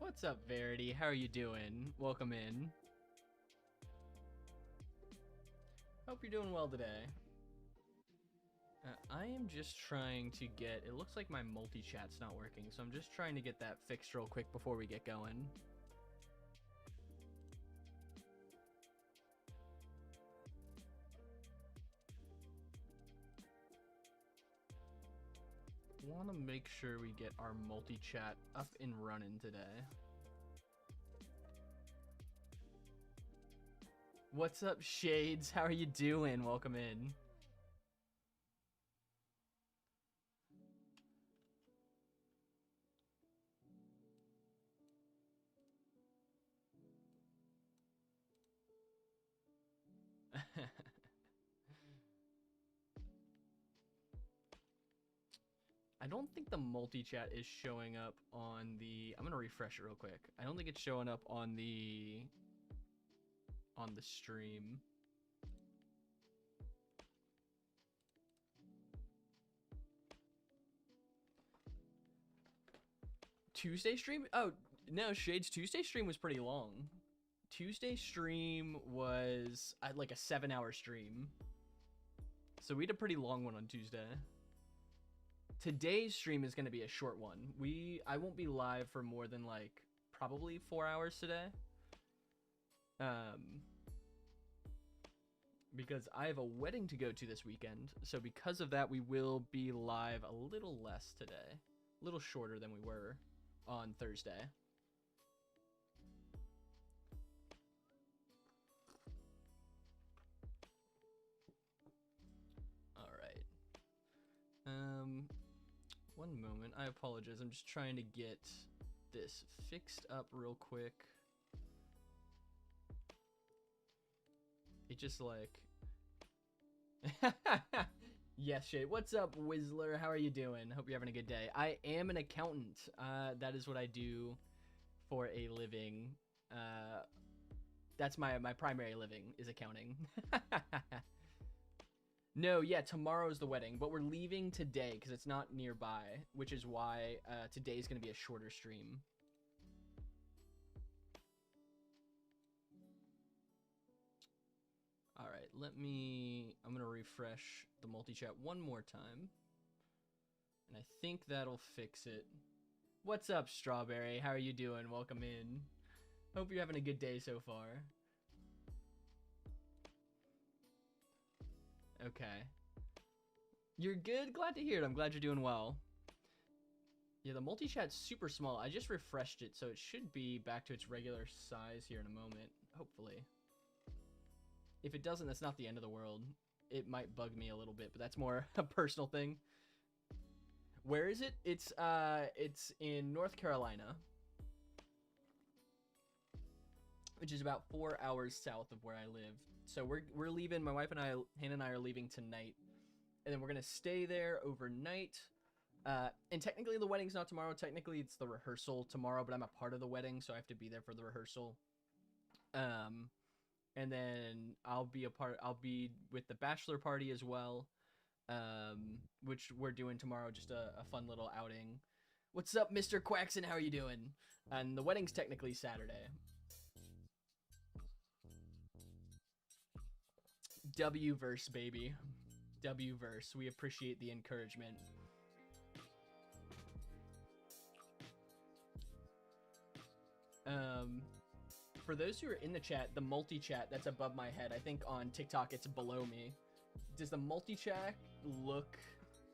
What's up, Verity? How are you doing? Welcome in. Hope you're doing well today. I am just trying to get... It looks like my multi-chat's not working, so I'm just trying to get that fixed real quick before we get going. Want to make sure we get our multi-chat up and running today. What's up, Shades? How are you doing? Welcome in. I don't think the multi-chat is showing up on the... I'm going to refresh it real quick. I don't think it's showing up on the stream. Tuesday stream? Oh, no, Shades, Tuesday stream was pretty long. Tuesday stream was like a 7-hour stream. So we had a pretty long one on Tuesday. Today's stream is going to be a short one. I won't be live for more than like probably 4 hours today. Because I have a wedding to go to this weekend. So because of that, we will be live a little less today. A little shorter than we were on Thursday. All right. One moment. I apologize. I'm just trying to get this fixed up real quick. It just like... Yes, Shay. What's up, Whistler? How are you doing? Hope you're having a good day. I am an accountant. That is what I do for a living. That's my primary living, is accounting. No, yeah, tomorrow's the wedding, but we're leaving today because it's not nearby, which is why today's going to be a shorter stream. All right, I'm going to refresh the multi-chat one more time. And I think that'll fix it. What's up, Strawberry? How are you doing? Welcome in. Hope you're having a good day so far. Okay. You're good? Glad to hear it. I'm glad you're doing well. Yeah, the multi-chat's super small. I just refreshed it, so it should be back to its regular size here in a moment. Hopefully. If it doesn't, that's not the end of the world. It might bug me a little bit, but that's more a personal thing. Where is it? It's in North Carolina, which is about 4 hours south of where I live. So we're leaving. My wife and I, Hannah and I, are leaving tonight, and then we're gonna stay there overnight. And technically, the wedding's not tomorrow. Technically, it's the rehearsal tomorrow, but I'm a part of the wedding, so I have to be there for the rehearsal. And then I'll be with the bachelor party as well, which we're doing tomorrow, just a fun little outing. What's up, Mr. Quaxon? How are you doing? And the wedding's technically Saturday. W-verse, baby. W-verse. We appreciate the encouragement. For those who are in the chat, the multi-chat that's above my head, I think on TikTok it's below me. Does the multi-chat look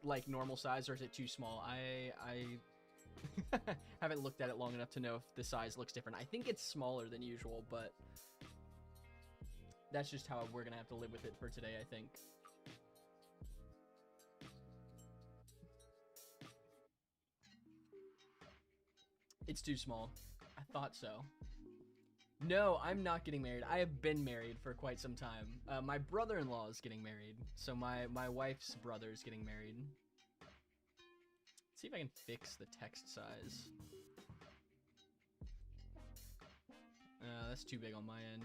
like normal size, or is it too small? I haven't looked at it long enough to know if the size looks different. I think it's smaller than usual, but that's just how we're gonna have to live with it for today, I think. It's too small. I thought so. No, I'm not getting married. I have been married for quite some time. My brother-in-law is getting married. So my wife's brother is getting married. Let's see if I can fix the text size. That's too big on my end.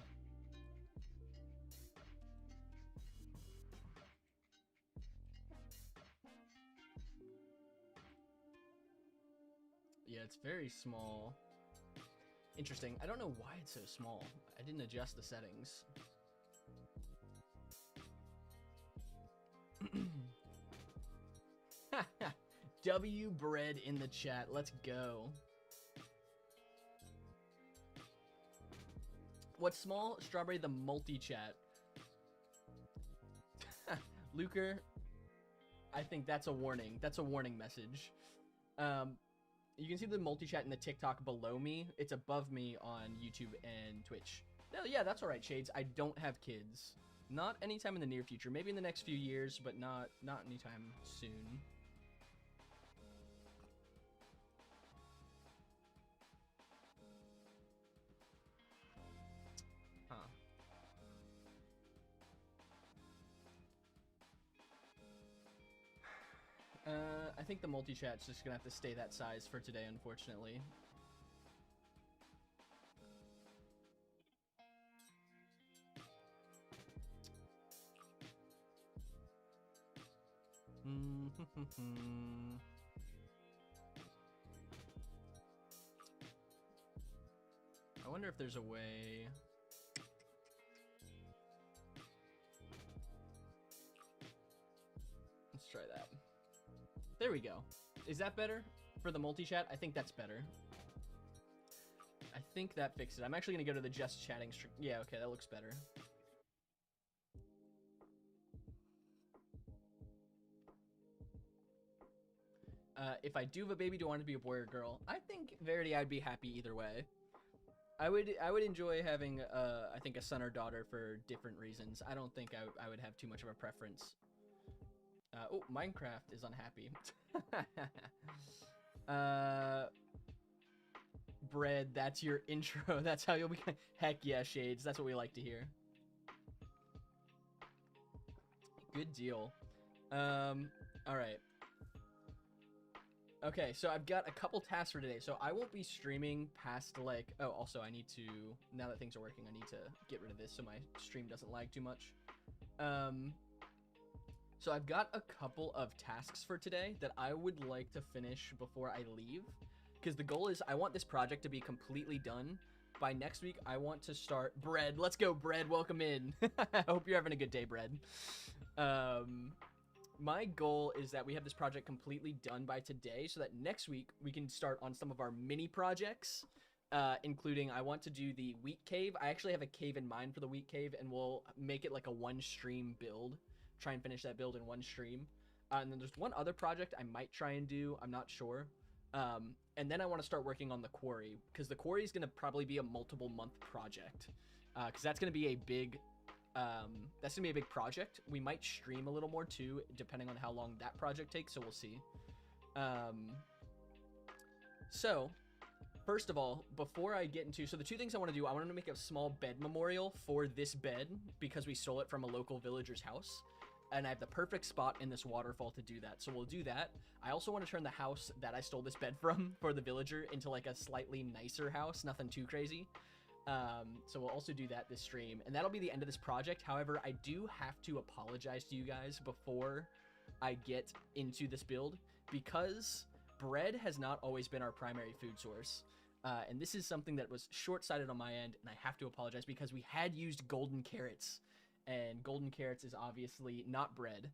Yeah, it's very small. Interesting. I don't know why it's so small. I didn't adjust the settings. W bread in the chat. Let's go. What's small? Strawberry the multi-chat. Luker, I think that's a warning. That's a warning message. You can see the multi-chat in the TikTok below me. It's above me on YouTube and Twitch. No, yeah, that's all right, Shades. I don't have kids. Not anytime in the near future. Maybe in the next few years, but not anytime soon. I think the multi-chat's just gonna have to stay that size for today, unfortunately. I wonder if there's a way... Let's try that. There we go. Is that better for the multi-chat? I think that's better. I think that fixes it. I'm actually going to go to the just chatting stream. Yeah, okay, that looks better. If I do have a baby, do I want it to be a boy or girl? I think, Verity, I'd be happy either way. I would enjoy having, I think, a son or daughter for different reasons. I don't think I would have too much of a preference. Oh, Minecraft is unhappy. Bread, that's your intro. That's how you'll be. Heck yeah, Shades. That's what we like to hear. Good deal. All right. Okay, so I've got a couple tasks for today. So I won't be streaming past like... Oh, also I need to... Now that things are working, I need to get rid of this so my stream doesn't lag too much. So I've got a couple of tasks for today that I would like to finish before I leave. Because the goal is I want this project to be completely done. By next week, I want to start... Bread, let's go, Bread, welcome in. I hope you're having a good day, Bread. My goal is that we have this project completely done by today so that next week we can start on some of our mini projects, including I want to do the wheat cave. I actually have a cave in mind for the wheat cave, and we'll make it like a one stream build. Try and finish that build in one stream. And then there's one other project I might try and do. I'm not sure. And then I want to start working on the quarry, because the quarry is going to probably be a multiple month project, because that's going to be a big... that's gonna be a big project. We might stream a little more too, depending on how long that project takes, so we'll see. So first of all, before I get into... So the two things I want to do, I want to make a small bed memorial for this bed, because we stole it from a local villager's house. And I have the perfect spot in this waterfall to do that. So we'll do that. I also want to turn the house that I stole this bed from for the villager into like a slightly nicer house. Nothing too crazy. So we'll also do that this stream. And that'll be the end of this project. However, I do have to apologize to you guys before I get into this build, because bread has not always been our primary food source. And this is something that was short-sighted on my end, and I have to apologize because we had used golden carrots. And golden carrots is obviously not bread.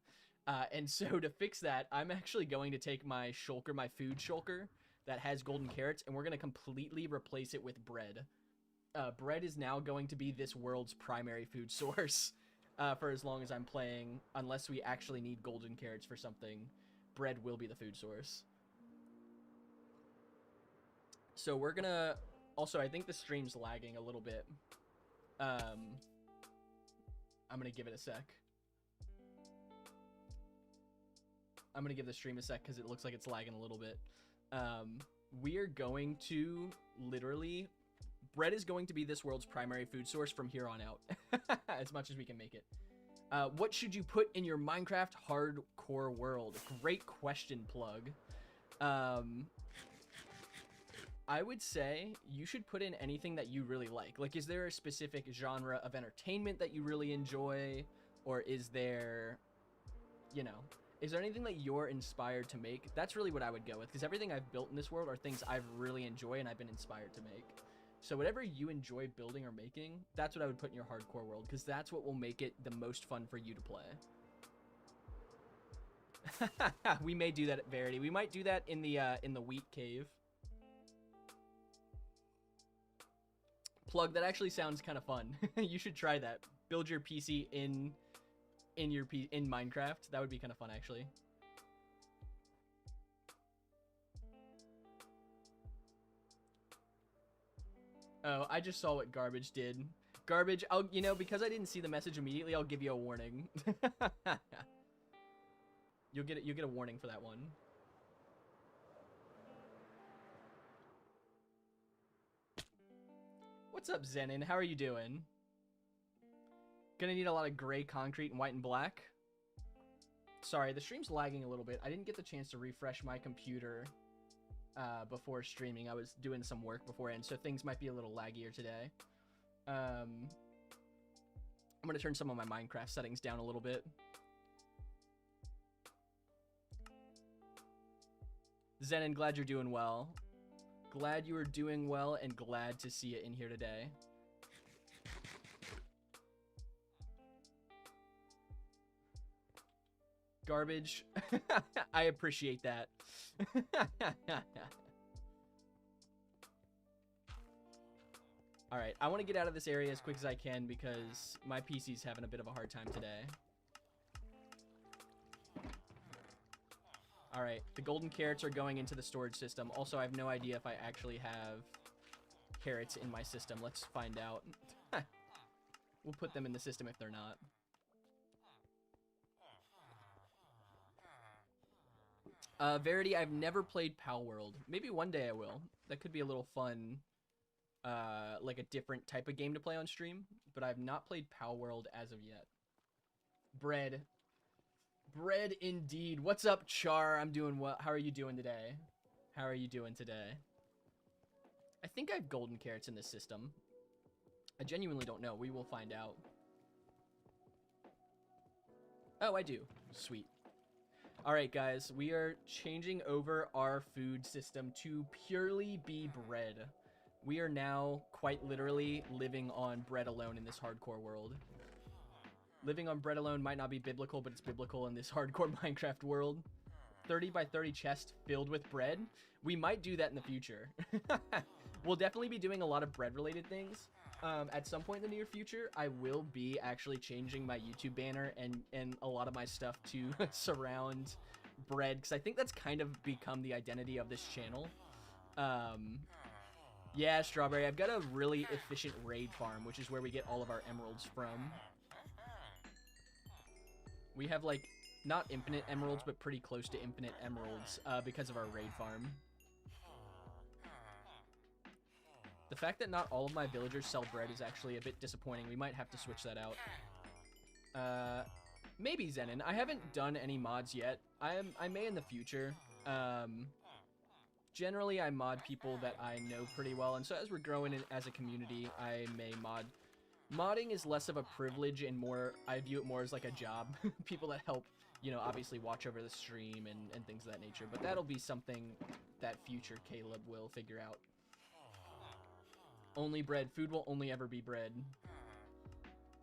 And so to fix that, I'm actually going to take my shulker, my food shulker that has golden carrots, and we're going to completely replace it with bread. Bread is now going to be this world's primary food source for as long as I'm playing. Unless we actually need golden carrots for something, bread will be the food source. So we're going to... Also, I think the stream's lagging a little bit. I'm going to give it a sec. I'm going to give the stream a sec because it looks like it's lagging a little bit. We are going to literally... Bread is going to be this world's primary food source from here on out. As much as we can make it. What should you put in your Minecraft hardcore world? Great question, Plug. I would say you should put in anything that you really like. Like, is there a specific genre of entertainment that you really enjoy? Or is there, you know, is there anything that you're inspired to make? That's really what I would go with, because everything I've built in this world are things I've really enjoyed and I've been inspired to make. So whatever you enjoy building or making, that's what I would put in your hardcore world, because that's what will make it the most fun for you to play. We may do that at Verity. We might do that in the wheat cave. Plug, that actually sounds kind of fun. You should try that. Build your PC in Minecraft. That would be kind of fun, actually. Oh, I just saw what Garbage did. Garbage, because I didn't see the message immediately, I'll give you a warning. You'll get a warning for that one. What's up, Zenin? How are you doing? Gonna need a lot of gray concrete and white and black. Sorry, the stream's lagging a little bit. I didn't get the chance to refresh my computer before streaming. I was doing some work beforehand, so things might be a little laggier today. I'm gonna turn some of my Minecraft settings down a little bit. Zenin, glad you're doing well. Glad you are doing well and glad to see it in here today. Garbage. I appreciate that. Alright, I want to get out of this area as quick as I can because my PC's having a bit of a hard time today. Alright, the golden carrots are going into the storage system. Also, I have no idea if I actually have carrots in my system. Let's find out. We'll put them in the system if they're not. Verity, I've never played Pal World. Maybe one day I will. That could be a little fun, like a different type of game to play on stream. But I've not played Pal World as of yet. Bread. Bread indeed. What's up, Char? I'm doing well. How are you doing today? How are you doing today? I think I have golden carrots in this system. I genuinely don't know. We will find out. Oh, I do. Sweet. Alright, guys. We are changing over our food system to purely be bread. We are now quite literally living on bread alone in this hardcore world. Living on bread alone might not be biblical, but it's biblical in this hardcore Minecraft world. 30 by 30 chest filled with bread. We might do that in the future. We'll definitely be doing a lot of bread-related things. At some point in the near future, I will be actually changing my YouTube banner and a lot of my stuff to surround bread, because I think that's kind of become the identity of this channel. Yeah, Strawberry, I've got a really efficient raid farm, which is where we get all of our emeralds from. We have, like, not infinite emeralds, but pretty close to infinite emeralds because of our raid farm. The fact that not all of my villagers sell bread is actually a bit disappointing. We might have to switch that out. Maybe Zenin. I haven't done any mods yet. I may in the future. Generally, I mod people that I know pretty well, and so as we're growing as a community, I may mod. Modding is less of a privilege and more, I view it more as like a job. People that help, obviously watch over the stream and things of that nature. But that'll be something that future Caleb will figure out. Only bread. Food will only ever be bread.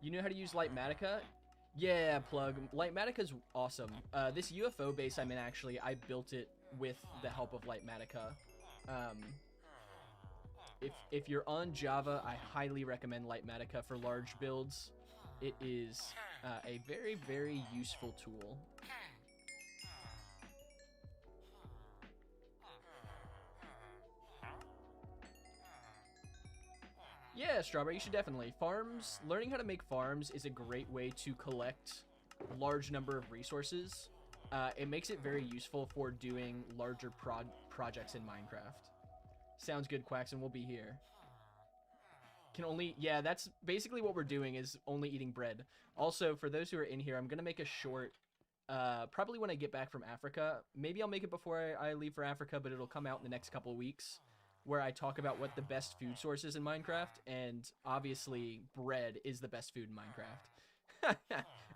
You know how to use Lightmatica? Yeah, Plug. Lightmatica's awesome. This UFO base I'm in, actually, I built it with the help of Lightmatica. If you're on Java, I highly recommend Lightmatica for large builds. It is a very, very useful tool. Yeah, Strawberry, you should definitely. Farms, learning how to make farms is a great way to collect a large number of resources. It makes it very useful for doing larger projects in Minecraft. Sounds good, Quaxon. We'll be here. Yeah, that's basically what we're doing, is only eating bread. Also, for those who are in here, I'm going to make a short, probably when I get back from Africa. Maybe I'll make it before I leave for Africa, but it'll come out in the next couple of weeks, where I talk about what the best food source is in Minecraft, and obviously bread is the best food in Minecraft.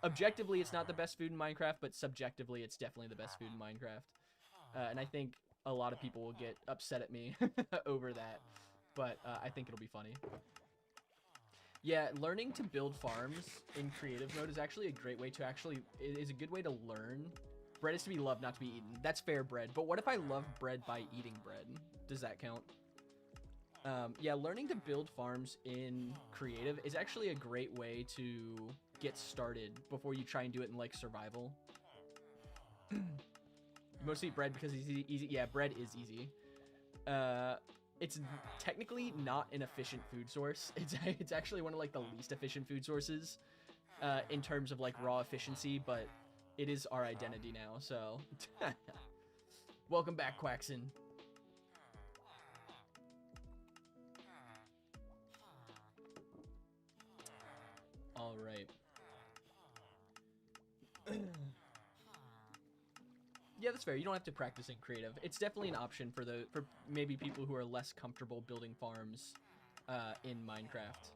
Objectively, it's not the best food in Minecraft, but subjectively, it's definitely the best food in Minecraft. And I think a lot of people will get upset at me over that. but I think it'll be funny. Yeah, learning to build farms in creative mode is actually a great way to it is a good way to learn. Bread is to be loved, not to be eaten. That's fair, bread. But what if I love bread by eating bread? Does that count? Yeah, learning to build farms in creative is actually a great way to get started before you try and do it in, like, survival. You mostly eat bread because it's easy. Yeah, bread is easy. It's technically not an efficient food source. It's actually one of, like, the least efficient food sources in terms of, like, raw efficiency, but it is our identity now, so. Welcome back, Quaxon. All right. Yeah, that's fair. You don't have to practice in creative. It's definitely an option for maybe people who are less comfortable building farms in Minecraft.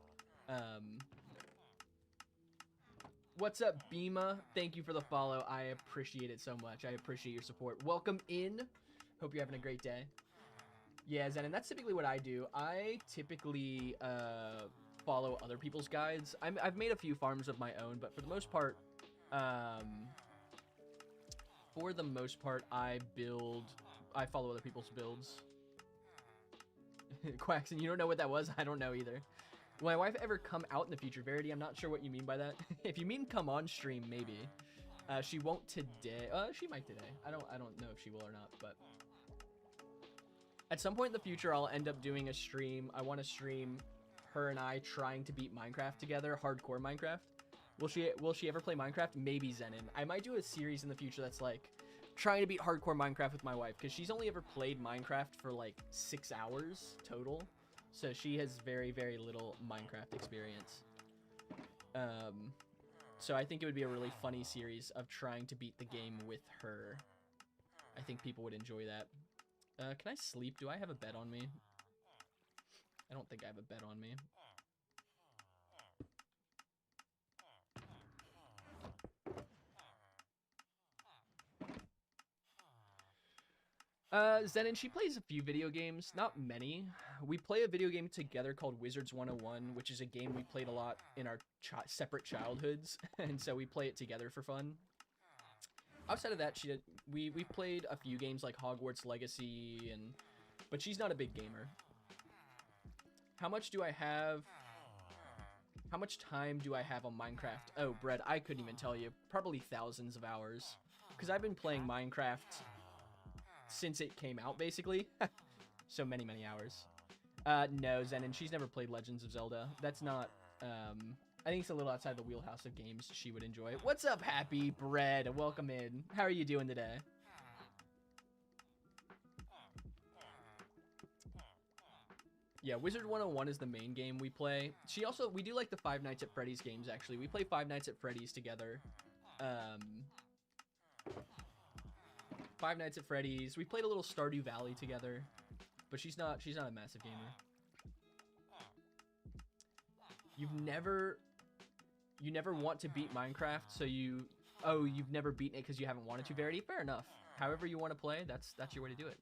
What's up, Bima? Thank you for the follow. I appreciate it so much. I appreciate your support. Welcome in. Hope you're having a great day. Yeah, Zen, and that's typically what I do. I typically follow other people's guides. I've made a few farms of my own, but for the most part, I follow other people's builds. Quaxon, you don't know what that was? I don't know either. Will my wife ever come out in the future? Verity, I'm not sure what you mean by that. If you mean come on stream, maybe. She won't today. She might today. I don't know if she will or not, but at some point in the future, I'll end up doing a stream. I want to stream her and I trying to beat Minecraft together, hardcore Minecraft. Will she ever play Minecraft? Maybe Zenon. I might do a series in the future that's like trying to beat hardcore Minecraft with my wife, because she's only ever played Minecraft for like 6 hours total, so she has very, very little Minecraft experience. So I think it would be a really funny series of trying to beat the game with her. I think people would enjoy that. Can I sleep? Do I have a bed on me? I don't think I have a bed on me. Zenon, she plays a few video games, not many. We play a video game together called Wizards 101, which is a game we played a lot in our separate childhoods, and so we play it together for fun. Outside of that, we played a few games like Hogwarts Legacy, but she's not a big gamer. How much time do I have on Minecraft? Oh, Brett, I couldn't even tell you. Probably thousands of hours, because I've been playing Minecraft since it came out, basically. So many hours. No, Zenon, she's never played Legends of Zelda. That's not, I think it's a little outside the wheelhouse of games she would enjoy. What's up, Happy Bread? Welcome in. How are you doing today? Yeah, Wizard 101 is the main game we play. We do like the Five Nights at Freddy's games, actually. We play Five Nights at Freddy's together. Five Nights at Freddy's. We played a little Stardew Valley together, but she's not a massive gamer. You never want to beat Minecraft, so you've never beaten it because you haven't wanted to, Verity? Fair enough. However you want to play, that's your way to do it.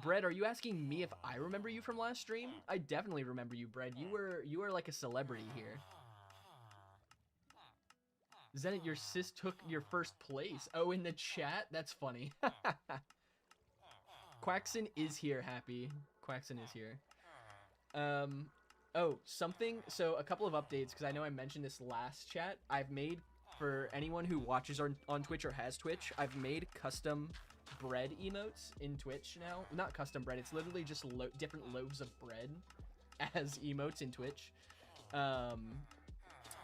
Brett, are you asking me if I remember you from last stream? I definitely remember you, Brett. You were like a celebrity here. Zenit, your sis took your first place. Oh, in the chat? That's funny. Quaxon is here, Happy. Quaxon is here. So a couple of updates, because I know I mentioned this last chat. I've made, for anyone who watches on Twitch or has Twitch, I've made custom bread emotes in Twitch now. Not custom bread, it's literally just different loaves of bread as emotes in Twitch.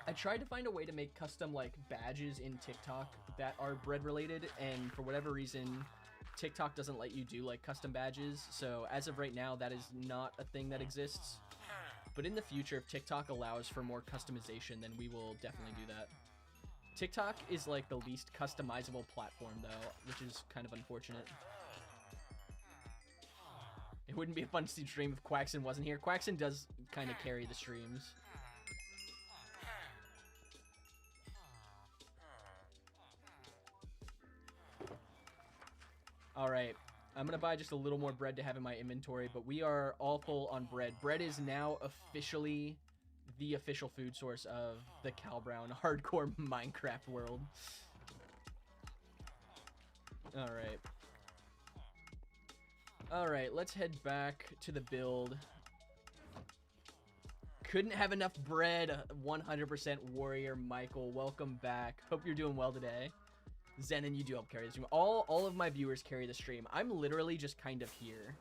I tried to find a way to make custom like badges in TikTok that are bread related, and for whatever reason TikTok doesn't let you do like custom badges, so as of right now that is not a thing that exists. But in the future, if TikTok allows for more customization, then we will definitely do that. TikTok is like the least customizable platform though, which is kind of unfortunate. It wouldn't be a fun stream if Quaxon wasn't here. Quaxon does kind of carry the streams. All right. I'm going to buy just a little more bread to have in my inventory, but we are all full on bread. Bread is now officially the official food source of the Cal Brown hardcore Minecraft world. Alright. Alright, let's head back to the build. Couldn't have enough bread. 100% warrior Michael, welcome back. Hope you're doing well today. Zenon, you do help carry the stream. All of my viewers carry the stream. I'm literally just kind of here.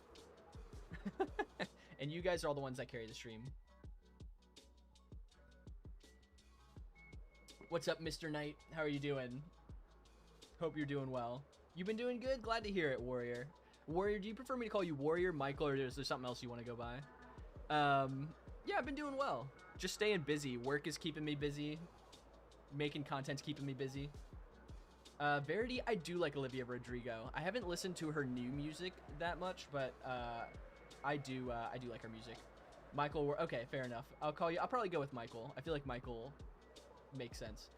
And you guys are all the ones that carry the stream. What's up, Mr. Knight? How are you doing? Hope you're doing well. You've been doing good? Glad to hear it, Warrior. Warrior, do you prefer me to call you Warrior, Michael, or is there something else you want to go by? Yeah, I've been doing well. Just staying busy. Work is keeping me busy. Making content's keeping me busy. Verity, I do like Olivia Rodrigo. I haven't listened to her new music that much, but I do like her music. Michael, okay, fair enough. I'll probably go with Michael. I feel like Michael makes sense.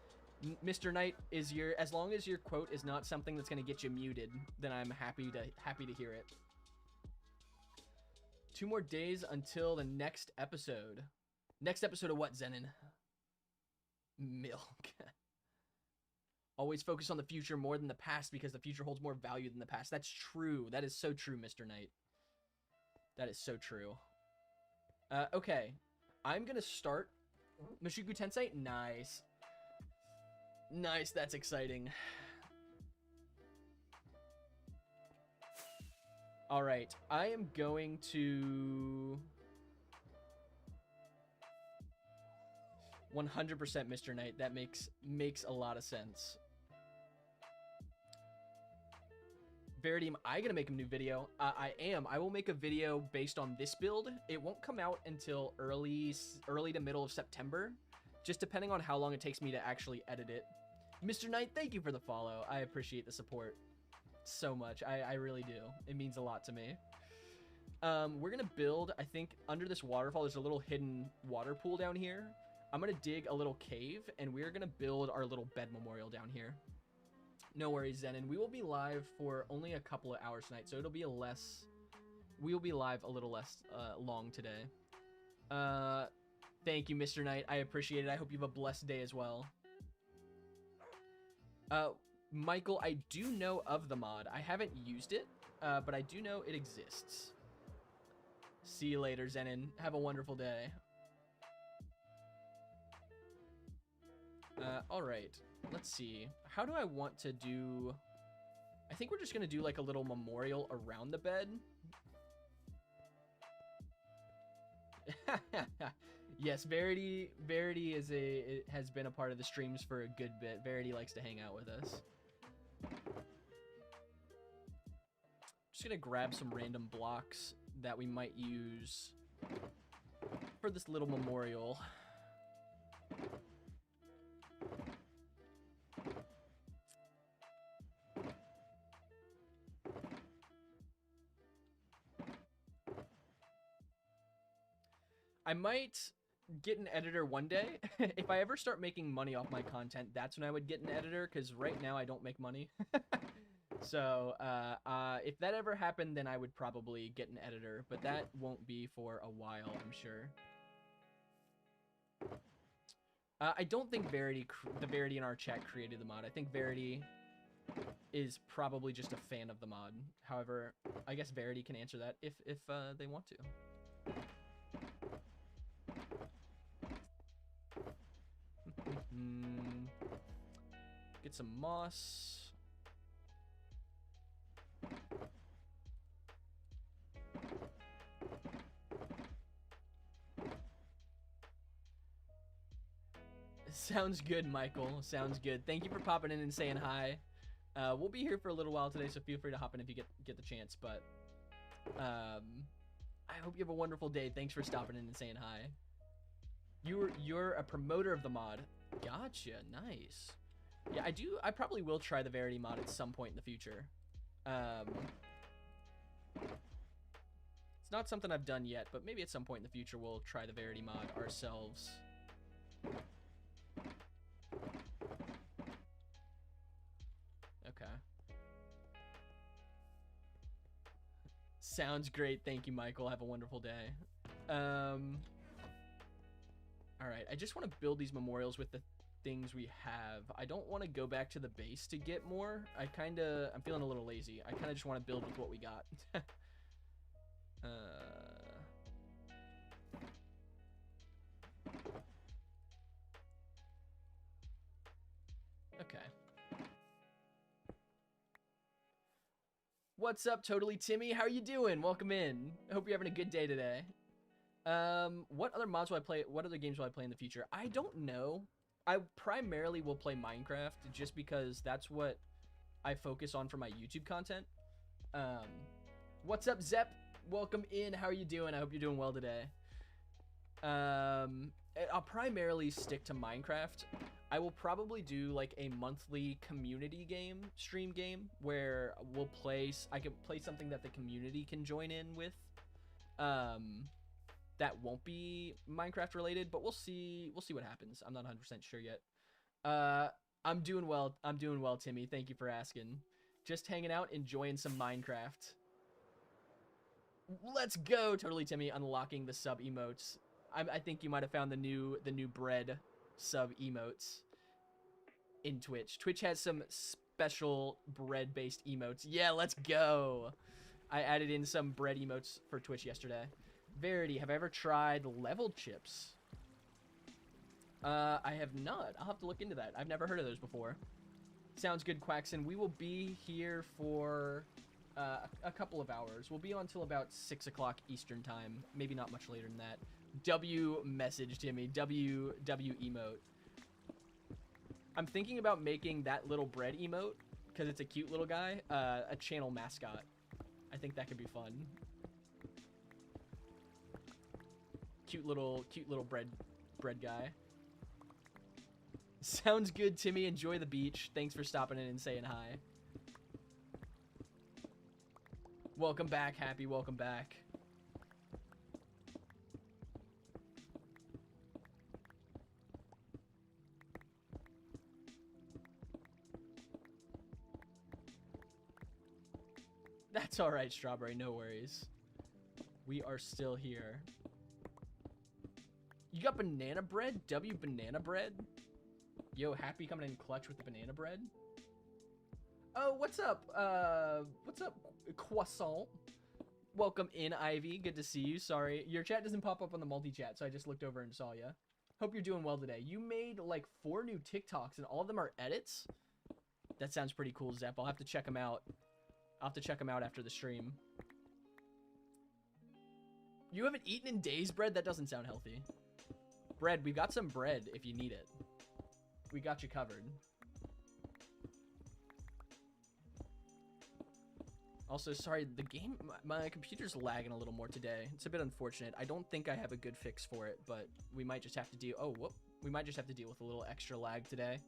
Mr. Knight, as long as your quote is not something that's gonna get you muted, then I'm happy to hear it. 2 more days until the next episode. Next episode of what, Zenon? Milk. Always focus on the future more than the past because the future holds more value than the past. That's true. That is so true, Mr. Knight. That is so true. Okay. I'm going to start Mushoku Tensei. Nice. Nice. That's exciting. All right. I am going to 100% Mr. Knight. That makes a lot of sense. Verity, am I gonna make a new video? I am. I will make a video based on this build. It won't come out until early to middle of September, just depending on how long it takes me to actually edit it. Mr. Knight, thank you for the follow. I appreciate the support so much. I really do. It means a lot to me. We're gonna build, I think, under this waterfall, there's a little hidden water pool down here. I'm gonna dig a little cave, and we're gonna build our little bed memorial down here. No worries, Zenon. We will be live for only a couple of hours tonight, so it'll be we will be live a little less long today. Thank you, Mr. Knight. I appreciate it. I hope you have a blessed day as well. Michael, I do know of the mod. I haven't used it, but I do know it exists. See you later, Zenon. Have a wonderful day. All right. Let's see. How do I want to do... I think we're just going to do like a little memorial around the bed. Yes, Verity has been a part of the streams for a good bit. Verity likes to hang out with us. Just going to grab some random blocks that we might use for this little memorial. I might get an editor one day. If I ever start making money off my content, that's when I would get an editor, because right now I don't make money. So if that ever happened, then I would probably get an editor, but that won't be for a while, I'm sure. I don't think the Verity in our chat created the mod. I think Verity is probably just a fan of the mod. However, I guess Verity can answer that if they want to. Get some moss. Sounds good, Michael. Sounds good. Thank you for popping in and saying hi. We'll be here for a little while today, so feel free to hop in if you get the chance. But I hope you have a wonderful day. Thanks for stopping in and saying hi. You're a promoter of the mod. Gotcha. Nice. Yeah, I probably will try the Verity mod at some point in the future. It's not something I've done yet, but maybe at some point in the future we'll try the Verity mod ourselves. Okay. Sounds great. Thank you, Michael. Have a wonderful day. All right. I just want to build these memorials with the things we have. I don't want to go back to the base to get more. I'm feeling a little lazy. I kind of just want to build with what we got. Okay. What's up, Totally Timmy? How are you doing? Welcome in. I hope you're having a good day today. What other mods will I play? What other games will I play in the future? I don't know. I primarily will play Minecraft just because that's what I focus on for my YouTube content. What's up, Zep? Welcome in. How are you doing? I hope you're doing well today. I'll primarily stick to Minecraft. I will probably do like a monthly community stream game where I can play something that the community can join in with. That won't be Minecraft related, but we'll see what happens. I'm not 100% sure yet. I'm doing well. I'm doing well, Timmy. Thank you for asking. Just hanging out, enjoying some Minecraft. Let's go, Totally Timmy, unlocking the sub emotes. I think you might have found the new bread sub emotes in Twitch. Twitch has some special bread-based emotes. Yeah, let's go. I added in some bread emotes for Twitch yesterday. Verity, have I ever tried leveled chips? I have not. I'll have to look into that. I've never heard of those before. Sounds good, Quaxon. We will be here for a couple of hours. We'll be on till about 6 o'clock Eastern time. Maybe not much later than that. W message, Timmy. W emote. I'm thinking about making that little bread emote, because it's a cute little guy, a channel mascot. I think that could be fun. Cute little bread guy. Sounds good, Timmy. Enjoy the beach. Thanks for stopping in and saying hi. Welcome back, Happy. Welcome back. That's all right, Strawberry. No worries. We are still here. You got banana bread? W banana bread? Yo, Happy coming in clutch with the banana bread. Oh, what's up? What's up, Croissant? Welcome in, Ivy. Good to see you. Sorry, your chat doesn't pop up on the multi-chat, so I just looked over and saw ya. Hope you're doing well today. You made like 4 new TikToks, and all of them are edits? That sounds pretty cool, Zep. I'll have to check them out. I'll have to check them out after the stream. You haven't eaten in days, bread? That doesn't sound healthy. Bread, we've got some bread if you need it. We got you covered. Also, sorry, the game, my computer's lagging a little more today. It's a bit unfortunate. I don't think I have a good fix for it, but we might just have to deal, we might just have to deal with a little extra lag today.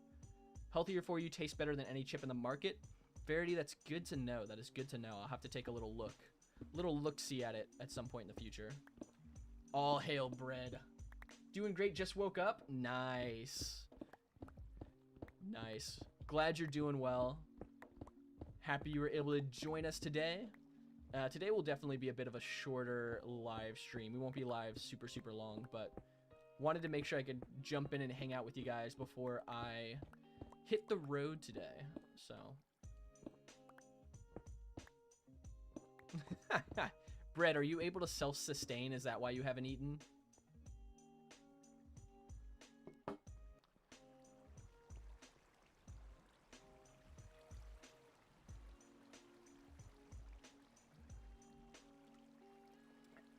Healthier for you, tastes better than any chip in the market. Verity, that's good to know. That is good to know. I'll have to take a little look-see at it at some point in the future. All hail bread. Doing great, just woke up? Nice. Nice. Glad you're doing well. Happy you were able to join us today. Today will definitely be a bit of a shorter live stream. We won't be live super long, but wanted to make sure I could jump in and hang out with you guys before I hit the road today. So... Bread, are you able to self-sustain? Is that why you haven't eaten?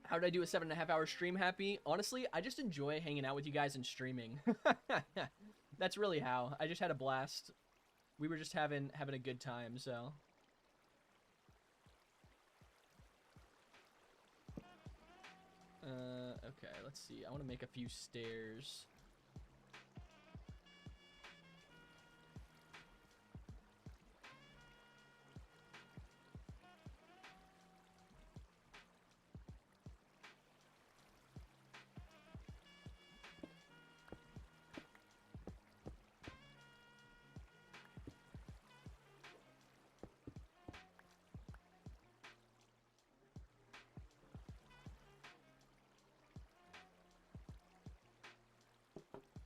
How did I do a 7.5 hour stream, Happy? Honestly, I just enjoy hanging out with you guys and streaming. That's really how. I just had a blast. We were just having a good time, so... Okay, let's see. I want to make a few stairs.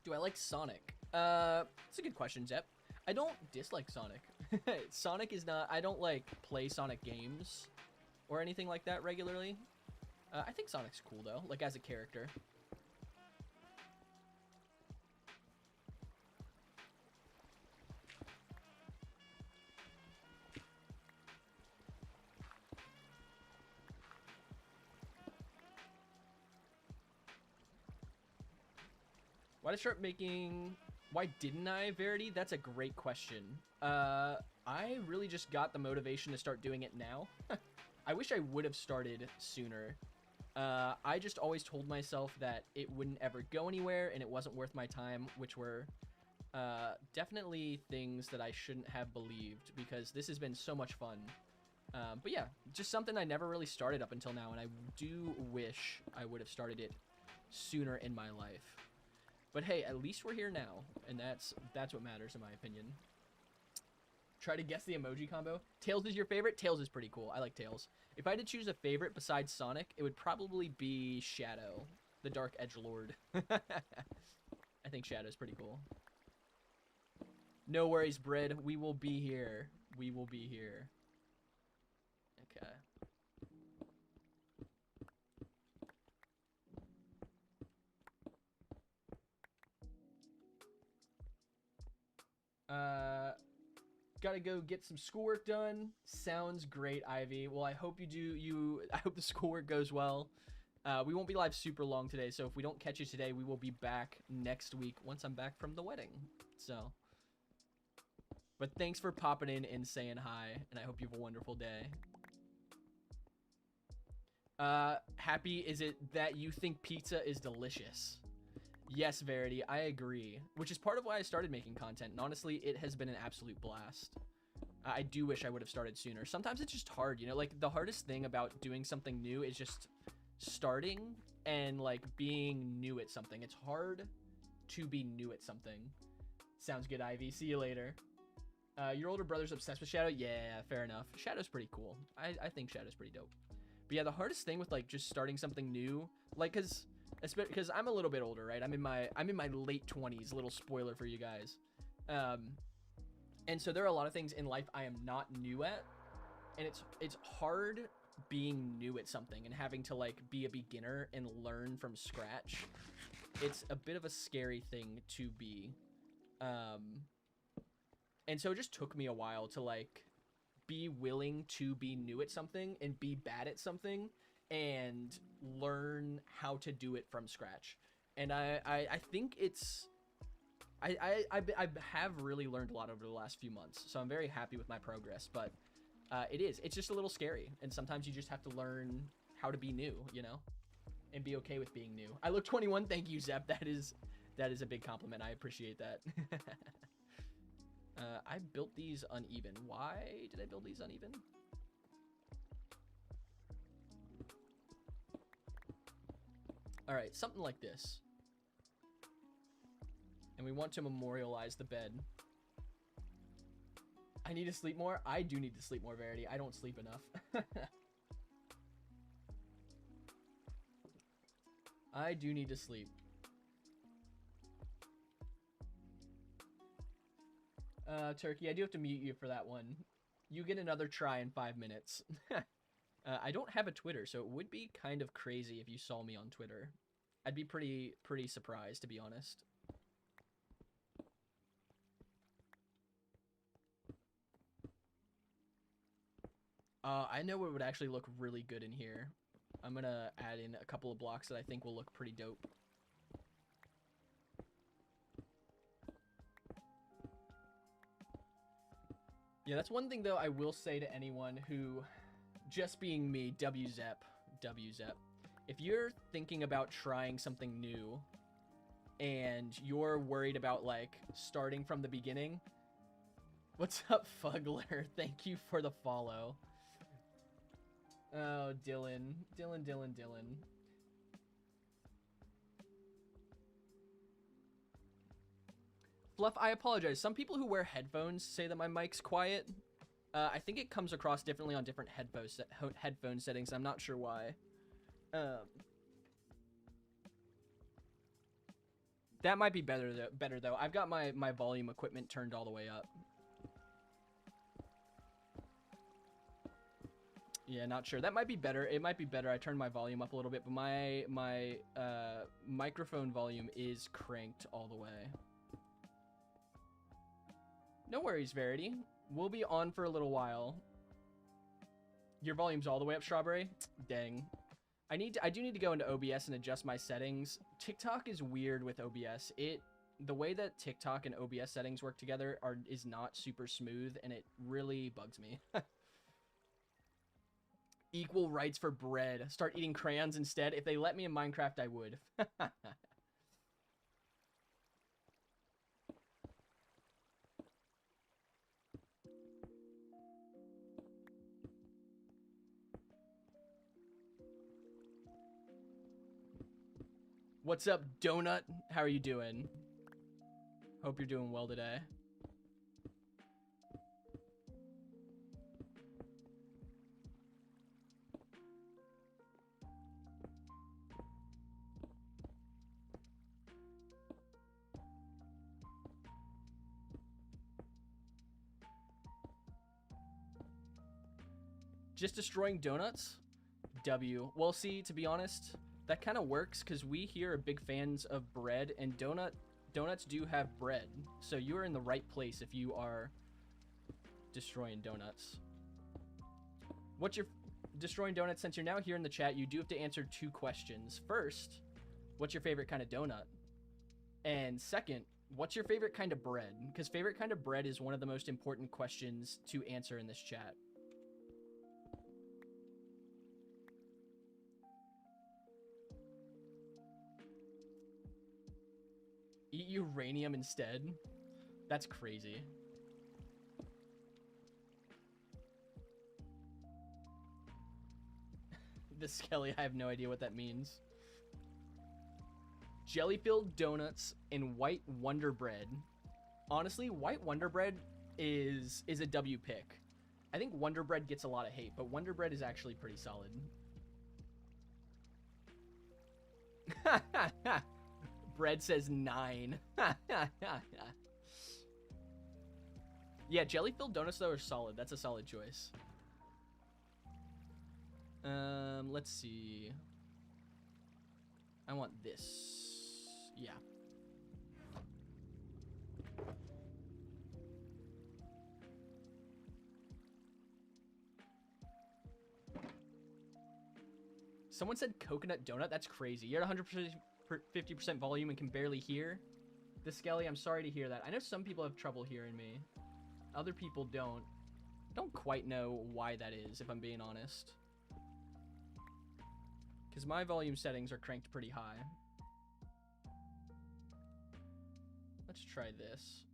Do I like Sonic? It's a good question, Zep. I don't dislike Sonic. Sonic is not... I don't, like, play Sonic games or anything like that regularly. I think Sonic's cool, though, like, as a character. Why did I start making... Why didn't I, Verity? That's a great question. I really just got the motivation to start doing it now. I wish I would have started sooner. I just always told myself that it wouldn't ever go anywhere and it wasn't worth my time, which were definitely things that I shouldn't have believed, because this has been so much fun. But yeah, just something I never really started up until now, and I do wish I would have started it sooner in my life. But hey, at least we're here now, and that's what matters in my opinion. Try to guess the emoji combo. Tails is your favorite? Tails is pretty cool. I like Tails. If I had to choose a favorite besides Sonic, it would probably be Shadow, the Dark Edgelord. I think Shadow's pretty cool. No worries, Bread. We will be here. We will be here. Okay. Gotta go get some schoolwork done. Sounds great, Ivy. Well, I hope you do. I hope the schoolwork goes well. We won't be live super long today, so if we don't catch you today, we will be back next week once I'm back from the wedding. So, but thanks for popping in and saying hi, and I hope you have a wonderful day. Happy is it that you think pizza is delicious? Yes, Verity, I agree. Which is part of why I started making content. And honestly, it has been an absolute blast. I do wish I would have started sooner. Sometimes it's just hard, you know? Like, the hardest thing about doing something new is just starting and, like, being new at something. It's hard to be new at something. Sounds good, Ivy. See you later. Your older brother's obsessed with Shadow? Yeah, fair enough. Shadow's pretty cool. I think Shadow's pretty dope. But yeah, the hardest thing with, like, just starting something new, like, because I'm a little bit older, right? I'm in my late 20s. Little spoiler for you guys. And so there are a lot of things in life I am not new at, and it's hard being new at something and having to, like, be a beginner and learn from scratch. It's a bit of a scary thing to be. And so it just took me a while to, like, be willing to be new at something and be bad at something and learn how to do it from scratch. And I think it's... I have really learned a lot over the last few months, so I'm very happy with my progress, but it's just a little scary, and sometimes you just have to learn how to be new, you know, and be okay with being new. I look 21. Thank you, Zep. That is a big compliment. I appreciate that. I built these uneven. Why did I build these uneven? All right, something like this. And we want to memorialize the bed. I need to sleep more. I do need to sleep more, Verity. I don't sleep enough. I do need to sleep. Turkey, I do have to mute you for that one. You get another try in 5 minutes. I don't have a Twitter, so it would be kind of crazy if you saw me on Twitter. I'd be pretty surprised, to be honest. I know what would actually look really good in here. I'm gonna add in a couple of blocks that I think will look pretty dope. Yeah, that's one thing, though, I will say to anyone who, just being me, WZEP. If you're thinking about trying something new and you're worried about, like, starting from the beginning, what's up, Fugler? Thank you for the follow. Oh, Dylan. Fluff, I apologize. Some people who wear headphones say that my mic's quiet. I think it comes across differently on different headphone settings. I'm not sure why. That might be better though. I've got my volume equipment turned all the way up. Yeah, not sure. That might be better. It might be better. I turned my volume up a little bit, but my microphone volume is cranked all the way. No worries, Verity. We'll be on for a little while. Your volume's all the way up, Strawberry? Dang. I do need to go into OBS and adjust my settings. TikTok is weird with OBS. The way that TikTok and OBS settings work together is not super smooth, and it really bugs me. Equal rights for bread. Start eating crayons instead. If they let me in Minecraft, I would. What's up, Donut? How are you doing? Hope you're doing well today. Just destroying donuts? W. Well, see, to be honest, that kind of works because we here are big fans of bread, and donuts do have bread. So you are in the right place if you are destroying donuts. What's your destroying donuts? Since you're now here in the chat, you do have to answer 2 questions. First, what's your favorite kind of donut? And second, what's your favorite kind of bread? Because favorite kind of bread is one of the most important questions to answer in this chat. Eat uranium instead? That's crazy. The Skelly, I have no idea what that means. Jelly-filled donuts and white Wonder Bread. Honestly, white Wonder Bread is a W pick. I think Wonder Bread gets a lot of hate, but Wonder Bread is actually pretty solid. Bread says 9. Yeah, jelly-filled donuts, though, are solid. That's a solid choice. Let's see. I want this. Yeah. Someone said coconut donut? That's crazy. You're at 150% volume and can barely hear. The Skelly, I'm sorry to hear that. I know some people have trouble hearing me. Other people don't. I don't quite know why that is, if I'm being honest. Because my volume settings are cranked pretty high. Let's try this.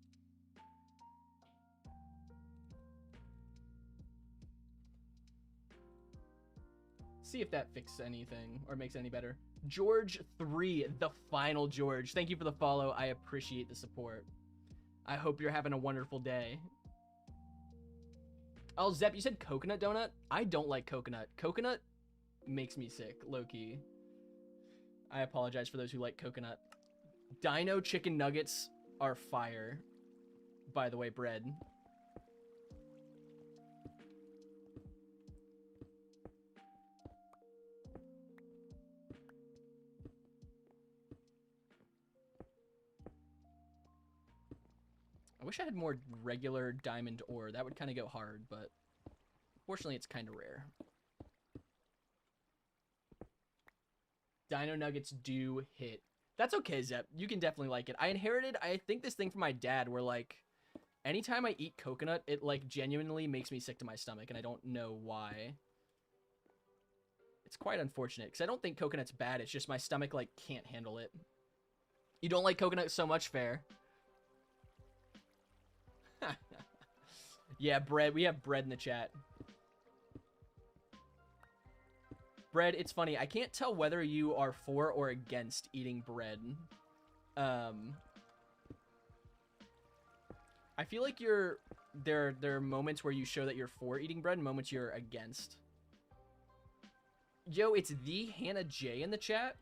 See if that fixes anything or makes it any better. George 3, the final George. Thank you for the follow. I appreciate the support. I hope you're having a wonderful day. Oh, Zep, you said coconut donut? I don't like coconut. Coconut makes me sick, low-key. I apologize for those who like coconut. Dino chicken nuggets are fire. By the way, bread. I wish I had more regular diamond ore. That would kind of go hard, but fortunately it's kind of rare. Dino nuggets do hit. That's okay, Zep. You can definitely like it. I inherited, I think, this thing from my dad where, like, anytime I eat coconut, it, like, genuinely makes me sick to my stomach, and I don't know why. It's quite unfortunate, because I don't think coconut's bad. It's just my stomach, like, can't handle it. You don't like coconut so much, fair. Yeah, bread. We have bread in the chat. Bread, it's funny. I can't tell whether you are for or against eating bread. I feel like there are moments where you show that you're for eating bread and moments you're against. Yo, it's the Hannah J in the chat.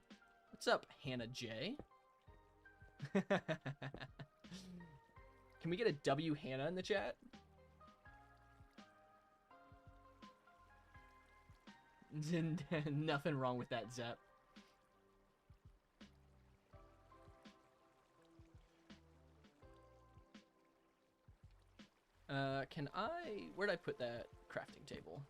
What's up, Hannah J? Can we get a W Hannah in the chat? Nothing wrong with that, Zep. Can I... Where'd I put that crafting table?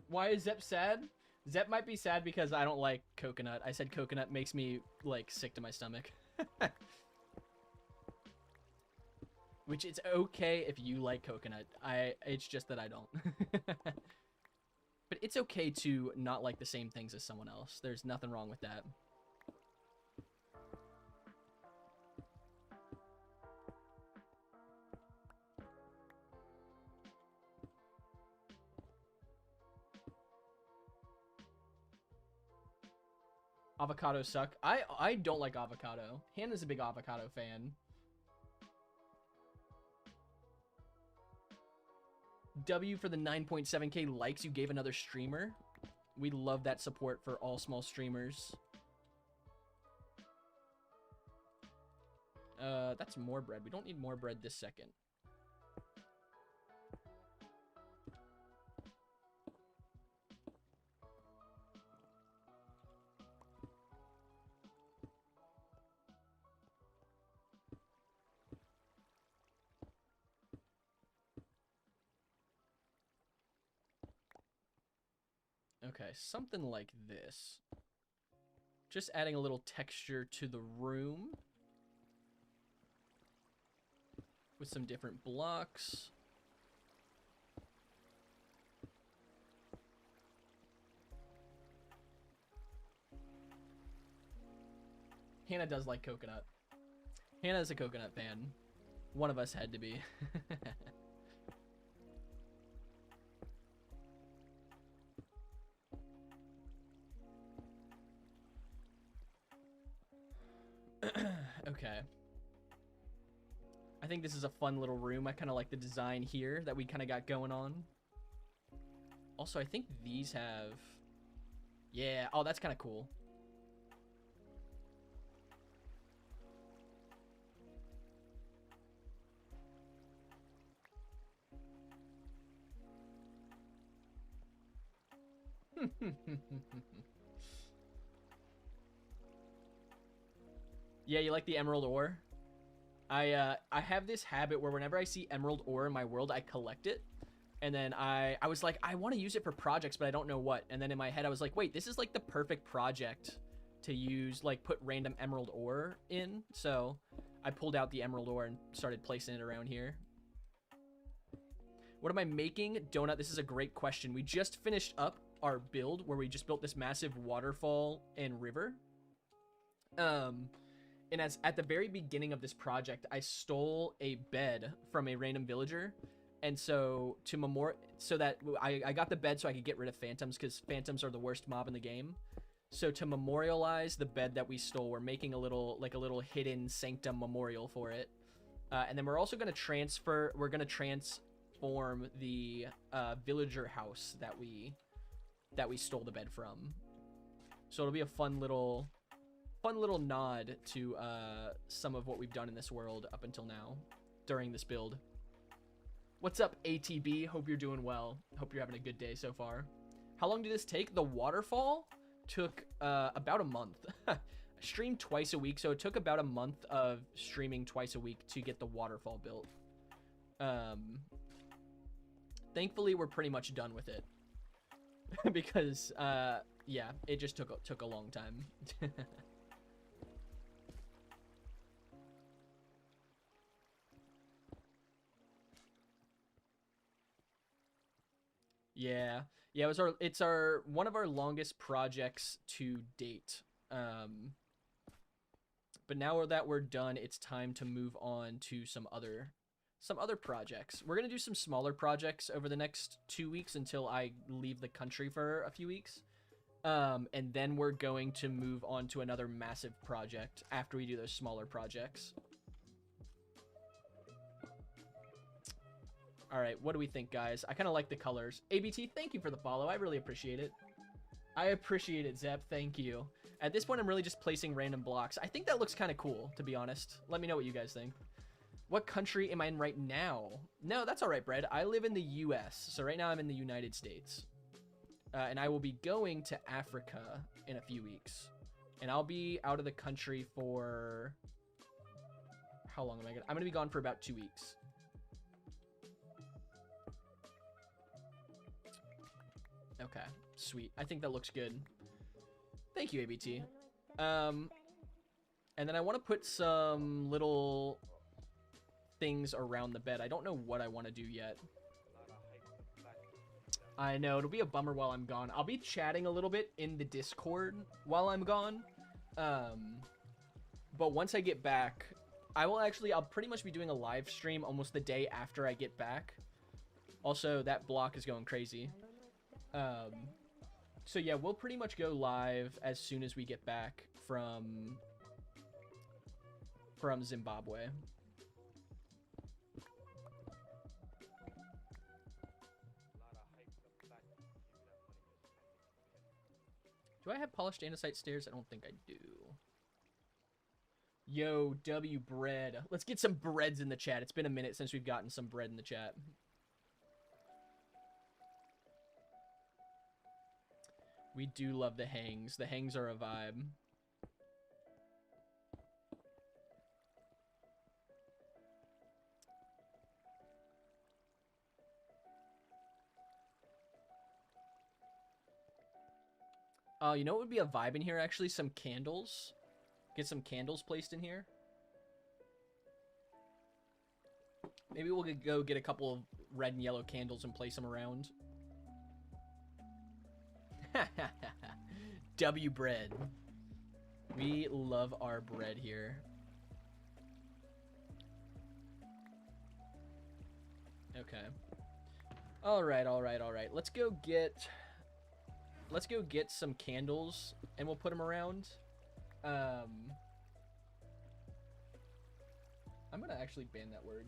Why is Zep sad? Zep might be sad because I don't like coconut. I said coconut makes me, like, sick to my stomach. Which it's okay if you like coconut. It's just that I don't. But it's okay to not like the same things as someone else. There's nothing wrong with that. Avocados suck. I don't like avocado. Hannah's a big avocado fan. W for the 9.7k likes you gave another streamer. We love that support for all small streamers. That's more bread. We don't need more bread this second. Okay, something like this. Just adding a little texture to the room. With some different blocks. Hannah does like coconut. Hannah's a coconut fan. One of us had to be. Okay. I think this is a fun little room. I kind of like the design here that we kind of got going on. Also, I think these have... Yeah. Oh, that's kind of cool. Yeah, you like the emerald ore? I have this habit where whenever I see emerald ore in my world, I collect it. And then I was like, I want to use it for projects, but I don't know what. And then in my head, I was like, wait, this is like the perfect project to use, like put random emerald ore in. So I pulled out the emerald ore and started placing it around here. What am I making? Donut, this is a great question. We just finished up our build where we just built this massive waterfall and river. And as at the very beginning of this project, I stole a bed from a random villager. And so so that I got the bed so I could get rid of phantoms, because phantoms are the worst mob in the game. So to memorialize the bed that we stole, we're making a little hidden sanctum memorial for it. And then we're also going to transform the villager house that we stole the bed from. So it'll be a fun little nod to some of what we've done in this world up until now during this build. What's up, ATB? Hope you're doing well. Hope you're having a good day so far. How long did this take? The waterfall took about a month. I streamed twice a week, so it took about a month of streaming twice a week to get the waterfall built. Thankfully, we're pretty much done with it. Because, yeah, it just took a long time. Yeah, it's one of our longest projects to date. But But now that we're done, it's time to move on to some other projects. We're going to do some smaller projects over the next 2 weeks until I leave the country for a few weeks. And then we're going to move on to another massive project after we do those smaller projects. All right, what do we think, guys? I kind of like the colors. ABT, thank you for the follow. I really appreciate it. I appreciate it, Zep. Thank you. At this point, I'm really just placing random blocks. I think that looks kind of cool, to be honest. Let me know what you guys think. What country am I in right now? No, that's all right, Brad. I live in the U.S., so right now I'm in the United States. And I will be going to Africa in a few weeks. And I'll be out of the country for... How long am I going to... I'm going to be gone for about 2 weeks. Okay, sweet. I think that looks good. Thank you, ABT. And then I want to put some little things around the bed. I don't know what I want to do yet. I know, it'll be a bummer while I'm gone. I'll be chatting a little bit in the Discord while I'm gone. But once I get back, I'll pretty much be doing a live stream almost the day after I get back. Also, that block is going crazy. So yeah, we'll pretty much go live as soon as we get back from Zimbabwe. Do I have polished andesite stairs? I don't think I do. Yo, W bread. Let's get some breads in the chat. It's been a minute since we've gotten some bread in the chat. We do love the hangs. The hangs are a vibe. You know what would be a vibe in here, actually? Some candles. Get some candles placed in here. Maybe we'll go get a couple of red and yellow candles and place them around. W bread. We love our bread here. Okay. All right. Let's go get some candles and we'll put them around. I'm gonna actually ban that word.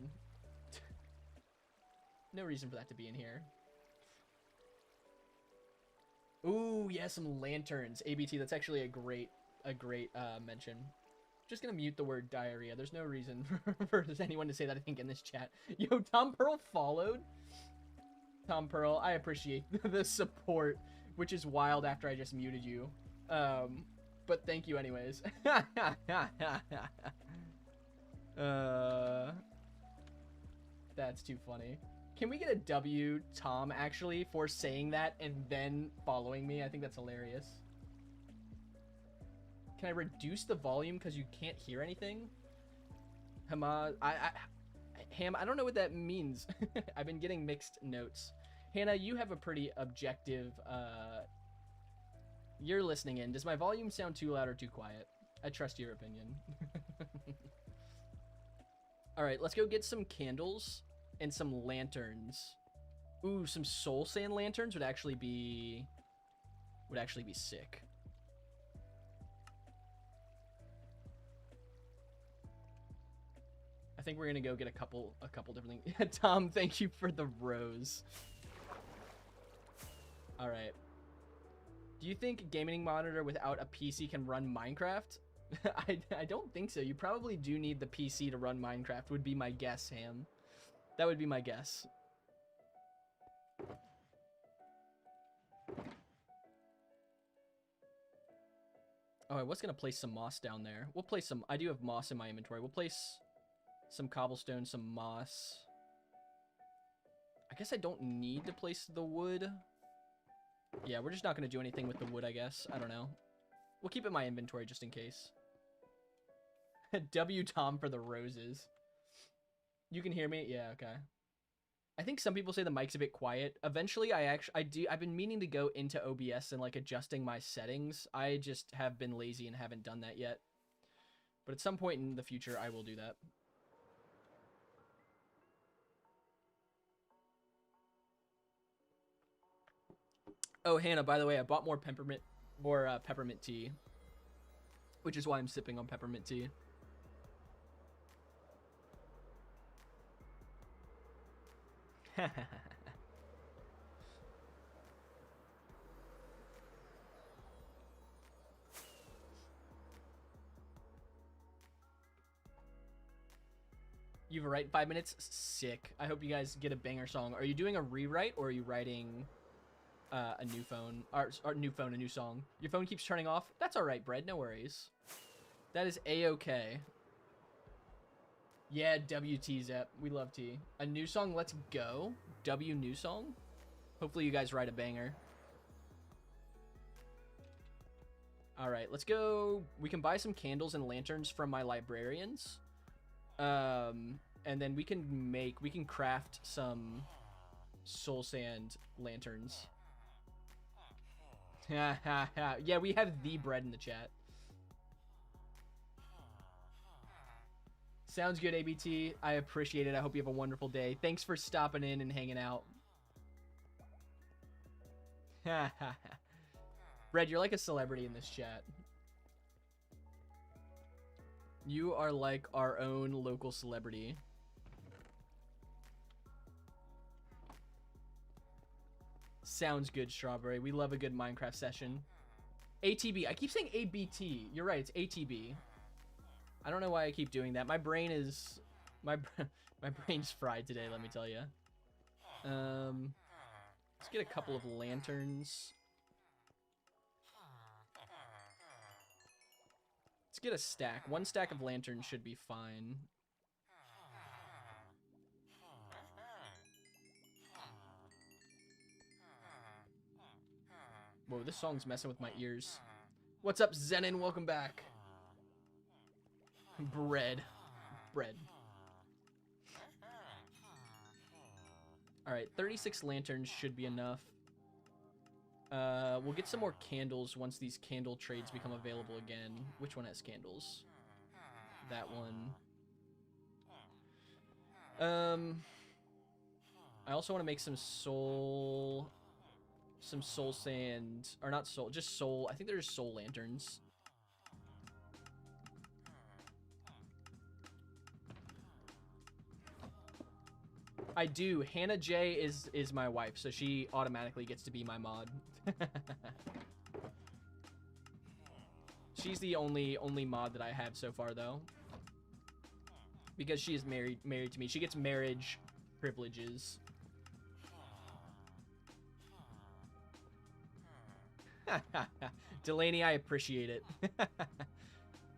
No reason for that to be in here. Ooh, yeah, some lanterns. ABT, that's actually a great mention. Just gonna mute the word diarrhea. There's no reason for anyone to say that, I think, in this chat. Yo, Tom Pearl followed. Tom Pearl, I appreciate the support, which is wild after I just muted you. But thank you anyways. That's too funny. Can we get a W, Tom, actually, for saying that and then following me? I think that's hilarious. Can I reduce the volume because you can't hear anything? Ham, I don't know what that means. I've been getting mixed notes. Hannah, you have a pretty objective, you're listening in. Does my volume sound too loud or too quiet? I trust your opinion. All right, let's go get some candles and some lanterns. Ooh, some soul sand lanterns would actually be sick. I think we're gonna go get a couple different things. Tom, thank you for the rose. All right. Do you think gaming monitor without a PC can run Minecraft? I don't think so. You probably do need the PC to run Minecraft, would be my guess, Ham. That would be my guess. Oh, I was going to place some moss down there. We'll place some... I do have moss in my inventory. We'll place some cobblestone, some moss. I guess I don't need to place the wood. Yeah, we're just not going to do anything with the wood, I guess. I don't know. We'll keep it in my inventory just in case. W Tom for the roses. You can hear me? Yeah, okay. I think some people say the mic's a bit quiet. Eventually, I've been meaning to go into OBS and like adjusting my settings. I just have been lazy and haven't done that yet. But at some point in the future, I will do that. Oh, Hannah, by the way, I bought more peppermint tea, which is why I'm sipping on peppermint tea. You have a write in 5 minutes? Sick. I hope you guys get a banger song. Are you doing a rewrite or are you writing a new phone? Or new phone, a new song? Your phone keeps turning off? That's alright, Bread. No worries. That is A-okay. Yeah, WT Zep. We love T. A new song, let's go. W new song? Hopefully you guys write a banger. Alright, let's go. We can buy some candles and lanterns from my librarians. And then we can craft some soul sand lanterns. Yeah, we have the Bread in the chat. Sounds good, ABT. I appreciate it. I hope you have a wonderful day. Thanks for stopping in and hanging out. Bread, you're like a celebrity in this chat. You are like our own local celebrity. Sounds good, Strawberry. We love a good Minecraft session. ATB. I keep saying ABT. You're right, it's ATB. I don't know why I keep doing that. My brain is... My brain's fried today, let me tell you. Let's get a couple of lanterns. Let's get a stack. One stack of lanterns should be fine. Whoa, this song's messing with my ears. What's up, Zenon? Welcome back. Bread. Alright, 36 lanterns should be enough. We'll get some more candles once these candle trades become available again. Which one has candles? That one. I also want to make some soul sand, or not soul, just soul. I think there's soul lanterns. I do. Hannah J is my wife, so she automatically gets to be my mod. She's the only mod that I have so far, though, because she is married to me. She gets marriage privileges. Delaney, I appreciate it.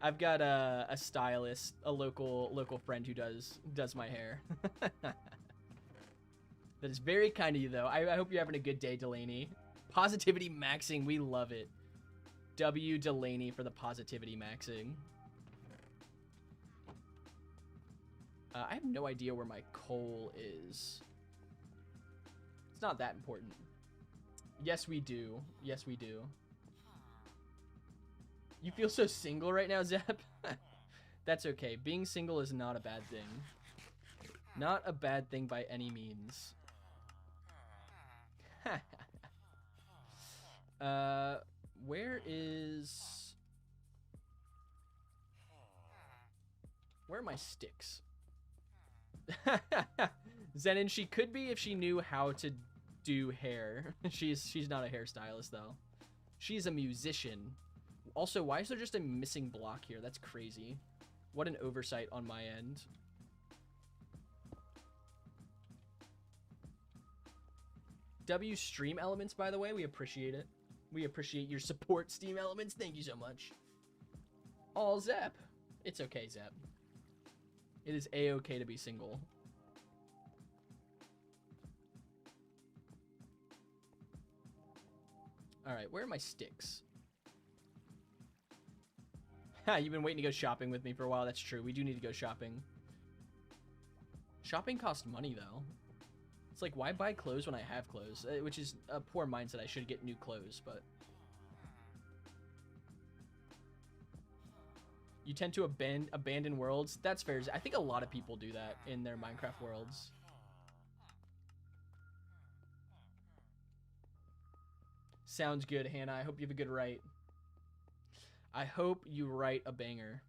I've got a stylist, a local friend who does my hair. That is very kind of you, though. I hope you're having a good day, Delaney. Positivity maxing, we love it. W Delaney for the positivity maxing. I have no idea where my coal is. It's not that important. Yes, we do. Yes, we do. You feel so single right now, Zep? That's okay. Being single is not a bad thing. Not a bad thing by any means. Where are my sticks? Zenon, she could be if she knew how to do hair. She's not a hairstylist, though. She's a musician. Also, why is there just a missing block here? That's crazy. What an oversight on my end. W Stream Elements, by the way, we appreciate it. We appreciate your support, Steam Elements. Thank you so much. Oh, Zep. It's okay, Zep. It is A-okay to be single. Alright, where are my sticks? Ha, you've been waiting to go shopping with me for a while. That's true. We do need to go shopping. Shopping costs money, though. It's like, why buy clothes when I have clothes? Which is a poor mindset. I should get new clothes, but... You tend to abandon worlds. That's fair. I think a lot of people do that in their Minecraft worlds. Sounds good, Hannah. I hope you have a good write. I hope you write a banger.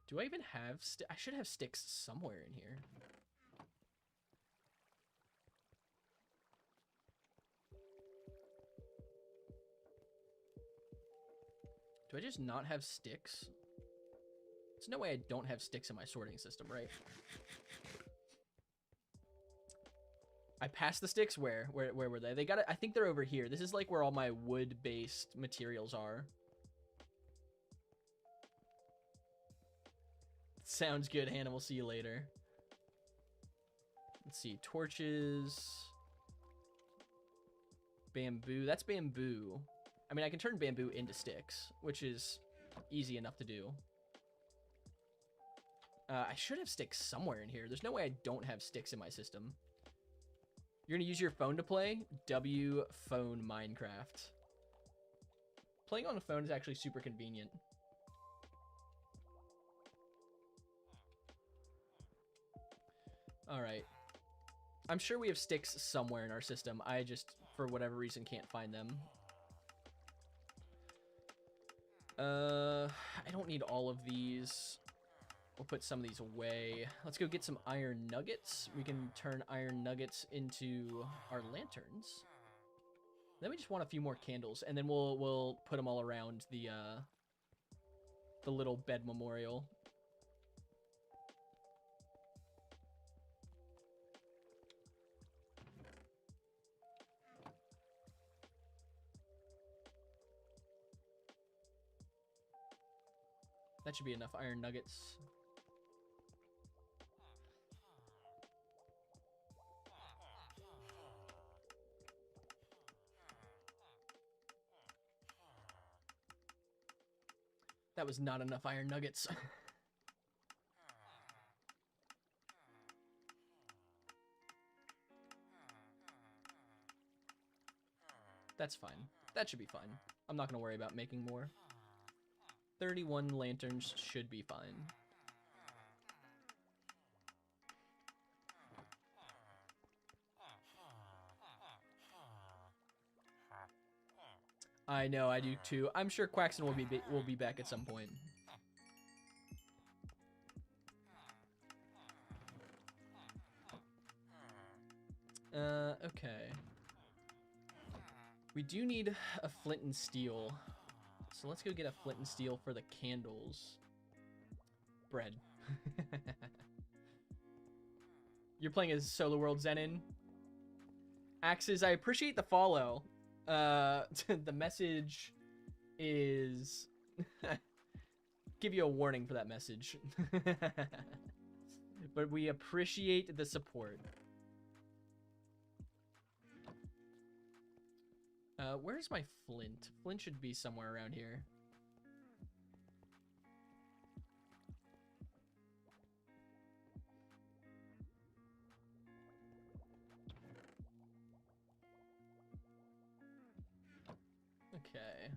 Do I even have I should have sticks somewhere in here. Do I just not have sticks? There's no way I don't have sticks in my sorting system, right? I passed the sticks. Where were they? They got it. I think they're over here. This is like where all my wood-based materials are. Sounds good, Hannah. We'll see you later. Let's see. Torches. Bamboo. That's bamboo. I mean, I can turn bamboo into sticks, which is easy enough to do. I should have sticks somewhere in here. There's no way I don't have sticks in my system. You're going to use your phone to play? W phone Minecraft. Playing on a phone is actually super convenient. All right. I'm sure we have sticks somewhere in our system. I just, for whatever reason, can't find them. I don't need all of these. We'll put some of these away. Let's go get some iron nuggets. We can turn iron nuggets into our lanterns. Then we just want a few more candles, and then we'll put them all around the little bed memorial. That should be enough iron nuggets. That was not enough iron nuggets. That's fine. That should be fine. I'm not going to worry about making more. 31 lanterns should be fine. I know, I do too. I'm sure Quaxon will be back at some point. Okay. We do need a flint and steel. So let's go get a flint and steel for the candles. Bread. You're playing as Solo World Zenin? Axes, I appreciate the follow. The message is... give you a warning for that message. But we appreciate the support. Where's my flint? Flint should be somewhere around here. Okay.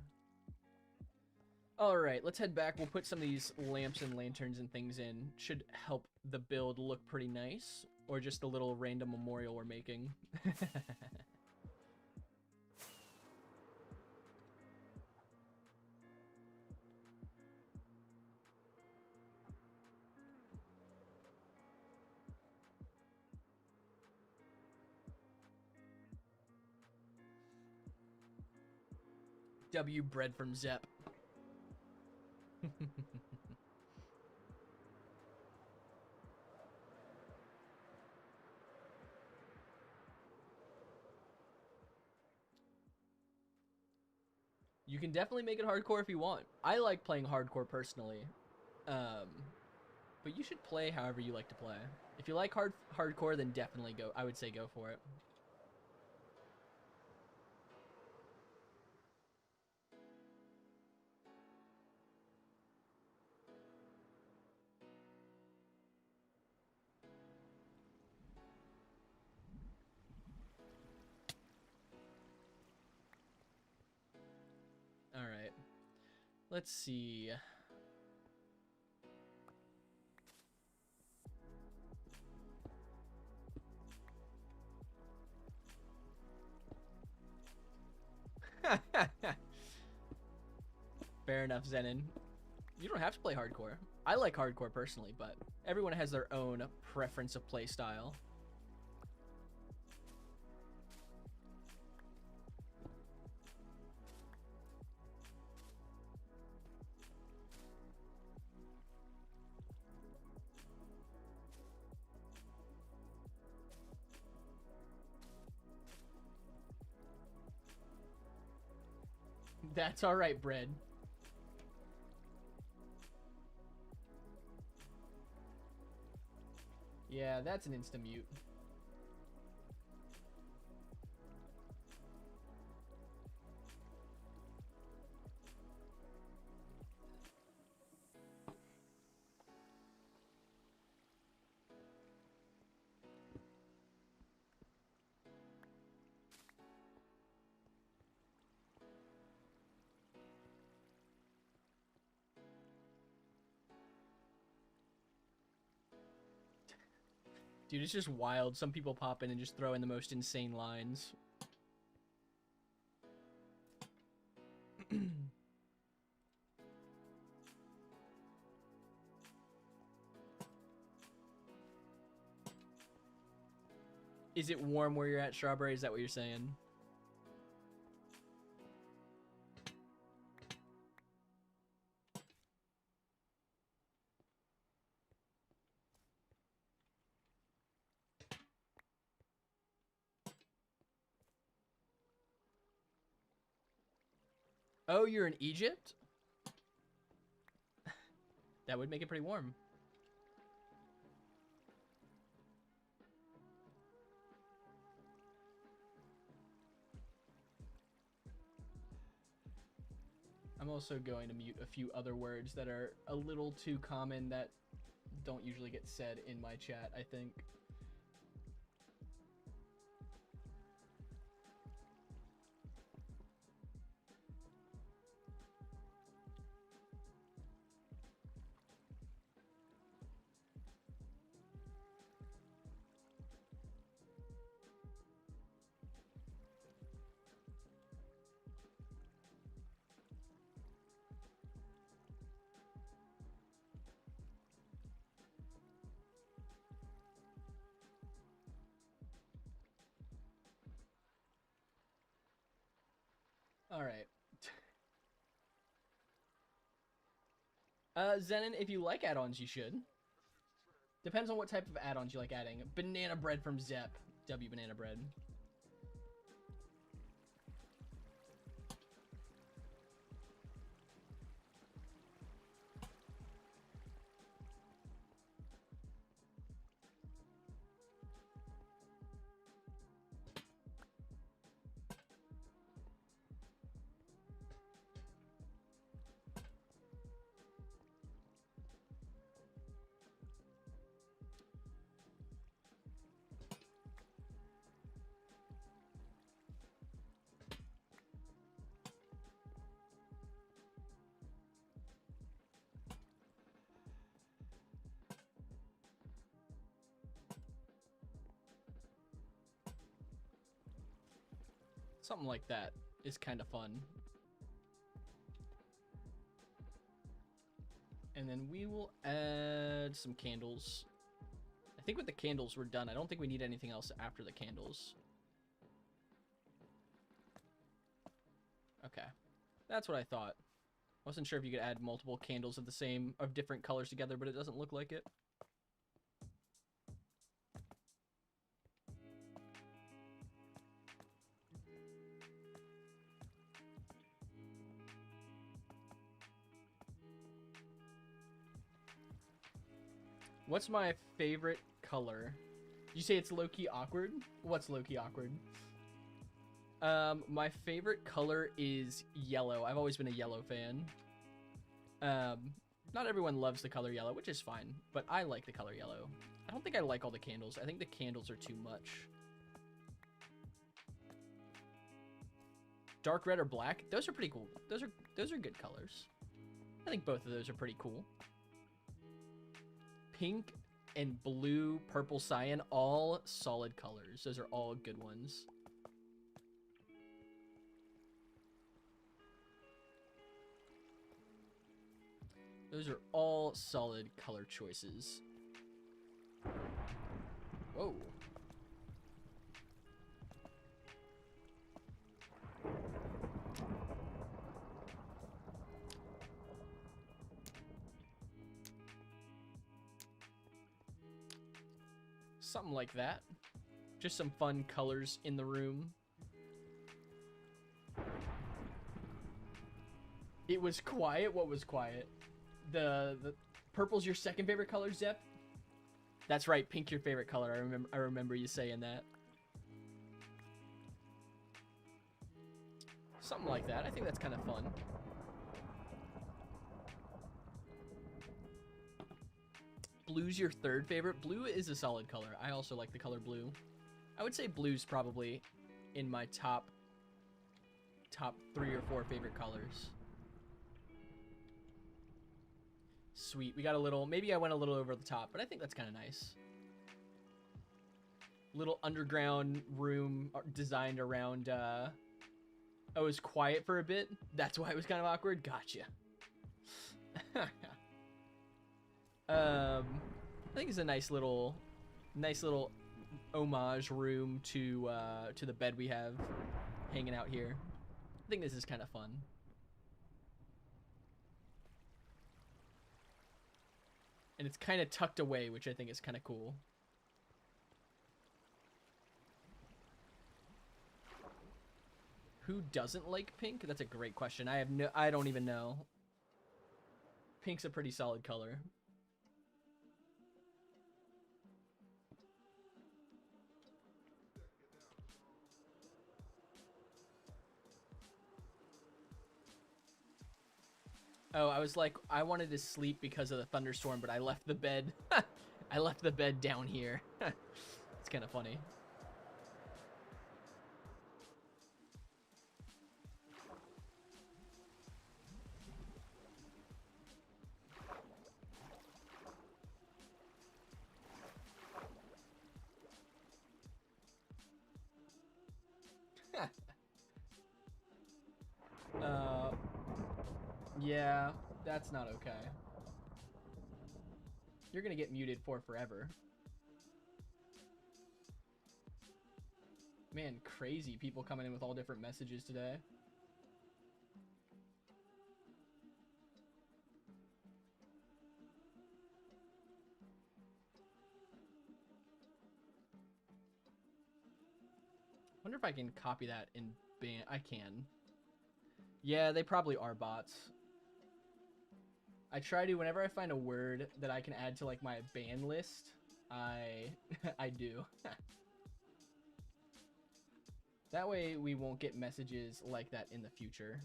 Alright, let's head back. We'll put some of these lamps and lanterns and things in. Should help the build look pretty nice. Or just the little random memorial we're making. W bread from Zep. You can definitely make it hardcore if you want. I like playing hardcore personally. But you should play however you like to play. If you like hardcore, then definitely go. I would say go for it. All Let's see. Fair enough, Zenon. You don't have to play hardcore. I like hardcore personally, but everyone has their own preference of play style. That's all right, Bread. Yeah, that's an insta-mute. Dude, it's just wild. Some people pop in and just throw in the most insane lines. Is it warm where you're at, Strawberry? Is that what you're saying? Oh, you're in Egypt? That would make it pretty warm. I'm also going to mute a few other words that are a little too common that don't usually get said in my chat, I think. All right. Zenon, if you like add-ons, you should. Depends on what type of add-ons you like adding. Banana bread from Zep. W banana bread. Something like that is kind of fun. And then we will add some candles. I think with the candles we're done. I don't think we need anything else after the candles. Okay. That's what I thought. Wasn't sure if you could add multiple candles of different colors together, but it doesn't look like it. What's my favorite color? You say it's low-key awkward? What's low-key awkward? My favorite color is yellow. I've always been a yellow fan. Not everyone loves the color yellow, which is fine, but I like the color yellow. I don't think I like all the candles. I think the candles are too much. Dark red or black? Those are pretty cool. Those are good colors. I think both of those are pretty cool. Pink and blue, purple, cyan, all solid colors. Those are all good ones. Those are all solid color choices. Whoa. Something like that. Just some fun colors in the room. It was quiet. What was quiet? The purple's your second favorite color, Zep? That's right, pink your favorite color. I remember you saying that. Something like that. I think that's kind of fun. Blue's your third favorite. Blue is a solid color. I also like the color blue. I would say blue's probably in my top 3 or 4 favorite colors. Sweet. We got a little, maybe I went a little over the top, but I think that's kind of nice. Little underground room designed around, oh, it was quiet for a bit. That's why it was kind of awkward. Gotcha. I think it's a nice little homage room to the bed we have hanging out here. I think this is kind of fun. And it's kind of tucked away, which I think is kind of cool. Who doesn't like pink? That's a great question. I don't even know. Pink's a pretty solid color. Oh, I was like, I wanted to sleep because of the thunderstorm, but I left the bed. I left the bed down here. It's kind of funny. Yeah, that's not okay. You're gonna get muted for forever. Man, crazy people coming in with all different messages today. Wonder if I can copy that in ban. I can. Yeah, they probably are bots. I try to, whenever I find a word that I can add to like my ban list, I do. That way we won't get messages like that in the future.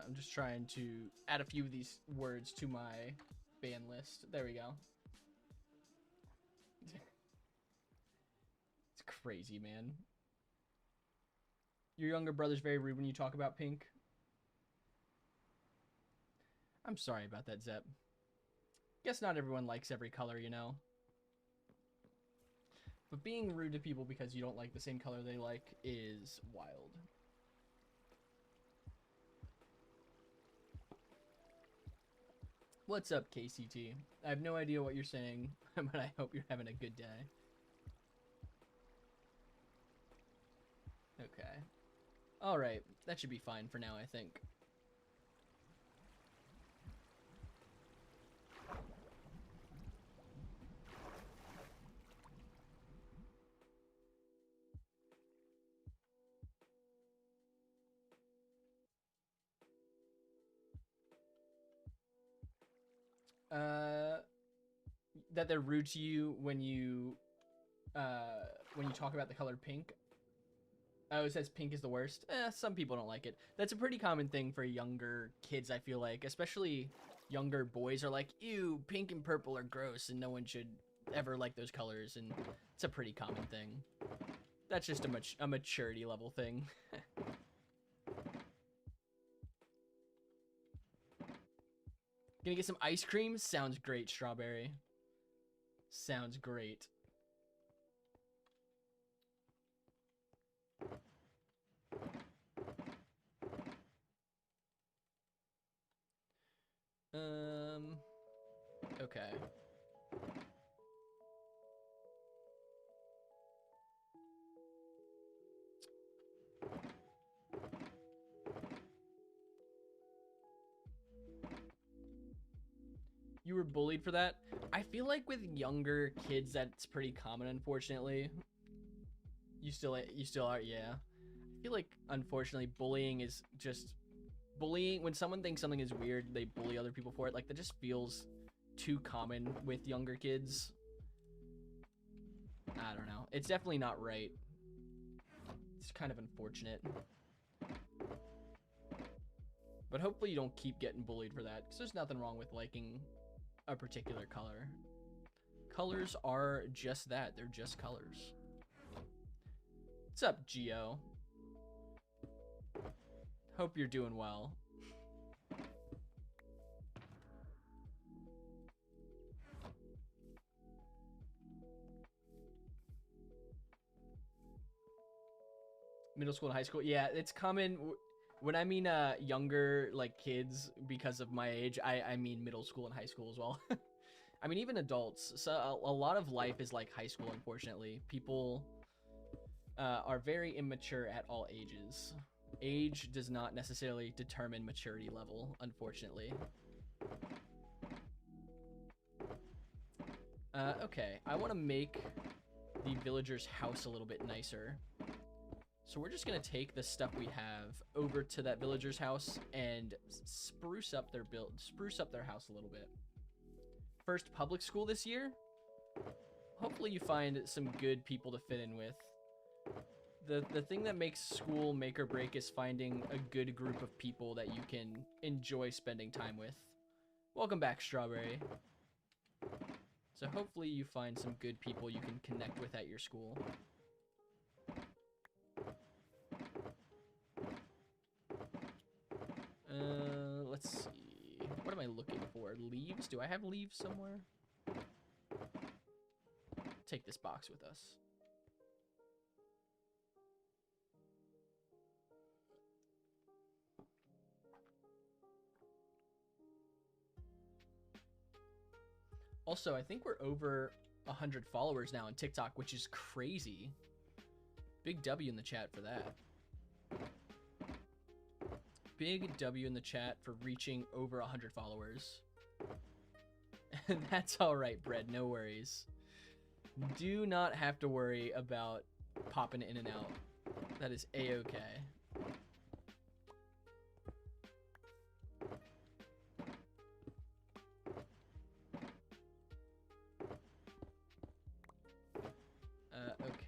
I'm just trying to add a few of these words to my ban list. There we go. It's crazy, man. Your younger brother's very rude when you talk about pink. I'm sorry about that, Zep. Guess not everyone likes every color, you know. But being rude to people because you don't like the same color they like is wild. What's up, KCT? I have no idea what you're saying, but I hope you're having a good day. Okay. Alright, that should be fine for now, I think. that they're rude to you when you talk about the color pink. Oh, it says pink is the worst. Some people don't like it. That's a pretty common thing for younger kids, I feel like. Especially younger boys are like, ew, pink and purple are gross, and no one should ever like those colors, and it's a pretty common thing. That's just a maturity level thing. Gonna get some ice cream? Sounds great, Strawberry. Sounds great. Okay. You were bullied for that? I feel like with younger kids, that's pretty common, unfortunately. You still are, yeah. I feel like, unfortunately, bullying is just... Bullying, when someone thinks something is weird, they bully other people for it. Like, that just feels too common with younger kids. I don't know. It's definitely not right. It's kind of unfortunate. But hopefully you don't keep getting bullied for that, because there's nothing wrong with liking a particular color. Colors are just that. They're just colors. What's up, Gio? Hope you're doing well. Middle school and high school. Yeah, it's common. When I mean younger, like kids, because of my age, I mean middle school and high school as well. I mean, even adults. So a lot of life is like high school, unfortunately. People are very immature at all ages. Age does not necessarily determine maturity level, unfortunately. Okay, I want to make the villager's house a little bit nicer. So we're just going to take the stuff we have over to that villager's house and spruce up their house a little bit. First public school this year. Hopefully you find some good people to fit in with. The thing that makes school make or break is finding a good group of people that you can enjoy spending time with. Welcome back, Strawberry. So hopefully you find some good people you can connect with at your school. Let's see. What am I looking for? Leaves? Do I have leaves somewhere? Take this box with us. Also, I think we're over 100 followers now on TikTok, which is crazy. Big W in the chat for that. Big W in the chat for reaching over 100 followers. And that's all right, Bread. No worries. Do not have to worry about popping in and out. That is a-okay. Okay.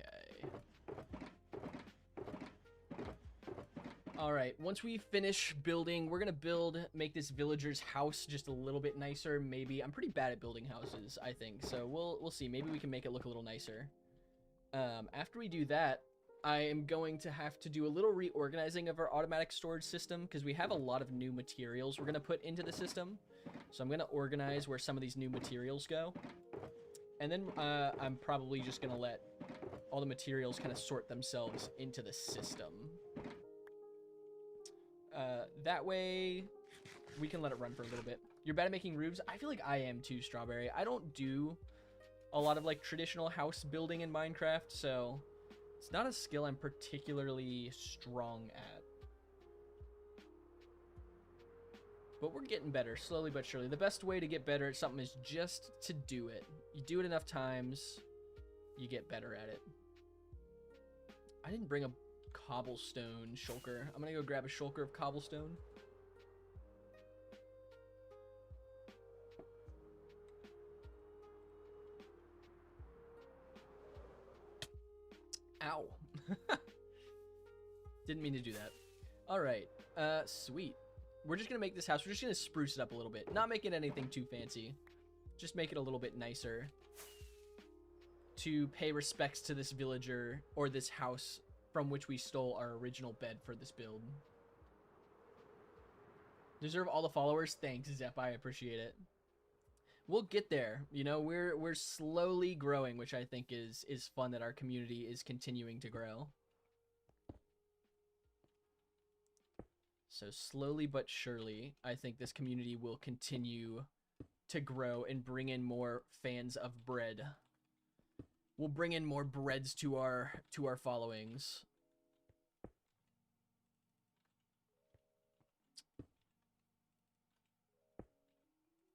All right, once we finish building, we're gonna make this villager's house just a little bit nicer. Maybe I'm pretty bad at building houses, I think. So we'll see. Maybe we can make it look a little nicer. After we do that, I am going to have to do a little reorganizing of our automatic storage system because we have a lot of new materials we're gonna put into the system. So I'm gonna organize where some of these new materials go, and then I'm probably just gonna let all the materials kind of sort themselves into the system. That way we can let it run for a little bit. You're bad at making roofs? I feel like I am too, Strawberry. I don't do a lot of like traditional house building in Minecraft, so it's not a skill I'm particularly strong at. But we're getting better, slowly but surely. The best way to get better at something is just to do it. You do it enough times, you get better at it. I didn't bring a cobblestone shulker. I'm gonna go grab a shulker of cobblestone. Ow. Didn't mean to do that. All right. Sweet. We're just going to make this house. We're just going to spruce it up a little bit. Not make it anything too fancy. Just make it a little bit nicer. To pay respects to this villager or this house from which we stole our original bed for this build. Deserve all the followers? Thanks, Zep. I appreciate it. We'll get there. You know, we're slowly growing, which I think is fun that our community is continuing to grow. So slowly but surely, I think this community will continue to grow and bring in more fans of bread. We'll bring in more breads to our followings.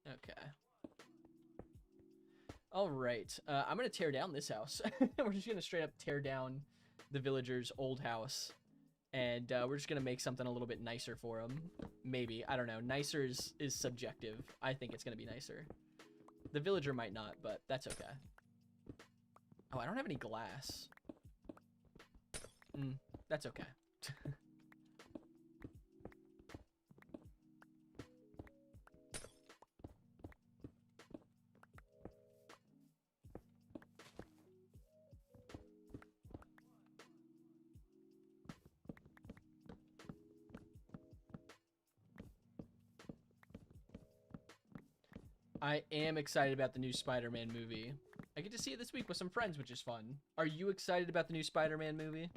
Okay. All right. I'm going to tear down this house. We're just going to straight up tear down the villager's old house. And we're just going to make something a little bit nicer for him. Maybe. I don't know. Nicer is subjective. I think it's going to be nicer. The villager might not, but that's okay. Oh, I don't have any glass. That's okay. I am excited about the new Spider-Man movie. I get to see it this week with some friends, which is fun. Are you excited about the new Spider-Man movie?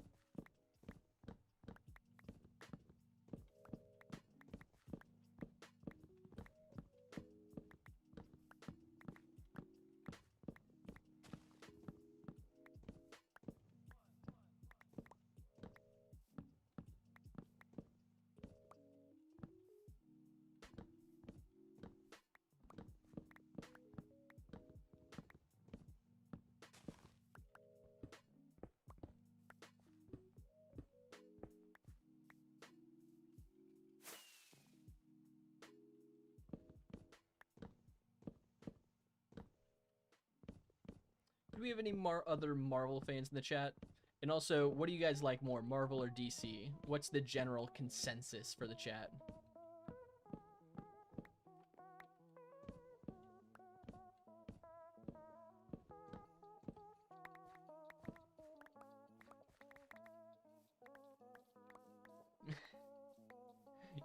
Do we have any other Marvel fans in the chat? And also, what do you guys like more, Marvel or DC? What's the general consensus for the chat?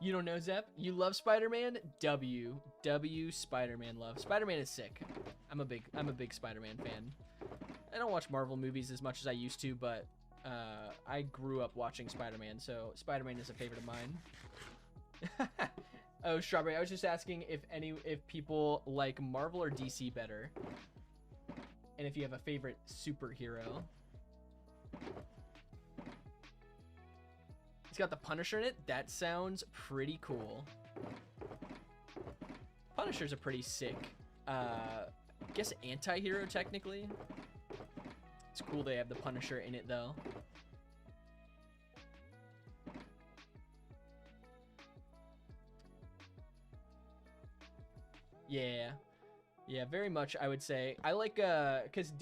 You don't know, Zep? You love Spider-Man? W Spider-Man love. Spider-Man is sick. I'm a big Spider-Man fan. I don't watch Marvel movies as much as I used to, but I grew up watching Spider-Man, so Spider-Man is a favorite of mine. Oh, Strawberry, I was just asking if people like Marvel or DC better, and if you have a favorite superhero. It's got the Punisher in it. That sounds pretty cool. Punisher's a pretty sick, I guess, anti-hero technically. It's cool they have the Punisher in it, though. Yeah. Yeah, very much, I would say. I like, because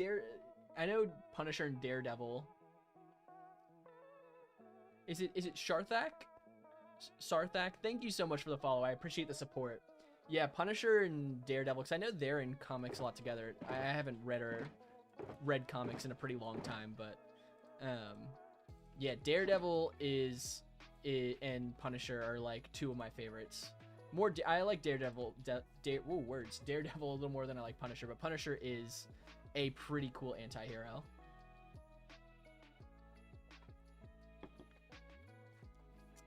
I know Punisher and Daredevil. Is it Sharthak? Sarthak? Thank you so much for the follow. I appreciate the support. Yeah, Punisher and Daredevil, because I know they're in comics a lot together. I haven't read comics in a pretty long time, but yeah, Daredevil and Punisher are like two of my favorites. I like Daredevil Daredevil a little more than I like Punisher, but Punisher is a pretty cool anti-hero.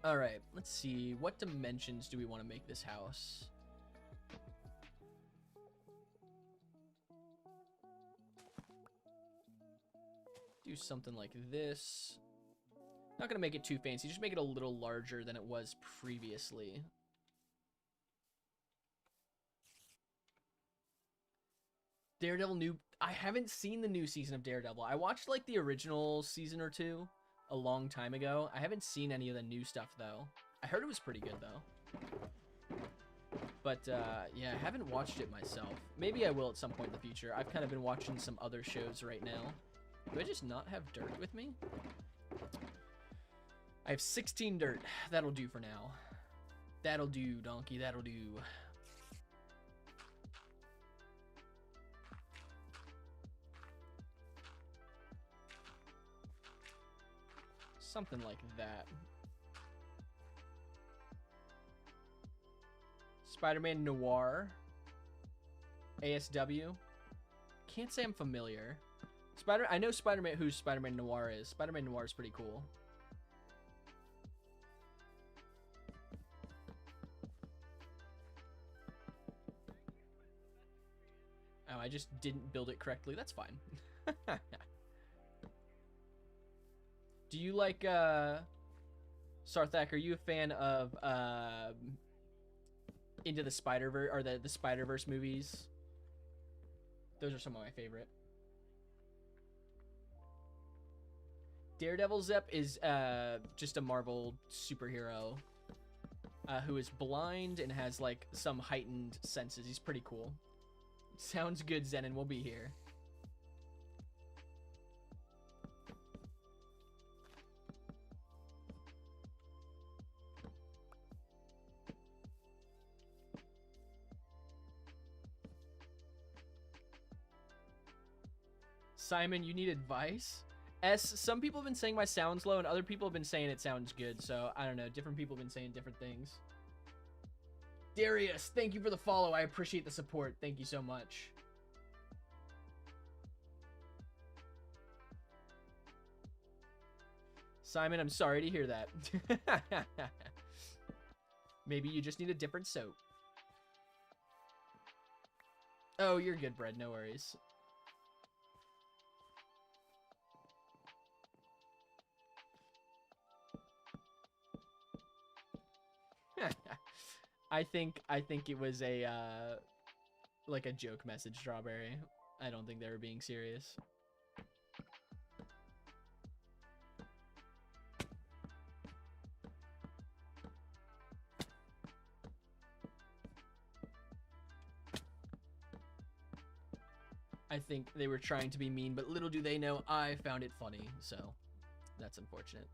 All right, let's see, what dimensions do we want to make this house? Do something like this. Not gonna make it too fancy, just make it a little larger than it was previously. Daredevil I haven't seen the new season of Daredevil. I watched like the original season or two a long time ago. I haven't seen any of the new stuff though. I heard it was pretty good though. But yeah, I haven't watched it myself. Maybe I will at some point in the future. I've kind of been watching some other shows right now. Do I just not have dirt with me? I have 16 dirt. That'll do for now. That'll do, donkey. That'll do. Something like that. Spider-Man Noir. ASW. Can't say I'm familiar. I know Spider-Man who Spider-Man Noir is. Spider-Man Noir is pretty cool. Oh, I just didn't build it correctly. That's fine. Do you like Sarthak, are you a fan of Into the Spider-Verse or the Spider-Verse movies? Those are some of my favorite. Daredevil Zep is just a Marvel superhero who is blind and has like some heightened senses. He's pretty cool. Sounds good, Zenon. We'll be here. Simon, you need advice? Some people have been saying my sound's low and other people have been saying it sounds good. So I don't know. Different people have been saying different things. Darius, thank you for the follow. I appreciate the support. Thank you so much. Simon, I'm sorry to hear that. Maybe you just need a different soap. Oh, you're good, Bread. No worries. I think it was a like a joke message, Strawberry. I don't think they were being serious. I think they were trying to be mean, but little do they know I found it funny, so that's unfortunate.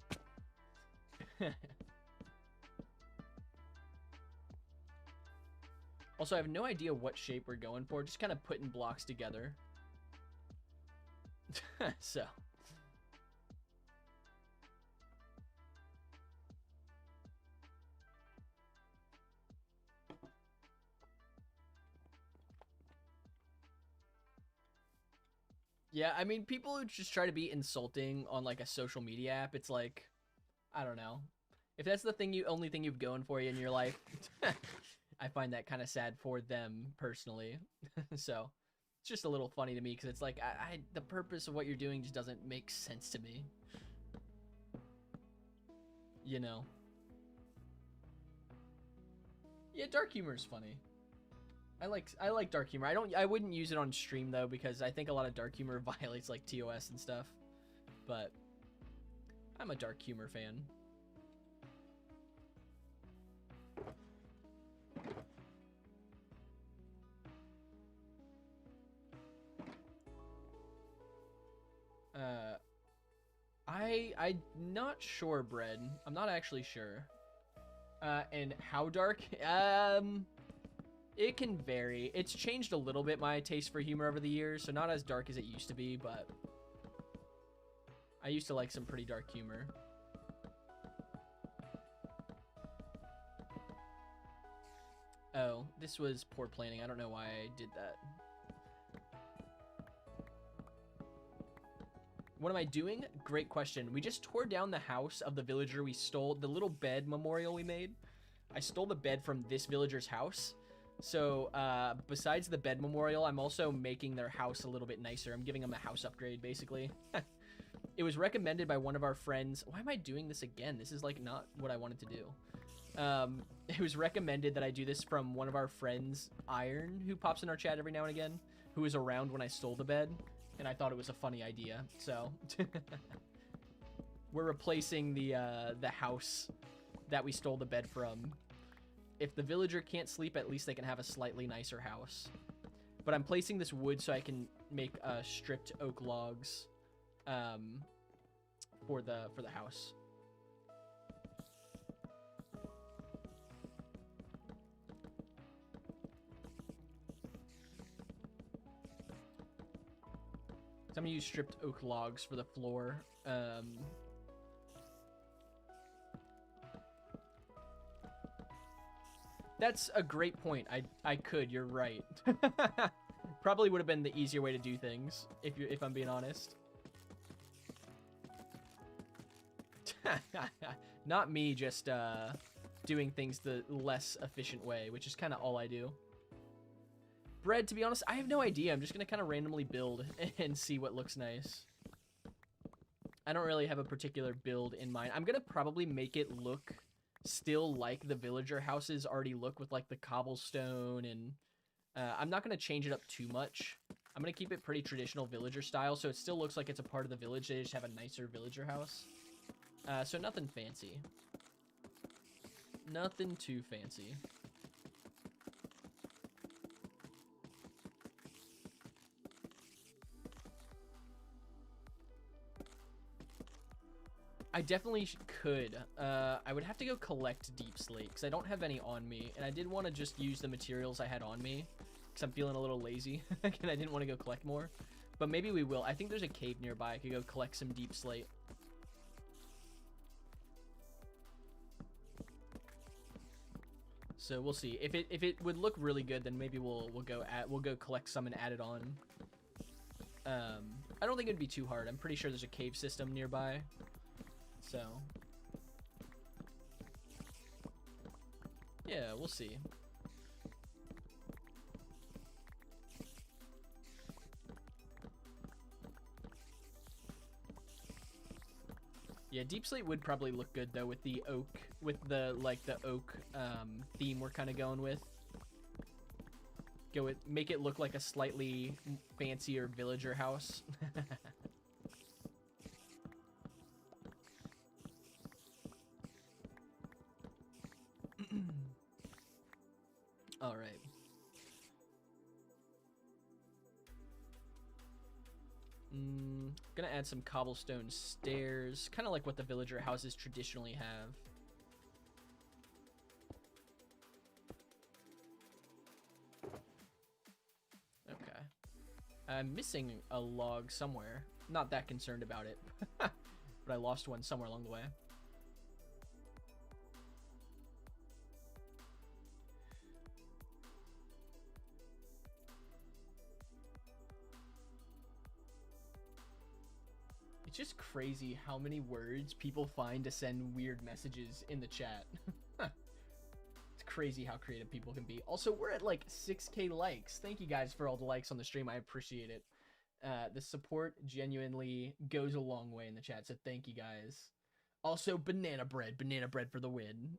Also, I have no idea what shape we're going for. Just kind of putting blocks together. So. Yeah, I mean, people who just try to be insulting on like a social media app, it's like, I don't know. If that's the only thing you've going for you in your life, I find that kind of sad for them personally. So it's just a little funny to me because it's like the purpose of what you're doing just doesn't make sense to me. You know. Yeah, dark humor is funny. I like dark humor. I wouldn't use it on stream though because I think a lot of dark humor violates like TOS and stuff. But I'm a dark humor fan. I'm not sure, Bread. I'm not actually sure. And how dark? It can vary. It's changed a little bit, my taste for humor over the years, so not as dark as it used to be, but I used to like some pretty dark humor. Oh, this was poor planning. I don't know why I did that. What am I doing? Great question. We just tore down the house of the villager we stole, the little bed memorial we made. I stole the bed from this villager's house. So, besides the bed memorial, I'm also making their house a little bit nicer. I'm giving them a house upgrade, basically. It was recommended by one of our friends. Why am I doing this again? This is, like, not what I wanted to do. It was recommended that I do this from one of our friends, Iron, who pops in our chat every now and again, who was around when I stole the bed. And I thought it was a funny idea, so we're replacing the house that we stole the bed from. If the villager can't sleep, at least they can have a slightly nicer house. But I'm placing this wood so I can make stripped oak logs for the house. So I'm gonna use stripped oak logs for the floor. That's a great point. I could. You're right. Probably would have been the easier way to do things if I'm being honest. Not me just doing things the less efficient way, which is kind of all I do. Bread, to be honest, I have no idea. I'm just going to kind of randomly build and see what looks nice. I don't really have a particular build in mind. I'm going to probably make it look still like the villager houses already look with like the cobblestone, and I'm not going to change it up too much. I'm going to keep it pretty traditional villager style, so it still looks like it's a part of the village. They just have a nicer villager house. So nothing fancy. Nothing too fancy. I definitely could. I would have to go collect deep slate because I don't have any on me, and I did want to just use the materials I had on me because I'm feeling a little lazy and I didn't want to go collect more. But maybe we will. I think there's a cave nearby. I could go collect some deep slate. So we'll see. If it would look really good, then maybe we'll go collect some and add it on. I don't think it'd be too hard. I'm pretty sure there's a cave system nearby. So yeah, we'll see. Yeah, deep slate would probably look good though with the oak, with the oak theme we're kind of going with. Make it look like a slightly fancier villager house. All right. Gonna add some cobblestone stairs, kind of like what the villager houses traditionally have. Okay. I'm missing a log somewhere. Not that concerned about it, but I lost one somewhere along the way. It's just crazy how many words people find to send weird messages in the chat. It's crazy how creative people can be. Also, we're at like 6K likes. Thank you guys for all the likes on the stream. I appreciate it. The support genuinely goes a long way in the chat, so thank you guys. Also, banana bread for the win.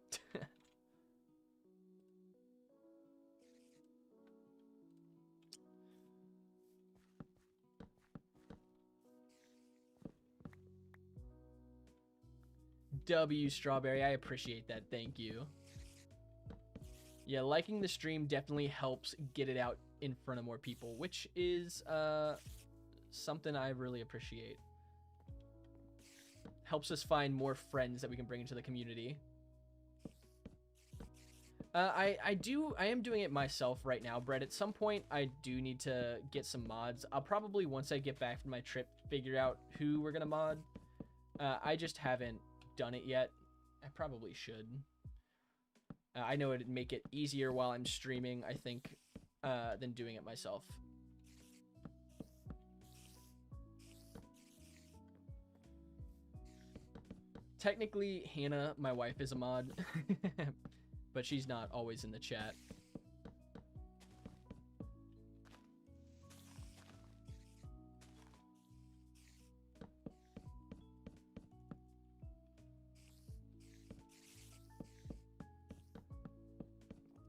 W Strawberry, I appreciate that. Thank you. Yeah, liking the stream definitely helps get it out in front of more people, which is something I really appreciate. Helps us find more friends that we can bring into the community. I am doing it myself right now, Brett. At some point, I do need to get some mods. I'll probably, once I get back from my trip, figure out who we're gonna mod. I just haven't done it yet. I probably should. I know it'd make it easier while I'm streaming, I think, than doing it myself. Technically, Hannah, my wife, is a mod, but she's not always in the chat.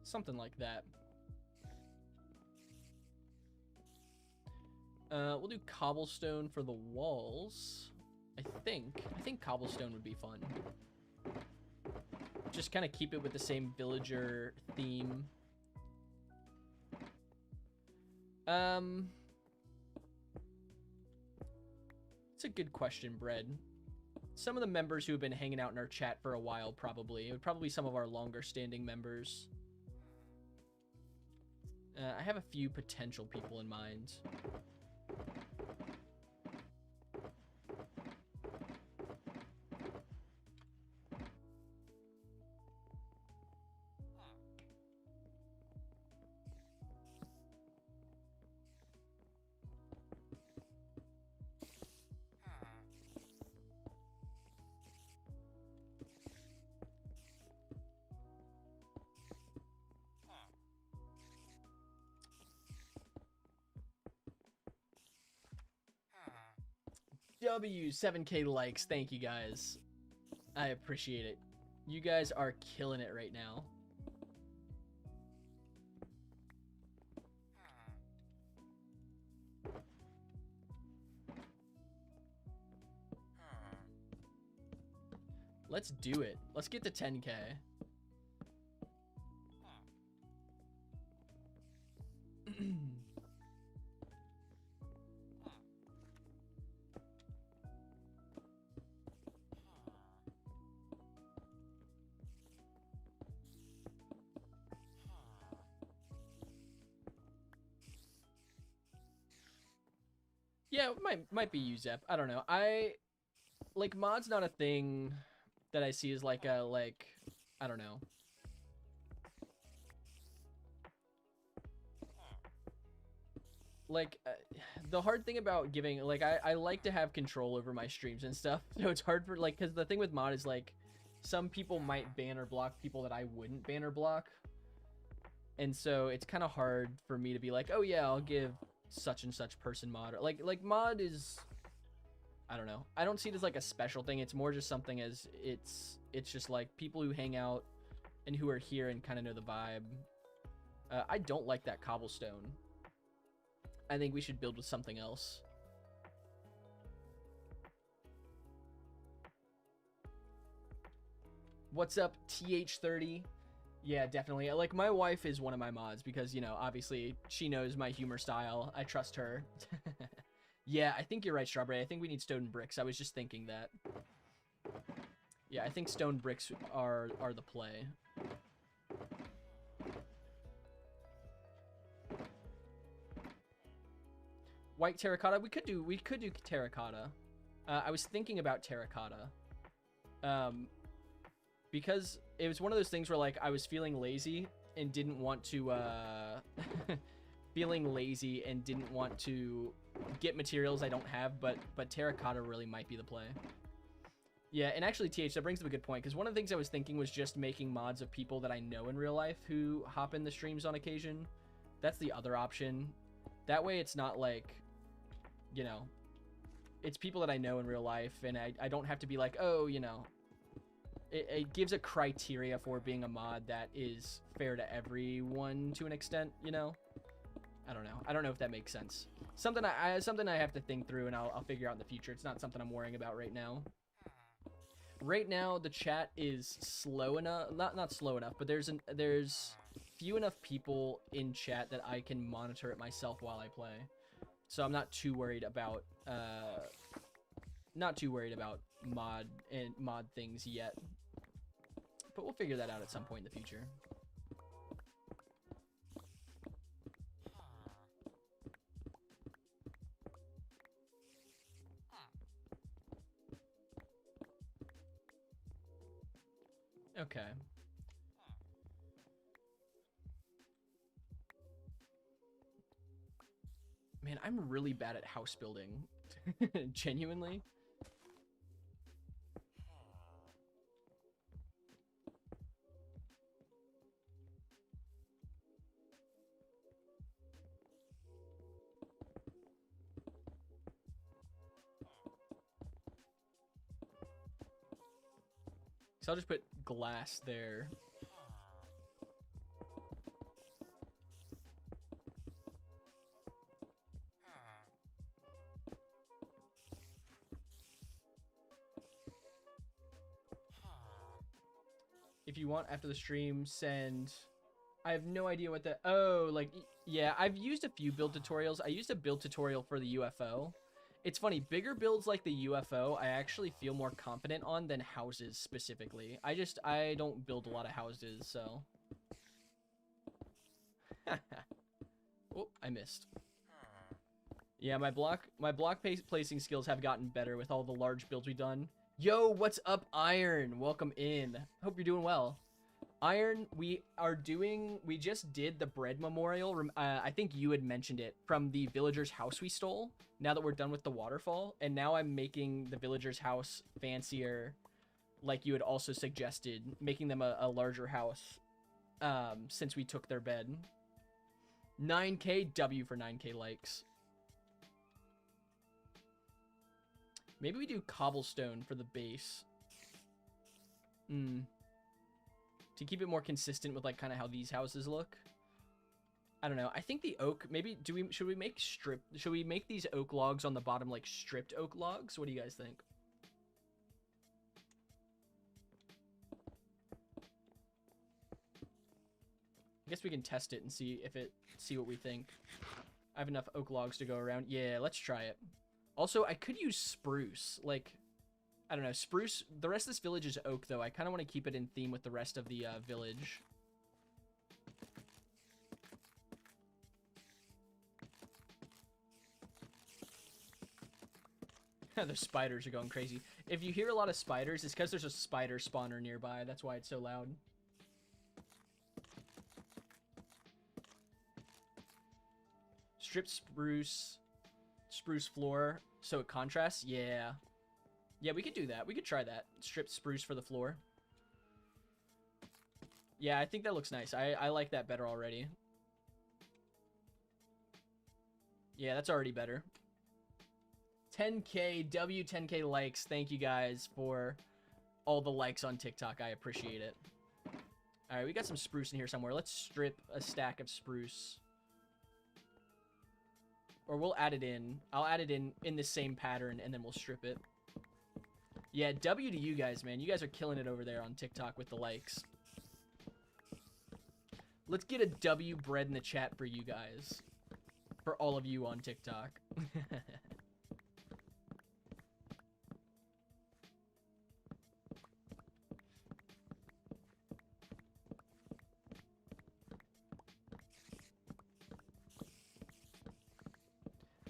Something like that. We'll do cobblestone for the walls. I think cobblestone would be fun. Just kind of keep it with the same villager theme. It's It's a good question, Bread. Some of the members who have been hanging out in our chat for a while, probably. It would probably be some of our longer standing members. I have a few potential people in mind. W7K likes. Thank you guys. I appreciate it. You guys are killing it right now. Let's do it. Let's get to 10K. Yeah, might be UZEP. I don't know. Like, mod's not a thing that I see as like a, like, I don't know. Like, the hard thing about giving, like, I like to have control over my streams and stuff. So it's hard for, like, because the thing with mod is, like, some people might ban or block people that I wouldn't ban or block. And so it's kind of hard for me to be like, oh yeah, I'll give such and such person mod. Or like mod is, I don't know. I don't see it as like a special thing. It's more just something as it's just like people who hang out and who are here and kind of know the vibe. I don't like that cobblestone. I think we should build with something else. What's up, TH30? Yeah, definitely. Like, my wife is one of my mods because, you know, obviously she knows my humor style. I trust her. Yeah, I think you're right, Strawberry. I think we need stone bricks. I was just thinking that. Yeah, I think stone bricks are the play. White terracotta. We could do terracotta. I was thinking about terracotta. Because it was one of those things where, like, I was feeling lazy and didn't want to, get materials I don't have, but terracotta really might be the play. Yeah, and actually, TH, that brings up a good point, because one of the things I was thinking was just making mods of people that I know in real life who hop in the streams on occasion. That's the other option. That way it's not like, you know, it's people that I know in real life, and I don't have to be like, oh, you know, it gives a criteria for being a mod that is fair to everyone to an extent, you know? I don't know. I don't know if that makes sense. Something I have to think through, and I'll figure out in the future. It's not something I'm worrying about right now. Right now, the chat is slow enough. Not slow enough, but there's few enough people in chat that I can monitor it myself while I play. So I'm not too worried about mod things yet. But we'll figure that out at some point in the future. Okay. Man, I'm really bad at house building. Genuinely. So I'll just put glass there. If you want, after the stream, send... I have no idea what the... Oh, like, yeah, I've used a few build tutorials. I used a build tutorial for the UFO, It's funny, bigger builds like the UFO, I actually feel more confident on than houses specifically. I don't build a lot of houses, so. Oh, I missed. Yeah, my block placing skills have gotten better with all the large builds we've done. Yo, what's up, Iron? Welcome in. Hope you're doing well. Iron, we just did the bread memorial. I think you had mentioned it from the villager's house we stole. Now that we're done with the waterfall, and now I'm making the villager's house fancier, like you had also suggested, making them a larger house, since we took their bed. 9K W for 9K likes. Maybe we do cobblestone for the base. To keep it more consistent with like kind of how these houses look. I don't know. I think the oak, maybe should we make these oak logs on the bottom like stripped oak logs? What do you guys think? I guess we can test it and see what we think. I have enough oak logs to go around. Yeah, let's try it. Also, I could use spruce. Like, I don't know, spruce. The rest of this village is oak, though. I kind of want to keep it in theme with the rest of the village. The spiders are going crazy. If you hear a lot of spiders, it's because there's a spider spawner nearby. That's why it's so loud. Strip spruce floor so it contrasts. Yeah, we could do that. We could try that. Strip spruce for the floor. Yeah, I think that looks nice. I like that better already. Yeah, that's already better. 10K W, 10K likes. Thank you guys for all the likes on TikTok. I appreciate it. All right, we got some spruce in here somewhere. Let's strip a stack of spruce. Or we'll add it in. I'll add it in the same pattern, and then we'll strip it. Yeah, W to you guys, man. You guys are killing it over there on TikTok with the likes. Let's get a W bread in the chat for you guys. For all of you on TikTok.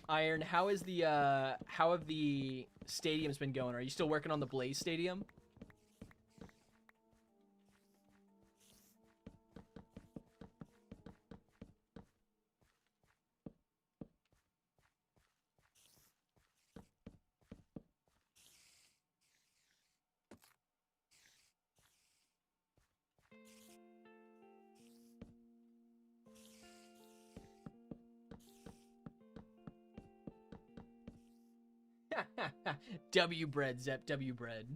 Iron, how have the stadiums been going? Are you still working on the Blaze Stadium? W bread, Zep, W bread.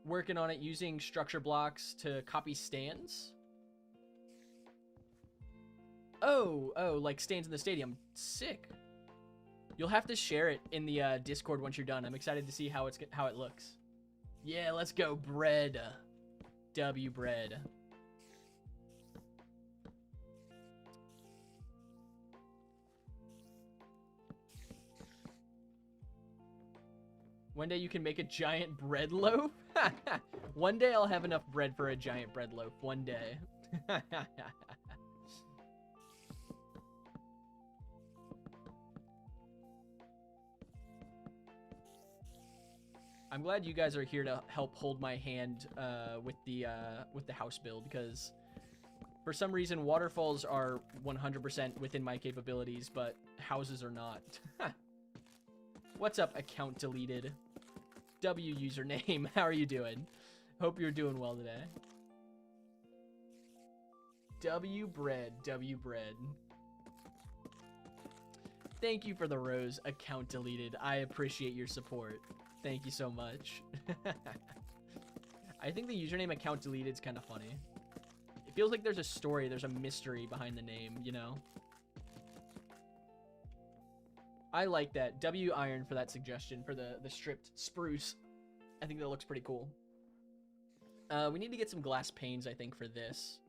Working on it using structure blocks to copy stands. Oh, like stands in the stadium. Sick. You'll have to share it in the Discord once you're done. I'm excited to see how it looks. Yeah, let's go bread. W bread. One day you can make a giant bread loaf? One day I'll have enough bread for a giant bread loaf. One day. I'm glad you guys are here to help hold my hand with the house build, because for some reason waterfalls are 100% within my capabilities, but houses are not. What's up, account deleted? W username, how are you doing? Hope you're doing well today. W bread, W bread. Thank you for the rose, account deleted. I appreciate your support. Thank you so much. I think the username account deleted is kind of funny. It feels like there's a story, there's a mystery behind the name, you know? I like that. W Iron for that suggestion for the stripped spruce. I think that looks pretty cool. We need to get some glass panes, I think, for this.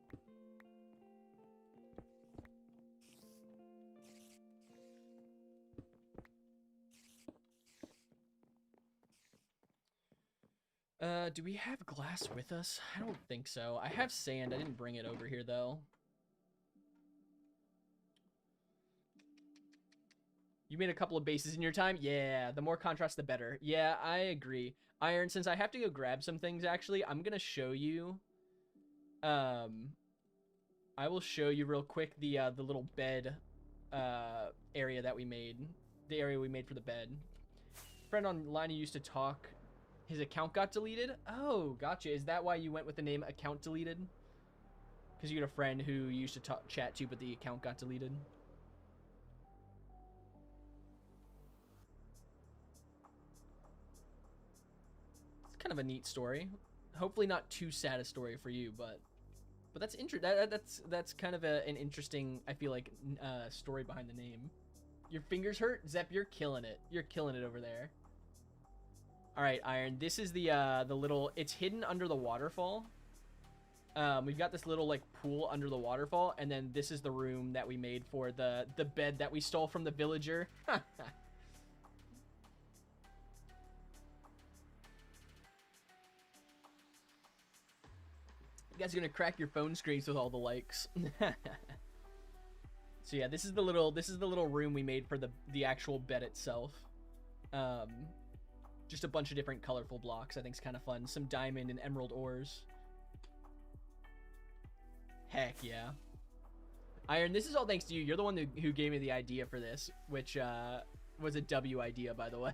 Do we have glass with us? I don't think so. I have sand. I didn't bring it over here, though. You made a couple of bases in your time? Yeah, the more contrast, the better. Yeah, I agree. Iron, since I have to go grab some things, actually, I'm going to show you. I will show you real quick the little bed area that we made. The area we made for the bed. Friend online who used to talk, his account got deleted? Oh, gotcha. Is that why you went with the name account deleted? Because you got a friend who you used to chat to, but the account got deleted? Kind of a neat story. Hopefully not too sad a story for you, but that's that's kind of an interesting, I feel like, story behind the name. Your fingers hurt? Zep, you're killing it. You're killing it over there. All right, Iron. This is the little. It's hidden under the waterfall. We've got this little like pool under the waterfall, and then this is the room that we made for the bed that we stole from the villager. You guys are gonna crack your phone screens with all the likes. So yeah, this is the little room we made for the actual bed itself. Just a bunch of different colorful blocks. I think it's kind of fun. Some diamond and emerald ores. Heck yeah. Iron, this is all thanks to you. You're the one who gave me the idea for this, which was a W idea, by the way.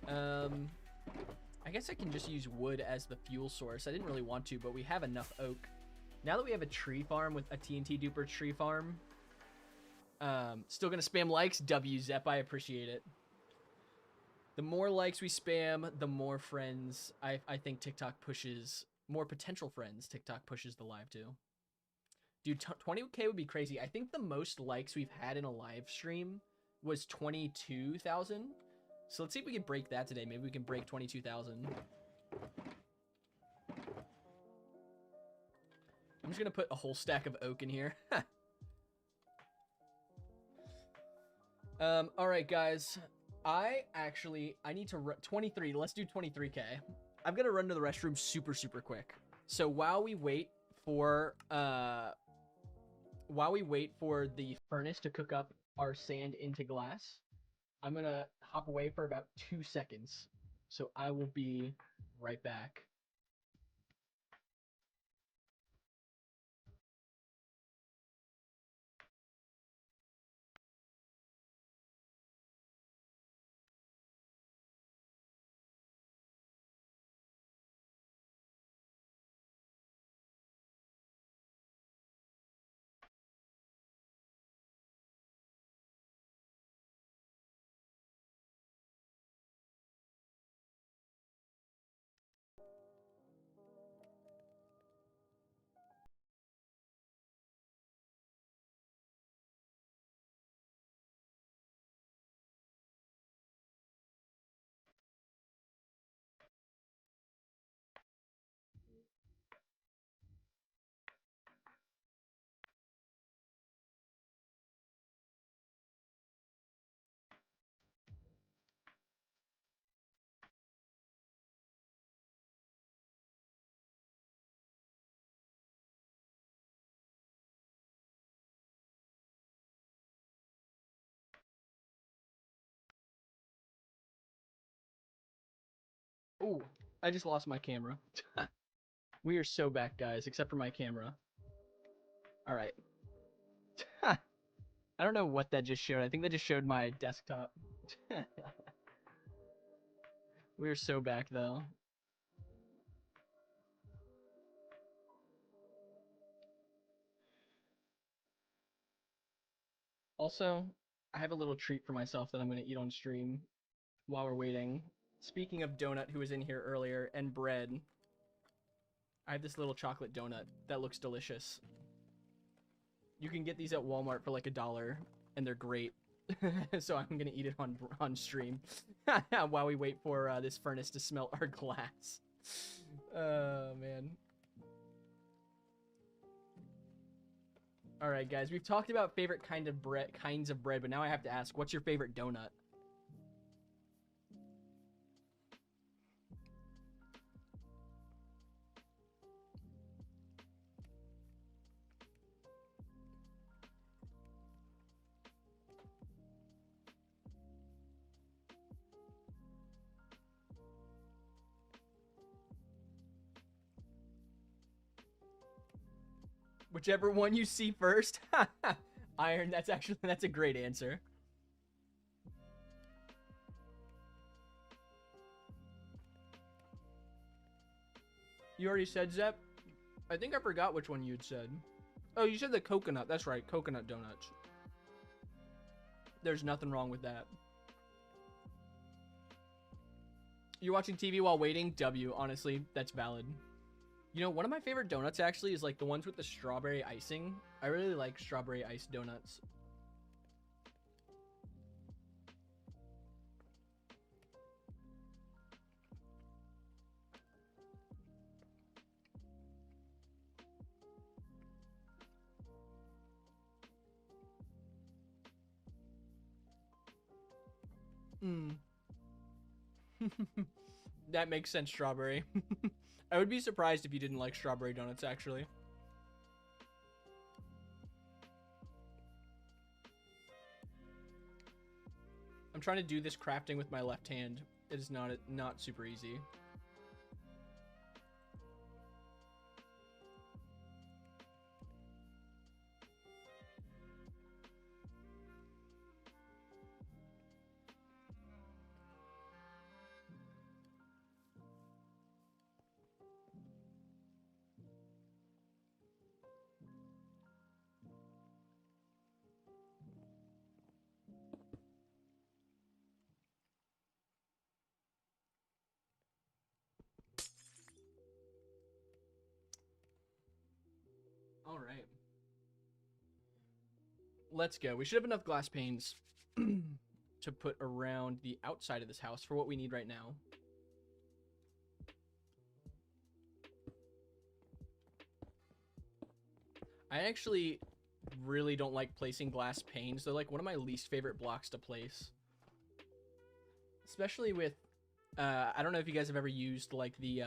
I guess I can just use wood as the fuel source. I didn't really want to, but we have enough oak. Now that we have a tree farm with a TNT duper tree farm, still gonna spam likes. W Zep, I appreciate it. The more likes we spam, the more friends I think TikTok pushes, more potential friends TikTok pushes the live to. Dude, 20K would be crazy. I think the most likes we've had in a live stream was 22,000. So let's see if we can break that today. Maybe we can break 22,000. I'm just gonna put a whole stack of oak in here. All right, guys. I need to run 23. Let's do 23K. I'm gonna run to the restroom super quick. So while we wait for the furnace to cook up our sand into glass, I'm gonna hop away for about 2 seconds. So I will be right back. Ooh, I just lost my camera. We are so back, guys, except for my camera. All right. I don't know what that just showed. I think that just showed my desktop. We are so back, though. Also, I have a little treat for myself that I'm going to eat on stream while we're waiting. Speaking of donut, who was in here earlier, and bread, I have this little chocolate donut that looks delicious. You can get these at Walmart for like $1, and they're great. So I'm going to eat it on stream while we wait for this furnace to smelt our glass. Oh, man. All right, guys, we've talked about favorite kinds of bread, but now I have to ask, what's your favorite donut? Whichever one you see first. Iron, that's a great answer. You already said Zep? I think I forgot which one you'd said. Oh, you said the coconut. That's right, coconut donuts. There's nothing wrong with that. You're watching TV while waiting? W, honestly, that's valid. You know, one of my favorite donuts actually is like the ones with the strawberry icing. I really like strawberry iced donuts. That makes sense, strawberry. I would be surprised if you didn't like strawberry donuts, actually. I'm trying to do this crafting with my left hand. It is not super easy. All right. Let's go. We should have enough glass panes to put around the outside of this house for what we need right now. I actually really don't like placing glass panes. They're like one of my least favorite blocks to place. Especially with, I don't know if you guys have ever used like the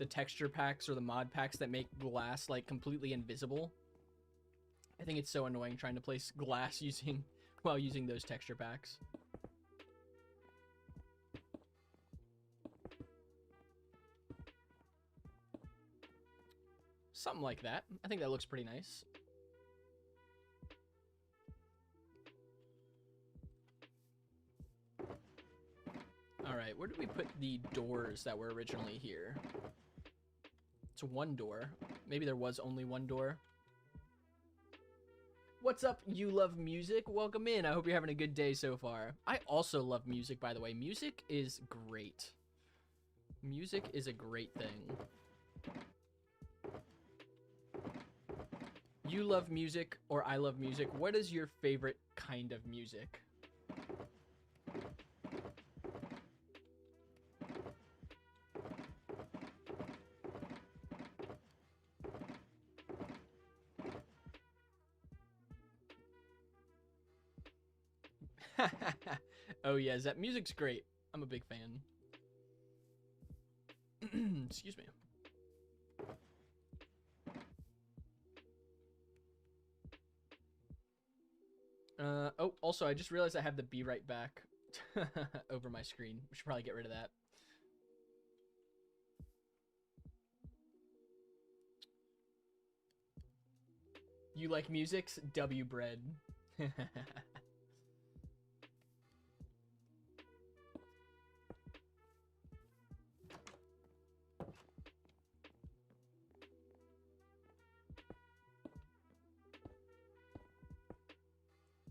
texture packs or the mod packs that make glass like completely invisible. I think it's so annoying trying to place glass while using those texture packs. Something like that. I think that looks pretty nice. All right, where did we put the doors that were originally here? It's one door. Maybe there was only one door. What's up, you love music? Welcome in. I hope you're having a good day so far. I also love music, by the way. Music is great. Music is a great thing. You love music, or I love music. What is your favorite kind of music? Oh yeah, that music's great. I'm a big fan. Excuse me. Oh, also, I just realized I have the be right back over my screen. We should probably get rid of that. You like musics? W bread.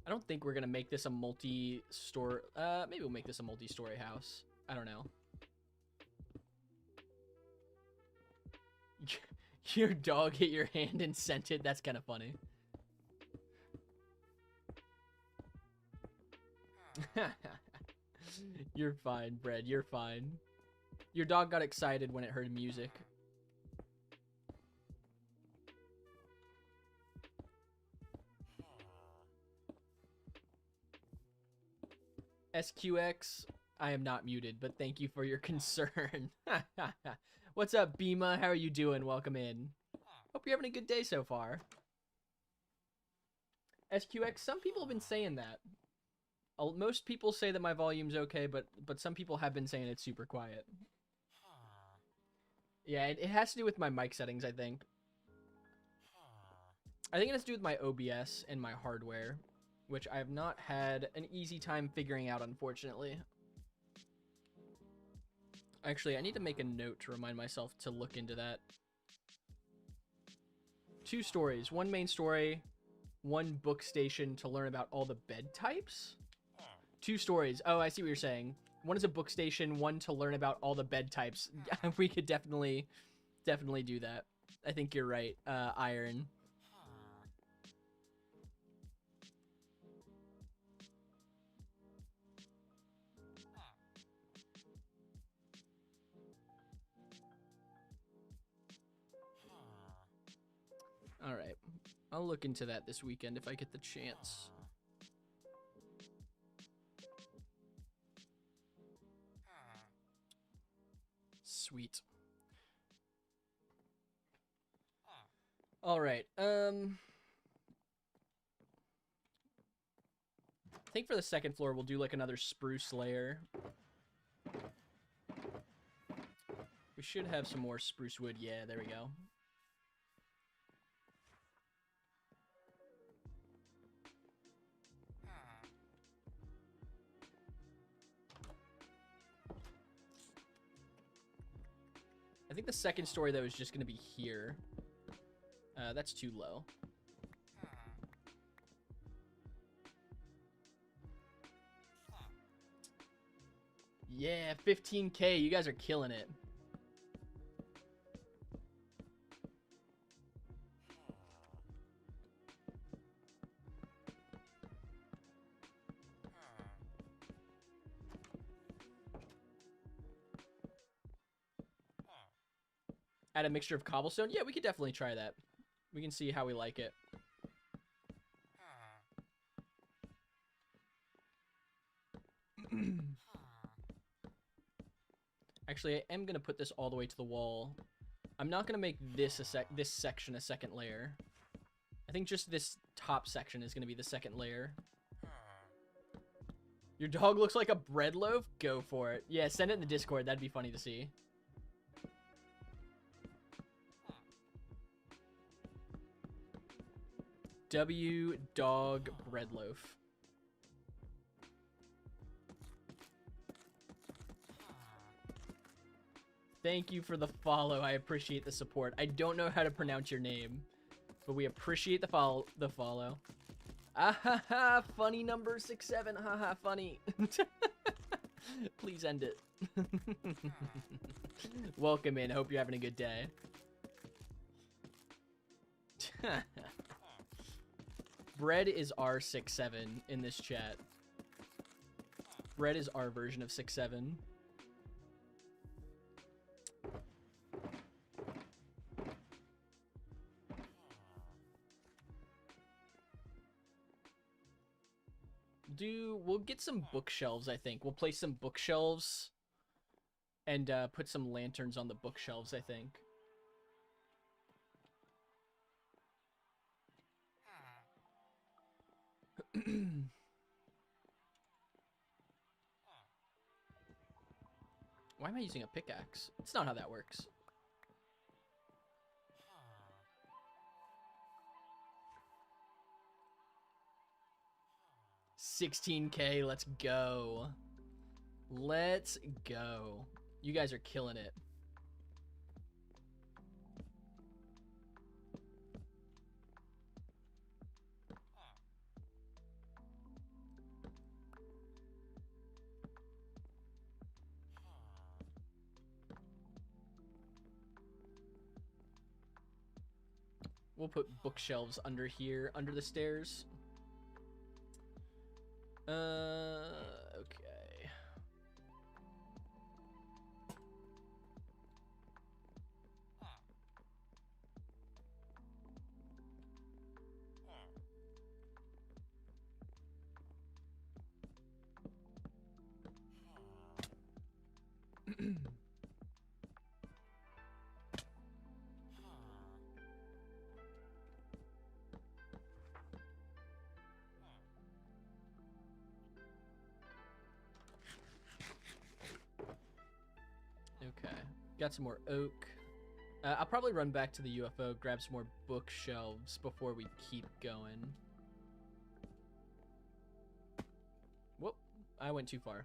I don't think we're gonna make this a multi-store. Maybe we'll make this a multi-story house. I don't know. Your dog hit your hand and sent it. That's kind of funny. You're fine, Bread. You're fine. Your dog got excited when it heard music. SQX, I am not muted, but thank you for your concern. What's up, Bima? How are you doing? Welcome in. Hope you're having a good day so far. SQX, some people have been saying that. Most people say that my volume's okay, but some people have been saying it's super quiet. Yeah, it has to do with my mic settings, I think. I think it has to do with my OBS and my hardware, which I have not had an easy time figuring out, unfortunately. Actually, I need to make a note to remind myself to look into that. 2 stories. 1 main story, 1 book station to learn about all the bed types? 2 stories. Oh, I see what you're saying. 1 is a book station, 1 to learn about all the bed types. We could definitely do that. I think you're right, Iron. All right. I'll look into that this weekend if I get the chance. Sweet. All right. I think for the second floor we'll do like another spruce layer. We should have some more spruce wood. Yeah, there we go. I think the second story, though, is just going to be here. That's too low. Yeah, 15K. You guys are killing it. Add a mixture of cobblestone? Yeah, we could definitely try that. We can see how we like it. Actually, I am going to put this all the way to the wall. I'm not going to make this this section a second layer. I think just this top section is going to be the second layer. Your dog looks like a bread loaf? Go for it. Yeah, send it in the Discord. That'd be funny to see. W dog bread loaf. Thank you for the follow. I appreciate the support. I don't know how to pronounce your name, but we appreciate the follow. Ah ha ha! Funny number 67. Ha ha! Funny. Please end it. Welcome in. Hope you're having a good day. Bread is R67 in this chat. Bread is our version of 6-7. We'll get some bookshelves, I think. We'll place some bookshelves and put some lanterns on the bookshelves, I think. Why am I using a pickaxe? It's not how that works. $16K, let's go. Let's go. You guys are killing it. We'll put bookshelves under here, under the stairs. Okay. Got some more oak. I'll probably run back to the UFO, grab some more bookshelves before we keep going. Whoop, I went too far.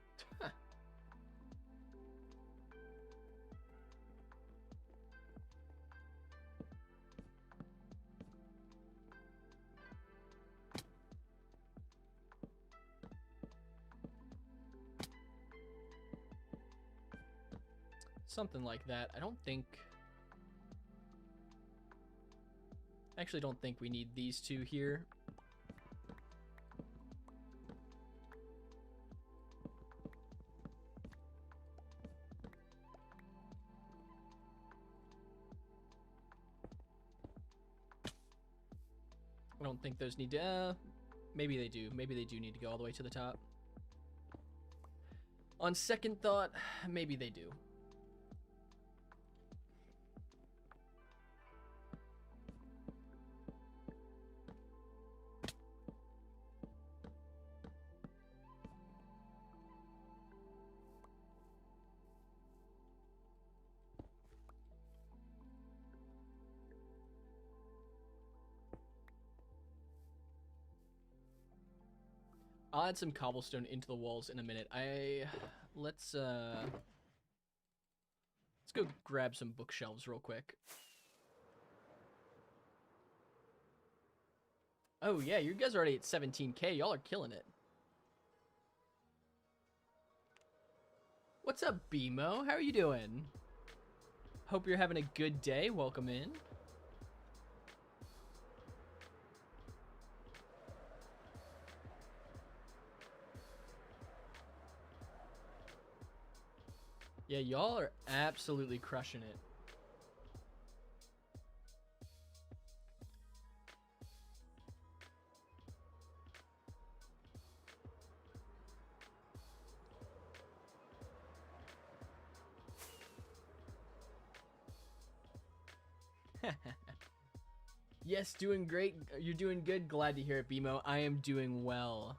Something like that. I actually don't think we need these two here. I don't think those need to, maybe they do. Maybe they do need to go all the way to the top. On second thought, maybe they do. I'll add some cobblestone into the walls in a minute. Let's go grab some bookshelves real quick. Oh yeah, you guys are already at 17K. Y'all are killing it. What's up, BMO? How are you doing? Hope you're having a good day. Welcome in. Yeah, y'all are absolutely crushing it. Yes, doing great. You're doing good. Glad to hear it, BMO. I am doing well.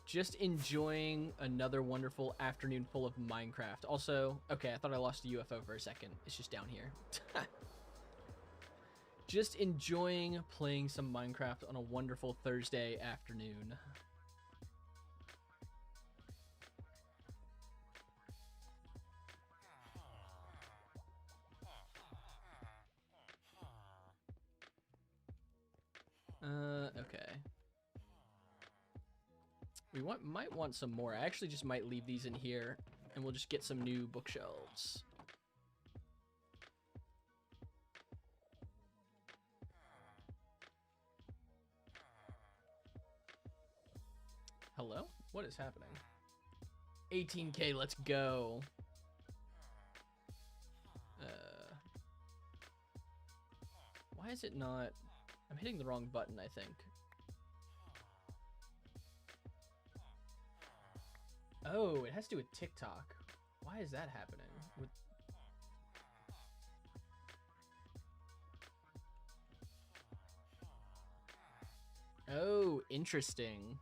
Just enjoying another wonderful afternoon full of Minecraft. Also, okay, I thought I lost a UFO for a second. It's just down here. Just enjoying playing some Minecraft on a wonderful Thursday afternoon. Okay. We might want some more. I actually just might leave these in here, and we'll just get some new bookshelves. Hello? What is happening? 18K, let's go. Why is it not... I'm hitting the wrong button, I think. Oh, it has to do with TikTok. Why is that happening? Oh, interesting.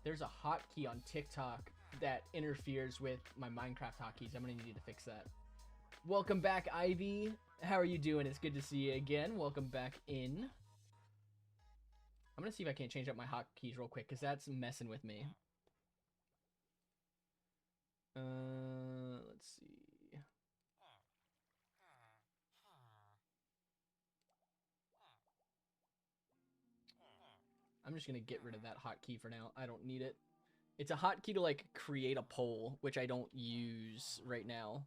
There's a hotkey on TikTok that interferes with my Minecraft hotkeys. I'm gonna need to fix that. Welcome back, Ivy. How are you doing? It's good to see you again. Welcome back in. I'm gonna see if I can't change up my hotkeys real quick, because that's messing with me. Let's see. I'm just gonna get rid of that hotkey for now. I don't need it. It's a hotkey to like create a poll, which I don't use right now.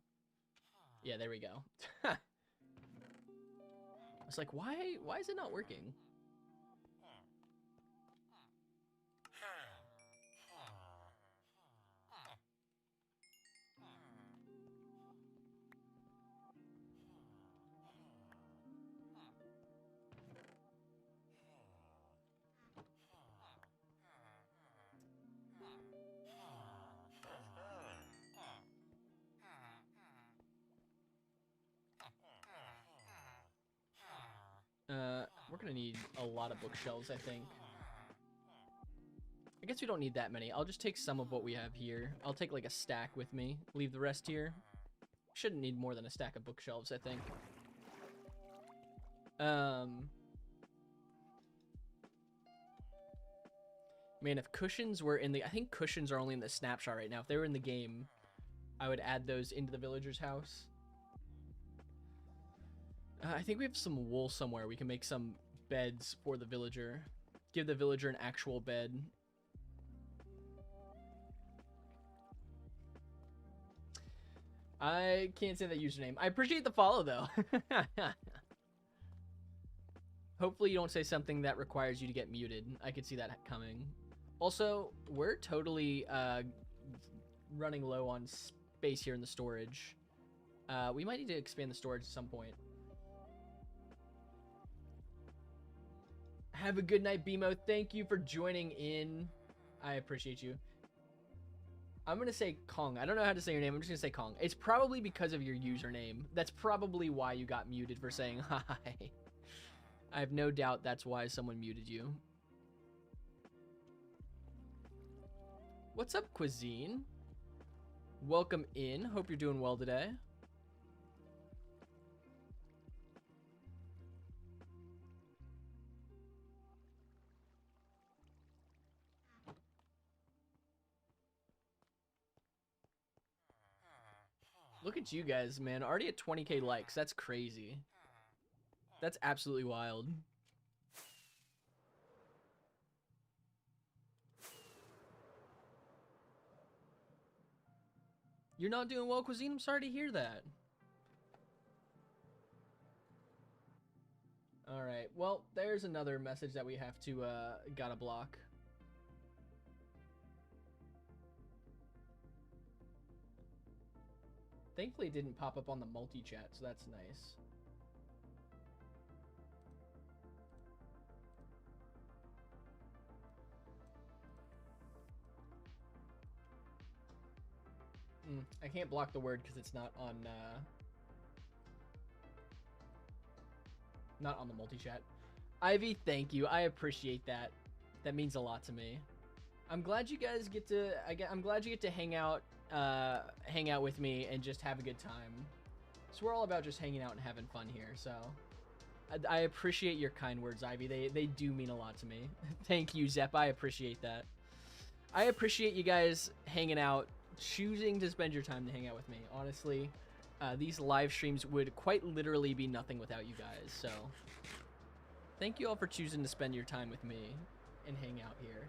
Yeah, there we go. I was like, why is it not working? We're gonna need a lot of bookshelves, I think. I guess we don't need that many. I'll just take some of what we have here. I'll take like a stack with me. Leave the rest here. Shouldn't need more than a stack of bookshelves, I think. Man, if cushions were in the... I think cushions are only in the snapshot right now. If they were in the game, I would add those into the villager's house. I think we have some wool somewhere. We can make some beds for the villager. Give the villager an actual bed. I can't say that username. I appreciate the follow, though. Hopefully you don't say something that requires you to get muted. I could see that coming. Also, we're totally running low on space here in the storage. We might need to expand the storage at some point. Have a good night, BMO. Thank you for joining in. I appreciate you. I'm going to say Kong. I don't know how to say your name. I'm just going to say Kong. It's probably because of your username. That's probably why you got muted for saying hi. I have no doubt that's why someone muted you. What's up, Cuisine? Welcome in. Hope you're doing well today. Look at you guys, man. Already at 20k likes. That's crazy. That's absolutely wild. You're not doing well, Cuisine? I'm sorry to hear that. Alright, well, there's another message that we have to, gotta block. Thankfully, it didn't pop up on the multi-chat, so that's nice. I can't block the word because it's not on the multi-chat. Ivy, thank you. I appreciate that. That means a lot to me. I'm glad you guys get to. I'm glad you get to hang out with me and just have a good time. So we're all about just hanging out and having fun here. So I appreciate your kind words, Ivy. They do mean a lot to me. Thank you, Zepp. I appreciate that. I appreciate you guys hanging out, choosing to spend your time to hang out with me. Honestly, these live streams would quite literally be nothing without you guys. So thank you all for choosing to spend your time with me and hang out here.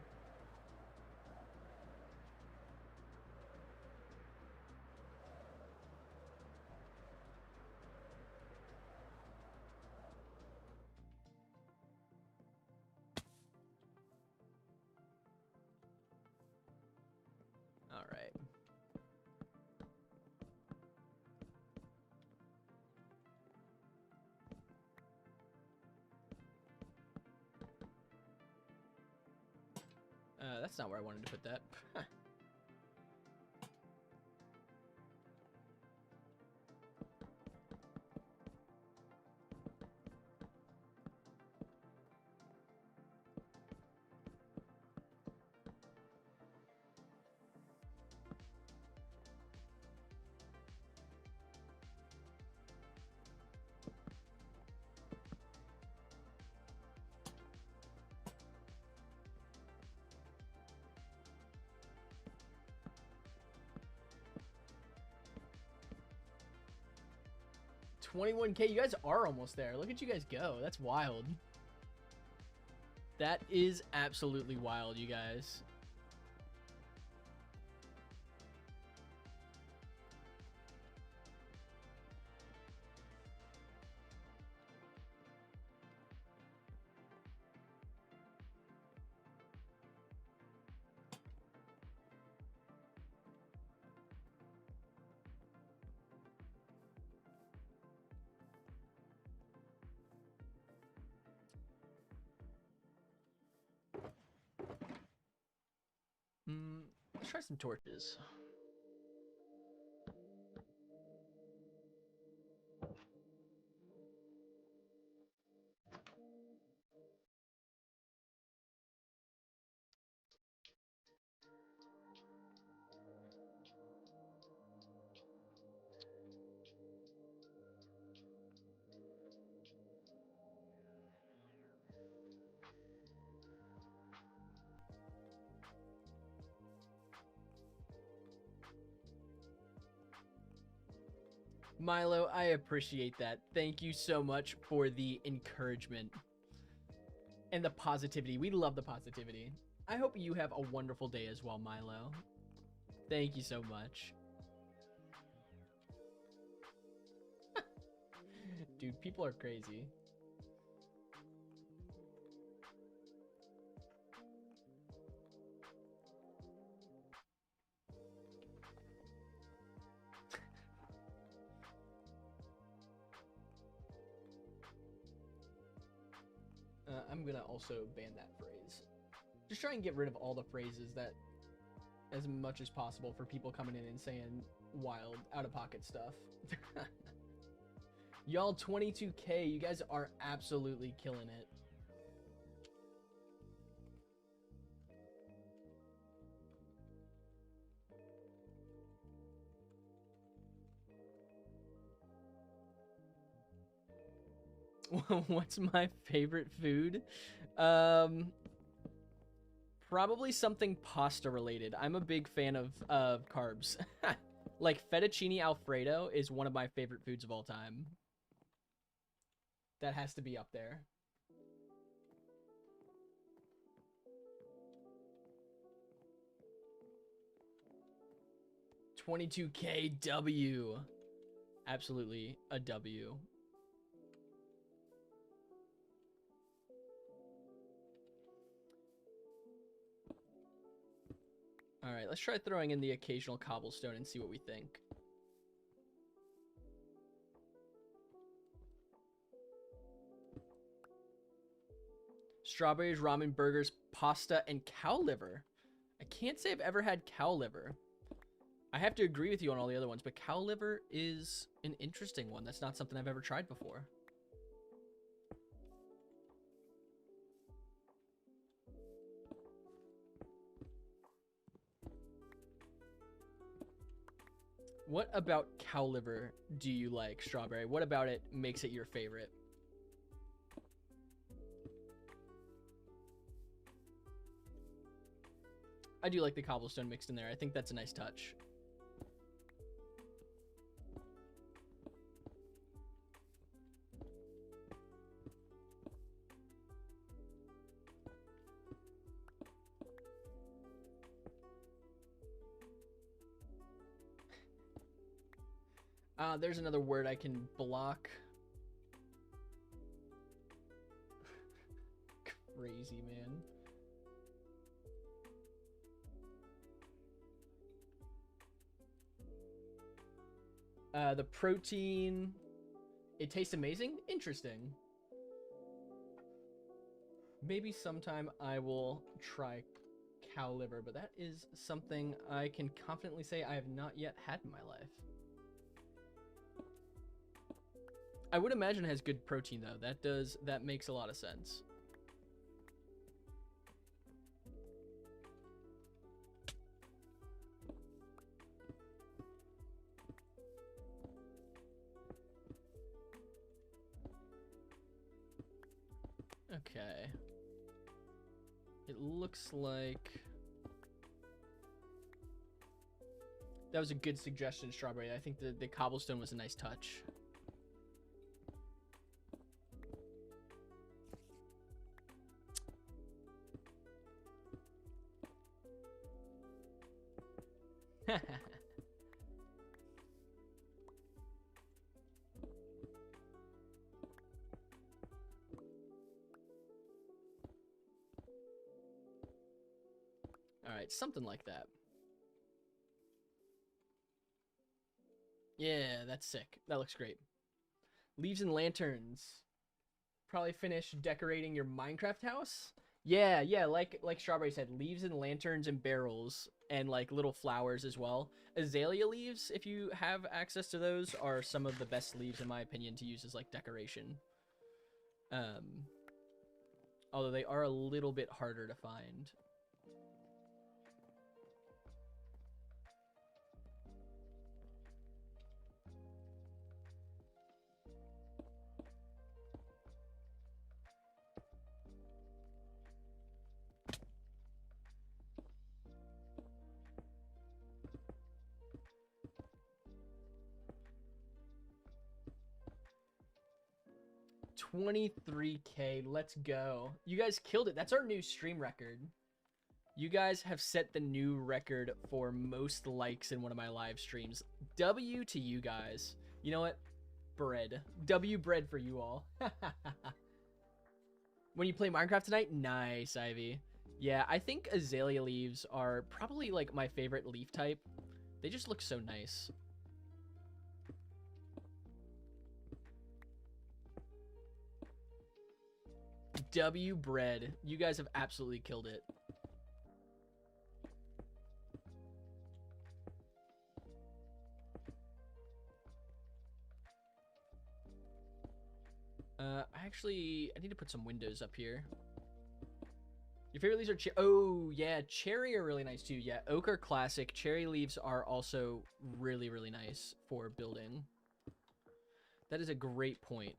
All right. That's not where I wanted to put that. 21k, you guys are almost there. Look at you guys go. That's wild. That is absolutely wild, you guys. Let's try some torches. Milo, I appreciate that. Thank you so much for the encouragement and the positivity. We love the positivity. I hope you have a wonderful day as well, Milo. Thank you so much. Dude, people are crazy. I'm gonna also ban that phrase. Just try and get rid of all the phrases that, as much as possible, for people coming in and saying wild, out-of-pocket stuff. Y'all, 22K, you guys are absolutely killing it. What's my favorite food? Probably something pasta related. I'm a big fan of carbs. Like fettuccine alfredo is one of my favorite foods of all time. That has to be up there. $22K W. Absolutely a W. All right, let's try throwing in the occasional cobblestone and see what we think. Strawberries, ramen, burgers, pasta, and cow liver. I can't say I've ever had cow liver. I have to agree with you on all the other ones, but cow liver is an interesting one. That's not something I've ever tried before. What about cow liver do you like, Strawberry? What about it makes it your favorite? I do like the cobblestone mixed in there. I think that's a nice touch. There's another word I can block. Crazy, man. The protein, it tastes amazing. Interesting. Maybe sometime I will try cow liver, but that is something I can confidently say I have not yet had in my life. I would imagine it has good protein though. That makes a lot of sense. Okay. It looks like that was a good suggestion, Strawberry. I think the cobblestone was a nice touch. All right, something like that. Yeah, that's sick. That looks great. Leaves and lanterns. Probably finish decorating your Minecraft house. Yeah, like Strawberry said, leaves and lanterns and barrels and like little flowers as well. Azalea leaves, if you have access to those, are some of the best leaves in my opinion to use as like decoration. Although they are a little bit harder to find. 23K. Let's go. You guys killed it. That's our new stream record. You guys have set the new record for most likes in one of my live streams. W to you guys. You know what? Bread. W bread for you all. When you play Minecraft tonight? Nice, Ivy. Yeah, I think azalea leaves are probably like my favorite leaf type. They just look so nice. W bread. You guys have absolutely killed it. I need to put some windows up here. Your favorite leaves are oh, yeah, cherry are really nice too. Yeah, oak are classic. Cherry leaves are also really, really nice for building. That is a great point.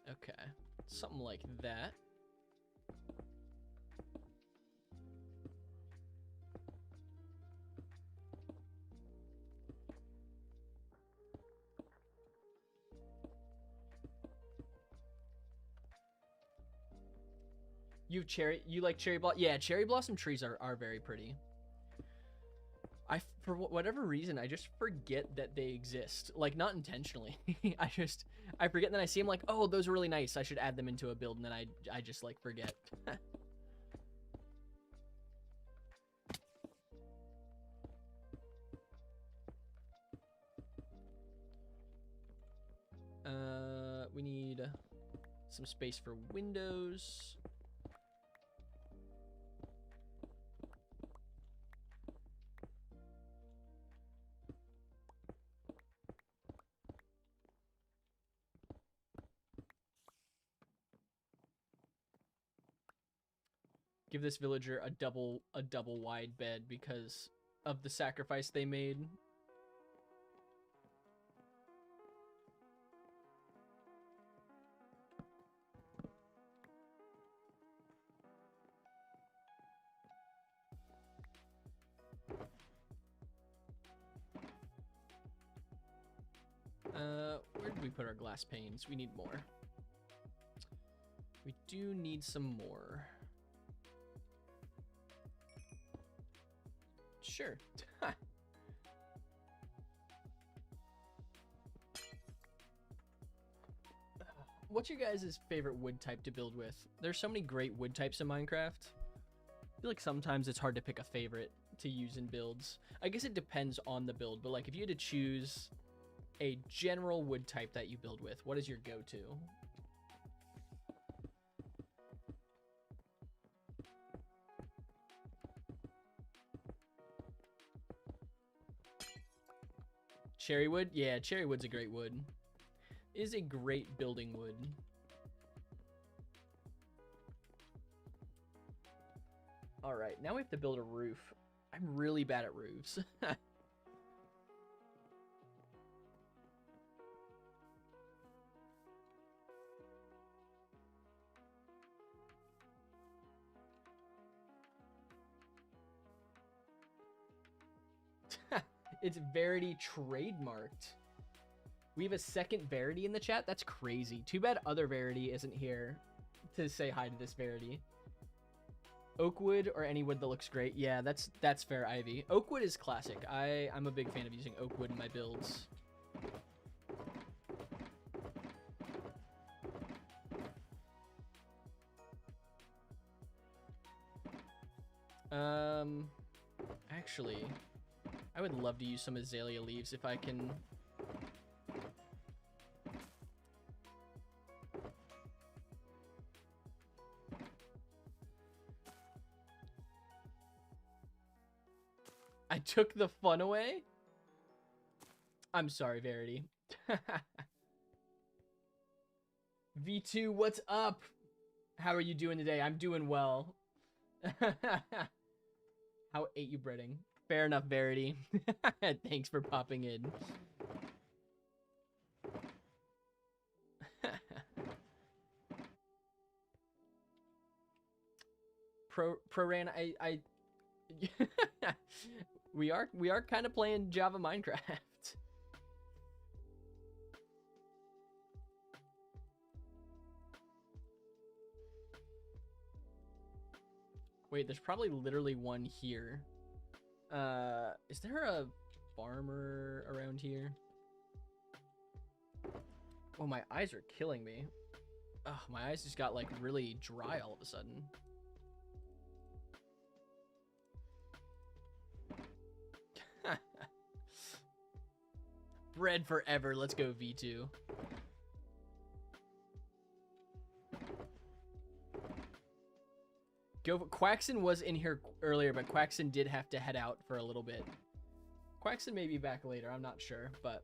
Okay, something like that. You like cherry blossom? Yeah, cherry blossom trees are very pretty. For whatever reason, I just forget that they exist. Like, not intentionally. I forget, and then I see them like, oh, those are really nice. I should add them into a build, and then I just, like, forget. We need some space for windows. Give this villager a double wide bed because of the sacrifice they made. Where did we put our glass panes? We need more. We do need some more. Sure. What's your guys' favorite wood type to build with? There's so many great wood types in Minecraft. I feel like sometimes it's hard to pick a favorite to use in builds. I guess it depends on the build, but like if you had to choose a general wood type that you build with, what is your go-to? Cherry wood? Yeah, cherry wood's a great wood. It is a great building wood. All right, now we have to build a roof. I'm really bad at roofs. It's Verity trademarked. We have a second Verity in the chat? That's crazy. Too bad other Verity isn't here to say hi to this Verity. Oakwood or any wood that looks great. Yeah, that's fair, Ivy. Oakwood is classic. I'm a big fan of using oakwood in my builds. Actually, I would love to use some azalea leaves if I can. I took the fun away? I'm sorry, Verity. V2, what's up? How are you doing today? I'm doing well. How ate you breading? Fair enough, Verity. Thanks for popping in. Pro ran. I we are kind of playing Java Minecraft. Wait, there's probably literally one here. Is there a farmer around here? Oh, my eyes are killing me. Ugh, my eyes just got like really dry all of a sudden. Bread forever. Let's go V2. Quaxon was in here earlier, but Quaxon did have to head out for a little bit. Quaxon may be back later. I'm not sure, but...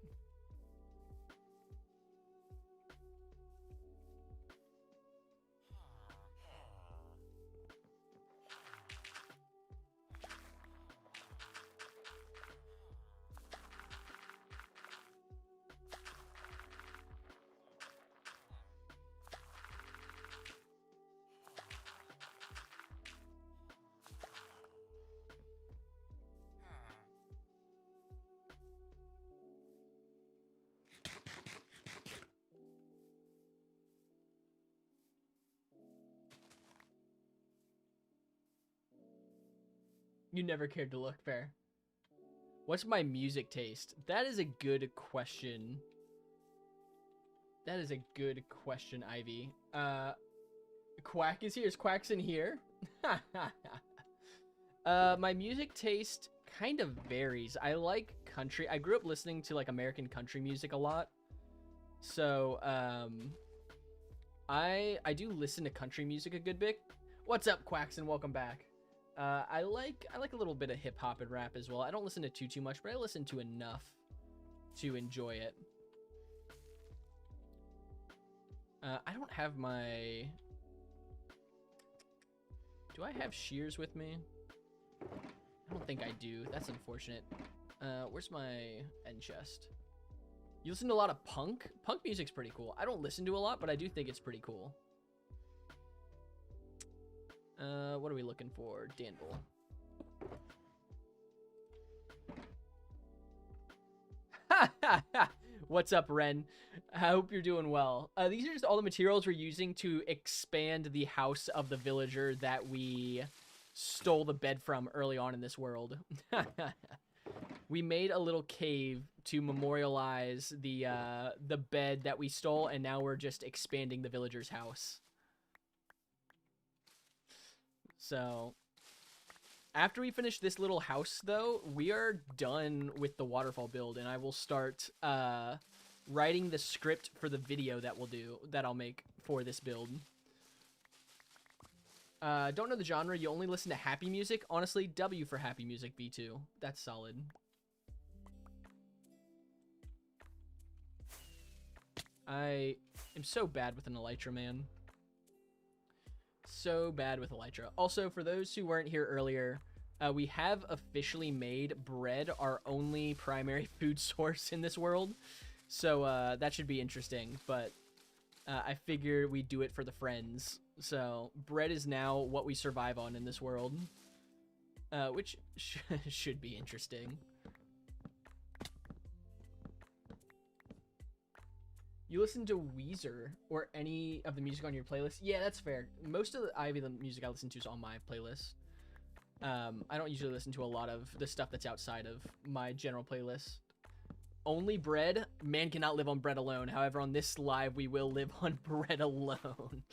You never cared to look. Fair. What's my music taste? That is a good question. That is a good question, Ivy. Quack is here. Is Quaxon here? My music taste kind of varies. I like country. I grew up listening to like American country music a lot. So, I do listen to country music a good bit. What's up, Quaxon? Welcome back. I like a little bit of hip hop and rap as well. I don't listen to too much, but I listen to enough to enjoy it. I don't have my... Do I have shears with me? I don't think I do. That's unfortunate. Where's my end chest? You listen to a lot of punk? Punk music's pretty cool. I don't listen to a lot, but I do think it's pretty cool. What are we looking for? Danville. What's up, Ren? I hope you're doing well. These are just all the materials we're using to expand the house of the villager that we stole the bed from early on in this world. We made a little cave to memorialize the bed that we stole, and now we're just expanding the villager's house. So, after we finish this little house, though, we are done with the waterfall build, and I will start writing the script for the video that I'll make for this build. Don't know the genre. You only listen to happy music. Honestly, W for happy music, V2. That's solid. I am so bad with an elytra, man. So bad with elytra. Also, for those who weren't here earlier, we have officially made bread our only primary food source in this world. So that should be interesting, but I figure we do it for the friends. So bread is now what we survive on in this world, which should be interesting. You listen to Weezer or any of the music on your playlist? Yeah, that's fair. Most of the music I listen to is on my playlist. I don't usually listen to a lot of the stuff that's outside of my general playlist. Only bread? Man cannot live on bread alone. However, on this live, we will live on bread alone.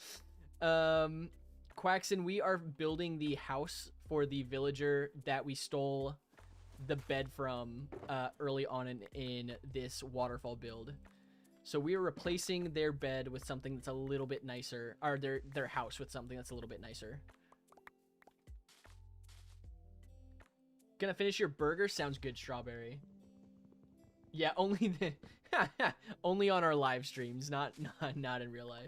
Quaxon, we are building the house for the villager that we stole the bed from early on in this waterfall build. So we are replacing their bed with something that's a little bit nicer, or their house with something that's a little bit nicer. Gonna finish your burger? Sounds good, Strawberry. Yeah, only only on our live streams, not in real life.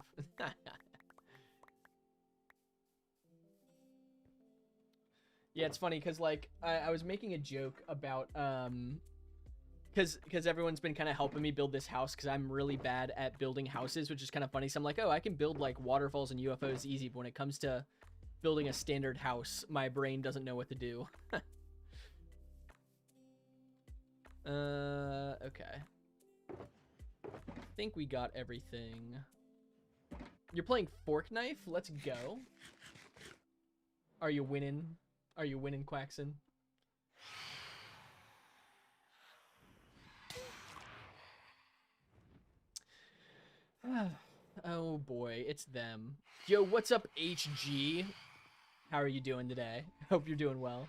Yeah, it's funny because like I was making a joke about because everyone's been kind of helping me build this house because I'm really bad at building houses, which is kind of funny. So I'm like, oh, I can build like waterfalls and UFOs easy, but when it comes to building a standard house. My brain doesn't know what to do. Okay. I think we got everything. You're playing Fork Knife? Let's go. Are you winning? Are you winning, Quaxon? Oh boy, it's them. Yo, what's up, HG? How are you doing today? Hope you're doing well.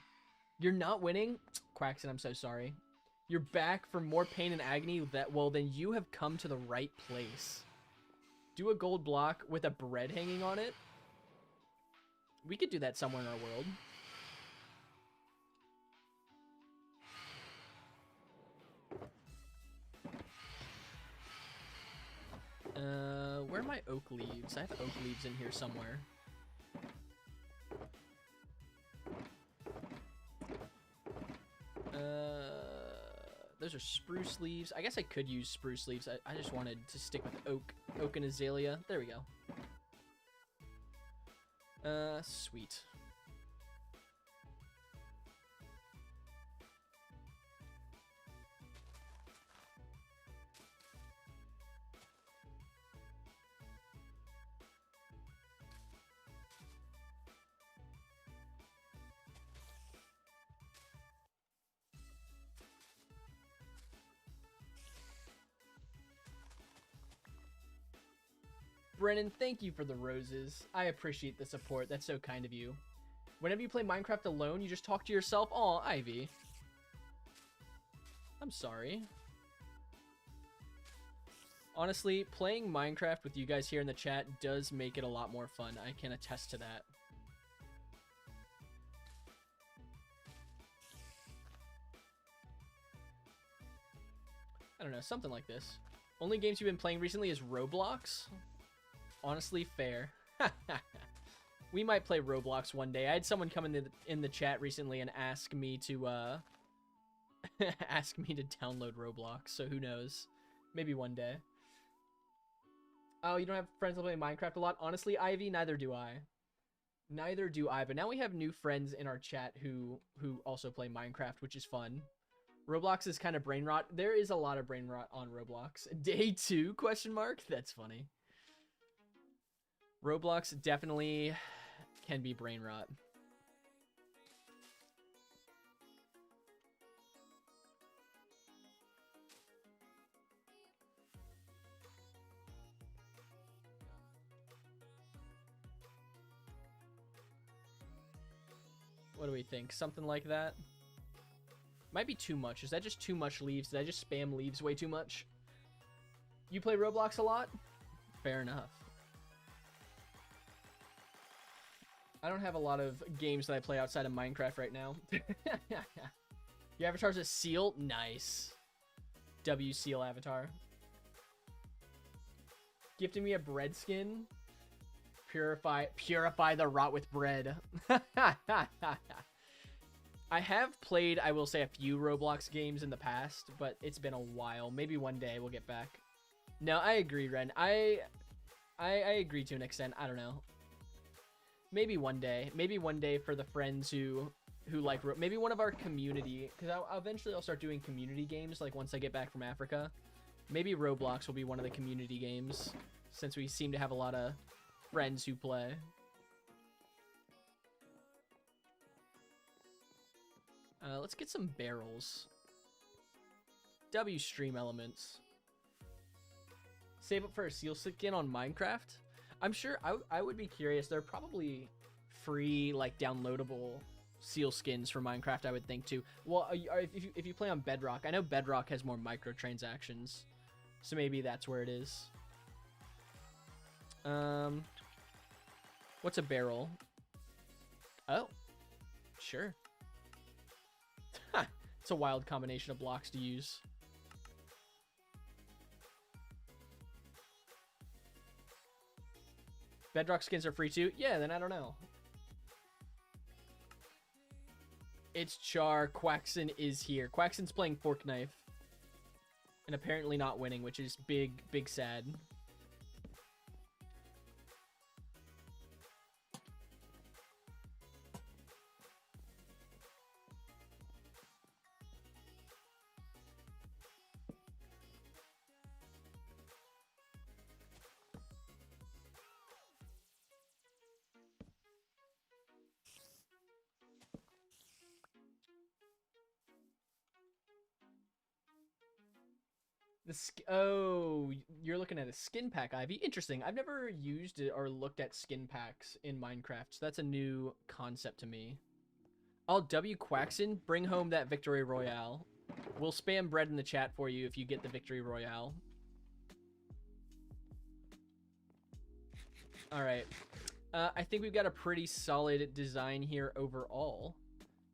You're not winning? Quaxon, I'm so sorry. You're back for more pain and agony. Well, then you have come to the right place. Do a gold block with a bread hanging on it. We could do that somewhere in our world. Where are my oak leaves? I have oak leaves in here somewhere. Those are spruce leaves. I guess I could use spruce leaves. I just wanted to stick with oak and azalea. There we go. Sweet. Brennan, thank you for the roses. I appreciate the support. That's so kind of you. Whenever you play Minecraft alone, you just talk to yourself. Aw, Ivy. I'm sorry. Honestly, playing Minecraft with you guys here in the chat does make it a lot more fun. I can attest to that. I don't know, something like this. Only games you've been playing recently is Roblox? Honestly, fair. We might play Roblox one day. I had someone come in the chat recently and ask me to ask me to download Roblox, so who knows? Maybe one day. Oh, you don't have friends that play Minecraft a lot? Honestly, Ivy, neither do I. Neither do I, but now we have new friends in our chat who also play Minecraft, which is fun. Roblox is kind of brain rot. There is a lot of brain rot on Roblox. Day 2, question mark? That's funny. Roblox definitely can be brain rot. What do we think? Something like that? Might be too much. Is that just too much leaves? Did I just spam leaves way too much? You play Roblox a lot? Fair enough. I don't have a lot of games that I play outside of Minecraft right now. Your avatar's a seal? Nice. W seal avatar. Gifting me a bread skin? Purify the rot with bread. I have played, I will say, a few Roblox games in the past, but it's been a while. Maybe one day we'll get back. No, I agree, Ren. I agree to an extent. I don't know. Maybe one day. Maybe one day for the friends who like... Maybe one of our community... Because eventually I'll start doing community games, like, once I get back from Africa. Maybe Roblox will be one of the community games, since we seem to have a lot of friends who play. Let's get some barrels. W stream elements. Save up for a seal skin on Minecraft. I'm sure I would be curious. There are probably free, like, downloadable seal skins for Minecraft, I would think, too. Well, if you play on Bedrock, I know Bedrock has more microtransactions, so maybe that's where it is. What's a barrel? Oh, sure. It's a wild combination of blocks to use. Bedrock skins are free too? Yeah, then I don't know. It's Char. Quaxon is here. Quaxon's playing Fork Knife. And apparently not winning, which is big, big sad. Oh, you're looking at a skin pack, Ivy. Interesting. I've never used it or looked at skin packs in Minecraft, so that's a new concept to me. I'll W Quaxon, bring home that victory royale. We'll spam bread in the chat for you if you get the victory royale. All right. I think we've got a pretty solid design here overall.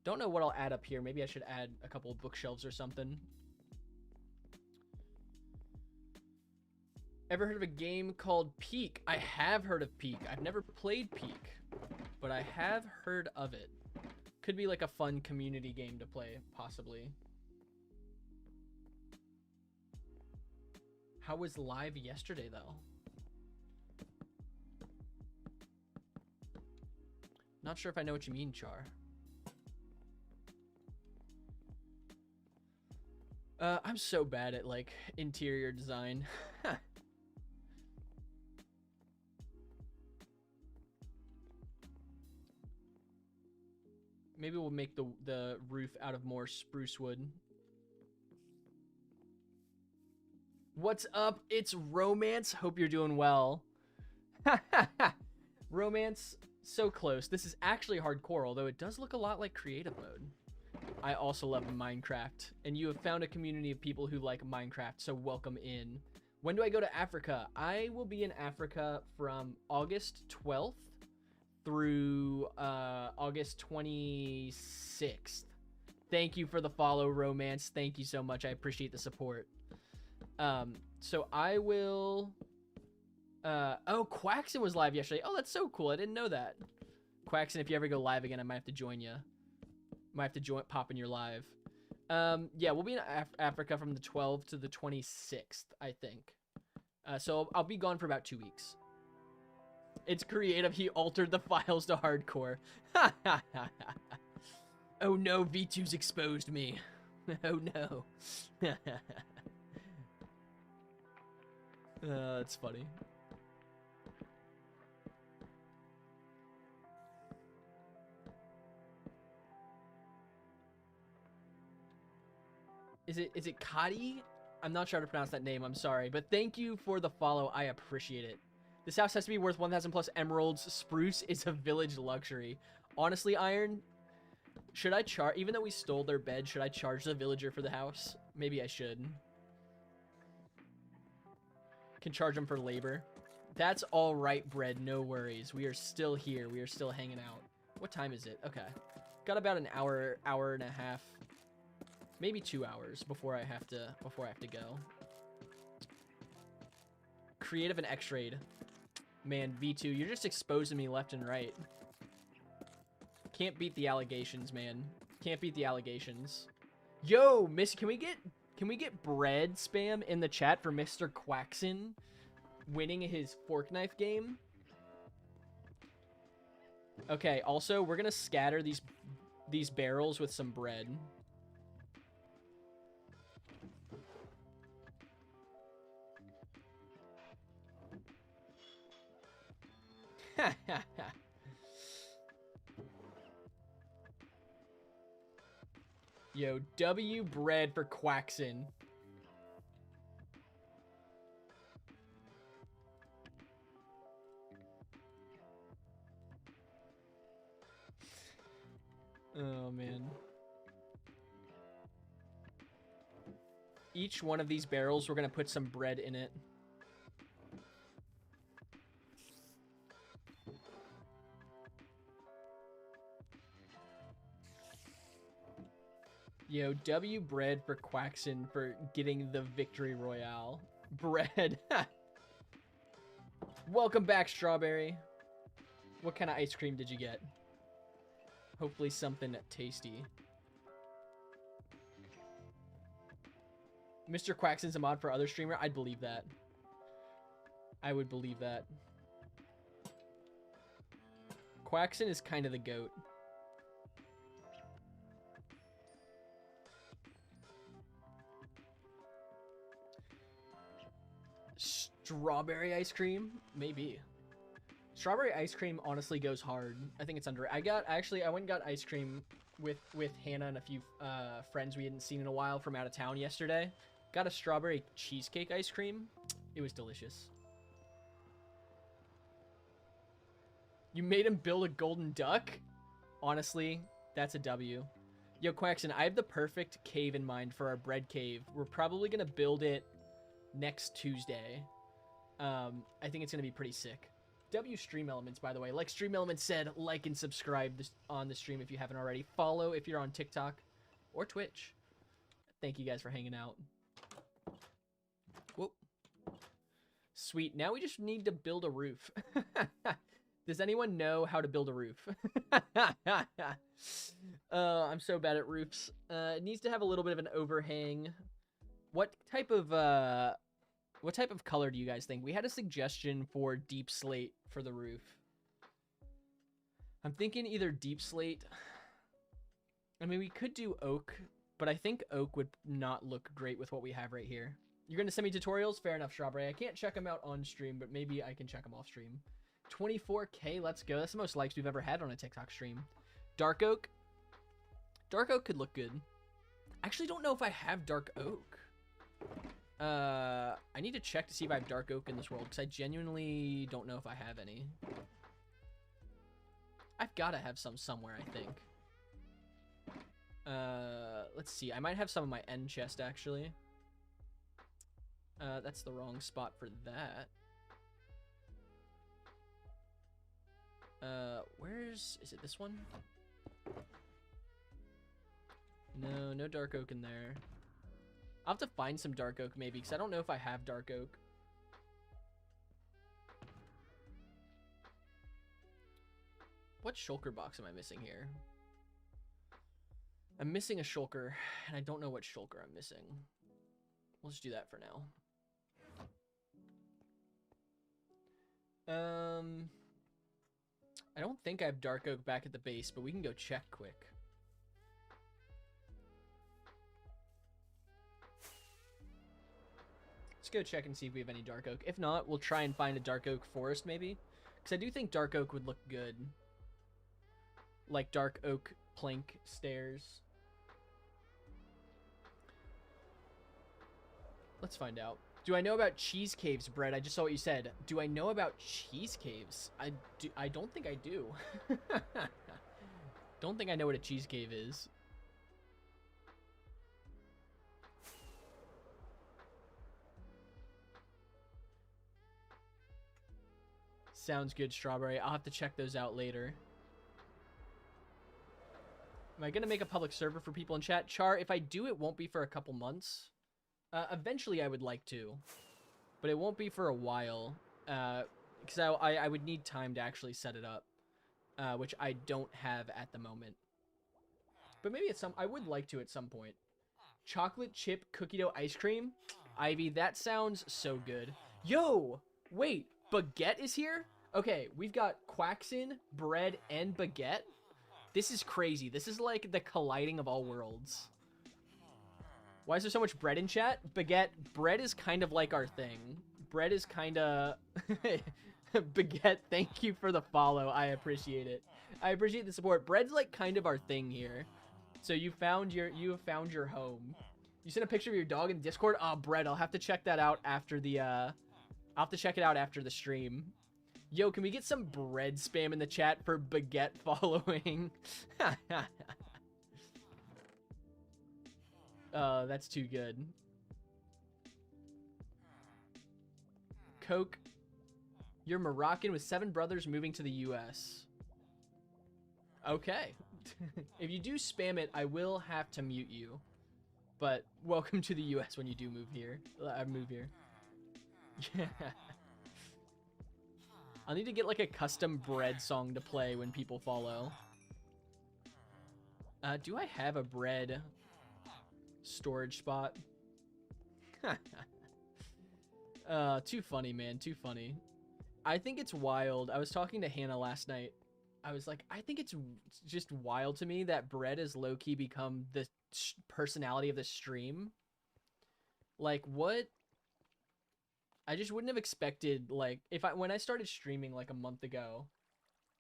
Don't know what I'll add up here. Maybe I should add a couple of bookshelves or something. Ever heard of a game called Peak? I have heard of Peak. I've never played Peak, but I have heard of it. Could be like a fun community game to play, possibly. How was live yesterday, though? Not sure if I know what you mean, Char. I'm so bad at, like, interior design. Maybe we'll make the roof out of more spruce wood. What's up? It's Romance. Hope you're doing well. Romance, so close. This is actually hardcore, although it does look a lot like creative mode. I also love Minecraft, and you have found a community of people who like Minecraft, so welcome in. When do I go to Africa? I will be in Africa from August 12th through August 26th. Thank you for the follow, Romance. Thank you so much. I appreciate the support. So I will... oh, Quaxon was live yesterday. Oh, that's so cool. I didn't know that. Quaxon, if you ever go live again, I might have to join you. Might have to pop in your live. Yeah, we'll be in Africa from the 12th to the 26th, I think. So I'll be gone for about 2 weeks. It's creative. He altered the files to hardcore. Oh no, V2's exposed me. Oh no. That's funny. Is it Kadi? I'm not sure how to pronounce that name. I'm sorry, but thank you for the follow. I appreciate it. This house has to be worth 1,000 plus emeralds. Spruce is a village luxury. Honestly, Iron, should I charge? Even though we stole their bed, should I charge the villager for the house? Maybe I should. Can charge them for labor. That's all right, Bread. No worries. We are still here. We are still hanging out. What time is it? Okay. Got about an hour and a half. Maybe 2 hours before I have to go. Creative and X-Raid. Man, V2, you're just exposing me left and right. Can't beat the allegations, man. Can't beat the allegations. Yo, Miss, can we get bread spam in the chat for Mr. Quaxon winning his fork knife game? Okay, also, we're gonna scatter these barrels with some bread. Yo, W bread for Quaxon. Oh, man. Each one of these barrels, we're going to put some bread in it. Yo, W bread for Quaxon for getting the victory royale. Bread. Welcome back, Strawberry. What kind of ice cream did you get? Hopefully something tasty. Mr. Quaxon's a mod for other streamer? I'd believe that. I would believe that. Quaxon is kind of the GOAT. Strawberry ice cream? Maybe. Strawberry ice cream honestly goes hard. I think it's under. I went and got ice cream with Hannah and a few friends we hadn't seen in a while from out of town yesterday. Got a strawberry cheesecake ice cream. It was delicious. You made him build a golden duck? Honestly, that's a W. Yo, Quaxon, I have the perfect cave in mind for our bread cave. We're probably going to build it next Tuesday. I think it's going to be pretty sick. W Stream Elements, by the way. Like Stream Elements said, like and subscribe on the stream if you haven't already. Follow if you're on TikTok or Twitch. Thank you guys for hanging out. Whoop. Sweet. Now we just need to build a roof. Does anyone know how to build a roof? I'm so bad at roofs. It needs to have a little bit of an overhang. What type of color do you guys think? We had a suggestion for deep slate for the roof. I'm thinking either deep slate. I mean, we could do oak, but I think oak would not look great with what we have right here. You're going to send me tutorials? Fair enough, Strawberry. I can't check them out on stream, but maybe I can check them off stream. 24K, let's go. That's the most likes we've ever had on a TikTok stream. Dark oak. Dark oak could look good. I actually don't know if I have dark oak. I need to check to see if I have dark oak in this world, because I genuinely don't know if I have any. I've got to have some somewhere, I think. Let's see. I might have some in my end chest, actually. That's the wrong spot for that. Is it this one? No, no dark oak in there. I'll have to find some dark oak maybe, because I don't know if I have dark oak. What shulker box am I missing here? I'm missing a shulker, and I don't know what shulker I'm missing. We'll just do that for now. I don't think I have dark oak back at the base, but we can go check quick. Let's go check and see if we have any dark oak. If not, we'll try and find a dark oak forest maybe. Because I do think dark oak would look good. Like dark oak plank stairs. Let's find out. Do I know about cheese caves, Brett? I just saw what you said. Do I know about cheese caves? I don't think I do. Don't think I know what a cheese cave is. Sounds good, Strawberry. I'll have to check those out later. Am I going to make a public server for people in chat? Char, if I do, it won't be for a couple months. Eventually, I would like to. But it won't be for a while. Because I would need time to actually set it up. Which I don't have at the moment. But maybe I would like to at some point. Chocolate chip cookie dough ice cream? Ivy, that sounds so good. Yo! Wait, Baguette is here? Okay, we've got Quaxon, bread, and Baguette. This is crazy. This is like the colliding of all worlds. Why is there so much bread in chat? Baguette, bread is kind of like our thing. Bread is kind of... Baguette, thank you for the follow. I appreciate it. I appreciate the support. Bread's like kind of our thing here. So you have found your home. You sent a picture of your dog in Discord? Oh, Bread, I'll have to check that out after the... I'll have to check it out after the stream. Yo, can we get some bread spam in the chat for Baguette following? That's too good. Coke. You're Moroccan with 7 brothers moving to the U.S. Okay. If you do spam it, I will have to mute you. But welcome to the U.S. when you do move here. Move here. Yeah. I'll need to get like a custom bread song to play when people follow. Do I have a bread storage spot? Too funny, man. Too funny. I think it's wild. I was talking to Hannah last night. I was like, I think it's just wild to me that bread has low-key become the personality of the stream. Like, what? I just wouldn't have expected, like, when I started streaming like a month ago,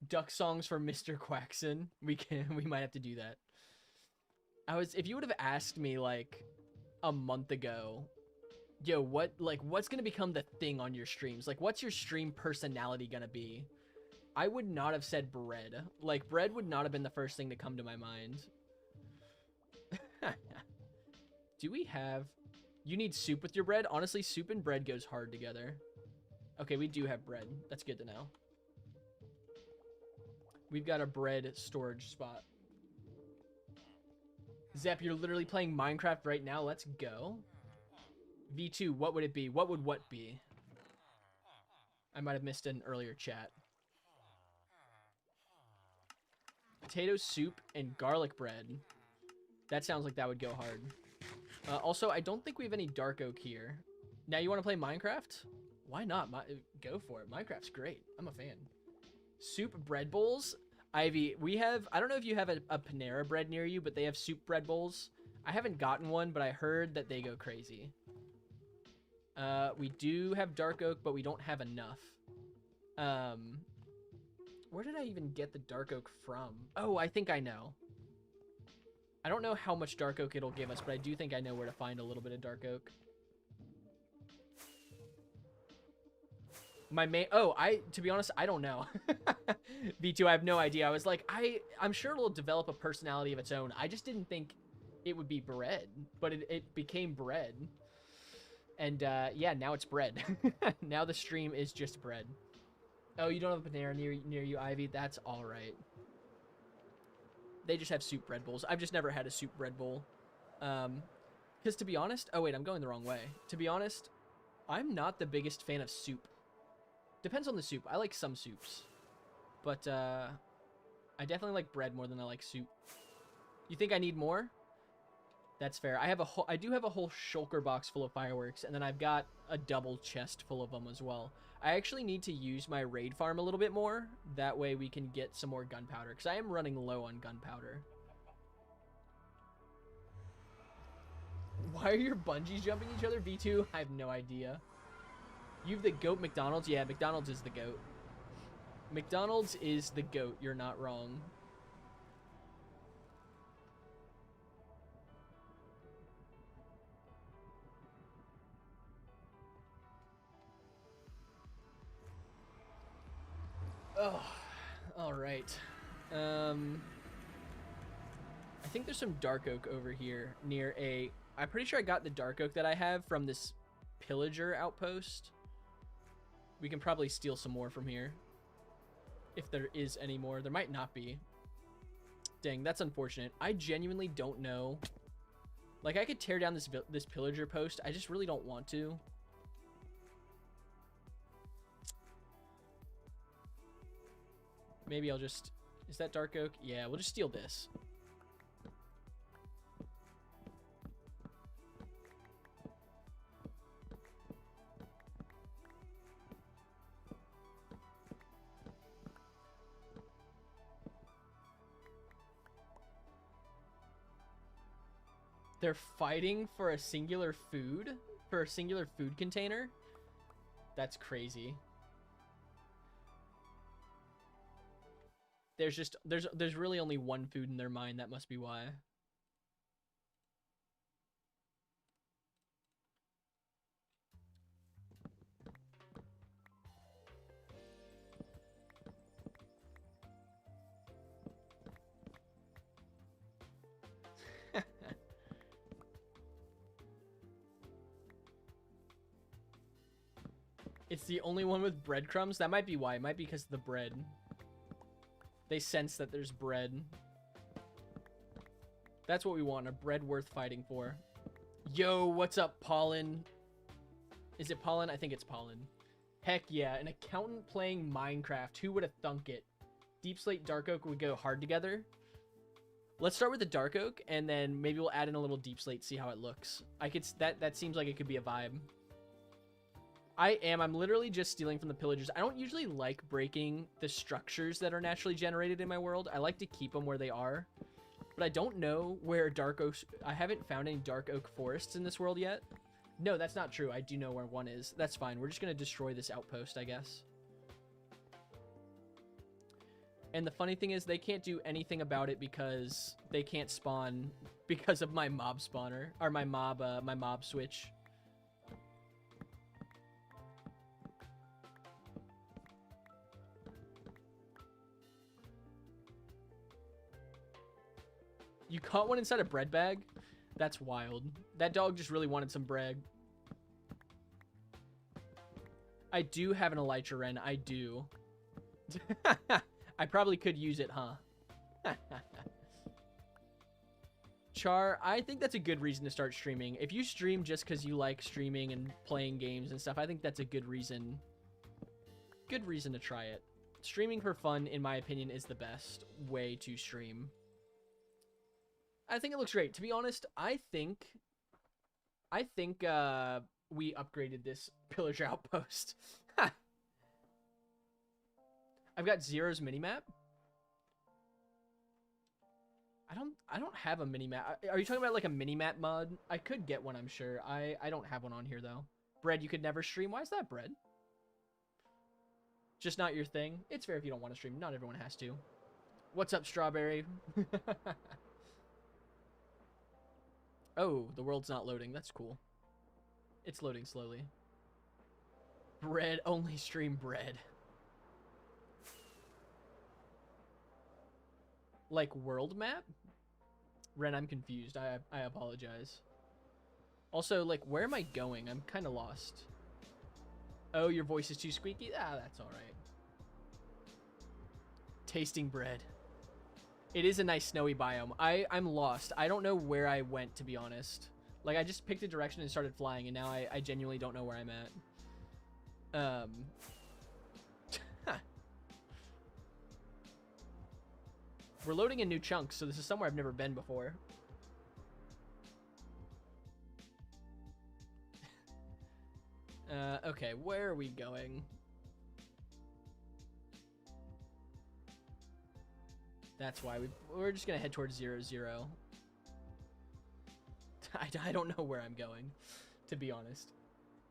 duck songs for Mr. Quaxon. We might have to do that. If you would have asked me like a month ago, Yo, what's gonna become the thing on your streams? Like, what's your stream personality gonna be? I would not have said bread. Like, bread would not have been the first thing to come to my mind. Do we have... You need soup with your bread? Honestly, soup and bread goes hard together. Okay, we do have bread. That's good to know. We've got a bread storage spot. Zep, you're literally playing Minecraft right now. Let's go. V2, what would it be? What would what be? I might have missed an earlier chat. Potato soup and garlic bread. That sounds like that would go hard. Also, I don't think we have any dark oak here. Now, you want to play Minecraft? Why not? Go for it. Minecraft's great. I'm a fan. Soup bread bowls. Ivy, we have... I don't know if you have a Panera bread near you, but they have soup bread bowls. I haven't gotten one, but I heard that they go crazy. We do have dark oak, but we don't have enough. Where did I even get the dark oak from? Oh, I think I know. I don't know how much dark oak it'll give us, but I do think I know where to find a little bit of dark oak. To be honest, I don't know. V2, I have no idea. I was like, I'm sure it'll develop a personality of its own. I just didn't think it would be bread, but it became bread. And yeah, now it's bread. Now the stream is just bread. Oh, you don't have a Panera near you, Ivy? That's all right. They just have soup bread bowls. I've just never had a soup bread bowl. Because to be honest... Oh, wait, I'm going the wrong way. To be honest, I'm not the biggest fan of soup. Depends on the soup. I like some soups. But I definitely like bread more than I like soup. You think I need more? That's fair. I do have a whole shulker box full of fireworks, and then I've got a double chest full of them as well. I actually need to use my raid farm a little bit more. That way we can get some more gunpowder, because I am running low on gunpowder. Why are your bungees jumping each other? V2? I have no idea. You have the goat McDonald's? Yeah, McDonald's is the goat. McDonald's is the goat. You're not wrong. Oh, all right. I think there's some dark oak over here near a... I'm pretty sure I got the dark oak that I have from this pillager outpost. We can probably steal some more from here. If there is any more. There might not be. Dang, that's unfortunate. I genuinely don't know. Like, I could tear down this pillager post. I just really don't want to. Maybe I'll just... Is that dark oak? Yeah, we'll just steal this. They're fighting for a singular food? For a singular food container? That's crazy. There's really only one food in their mind. That must be why. It's the only one with breadcrumbs? That might be why. It might be because of the bread. They sense that there's bread. That's what we want, a bread worth fighting for. Yo, what's up, Pollen? Is it Pollen? I think it's Pollen. Heck yeah, an accountant playing Minecraft. Who would have thunk it? Deep Slate, Dark Oak would go hard together. Let's start with the Dark Oak, and then maybe we'll add in a little Deep Slate, see how it looks. That seems like it could be a vibe. I'm literally just stealing from the pillagers. I don't usually like breaking the structures that are naturally generated in my world. I like to keep them where they are. But I don't know where dark oak... I haven't found any dark oak forests in this world yet. No, that's not true. I do know where one is. That's fine. We're just going to destroy this outpost, I guess. And the funny thing is they can't do anything about it because they can't spawn because of my mob spawner. Or my mob switch. You caught one inside a bread bag? That's wild. That dog just really wanted some bread. I do have an elytra wren. I do. I probably could use it, huh? Char, I think that's a good reason to start streaming. If you stream just because you like streaming and playing games and stuff, I think that's a good reason. Good reason to try it. Streaming for fun, in my opinion, is the best way to stream. I think it looks great. To be honest, I think we upgraded this pillager outpost. I've got Zero's minimap. I don't have a minimap. Are you talking about like a minimap mod? I could get one, I'm sure. I don't have one on here though. Bread, you could never stream. Why is that, Bread? Just not your thing. It's fair if you don't want to stream. Not everyone has to. What's up, Strawberry? Oh, the world's not loading. That's cool. It's loading slowly. Bread, only stream bread. Like world map? Ren, I'm confused. I apologize. Also, like, where am I going? I'm kind of lost. Oh, your voice is too squeaky? Ah, that's all right. Tasting bread. It is a nice snowy biome. I'm lost. I don't know where I went, to be honest. Like, I just picked a direction and started flying, and now I genuinely don't know where I'm at. We're loading in new chunks, so this is somewhere I've never been before. Okay, where are we going? That's why we're just gonna head towards 0-0. I don't know where I'm going, to be honest.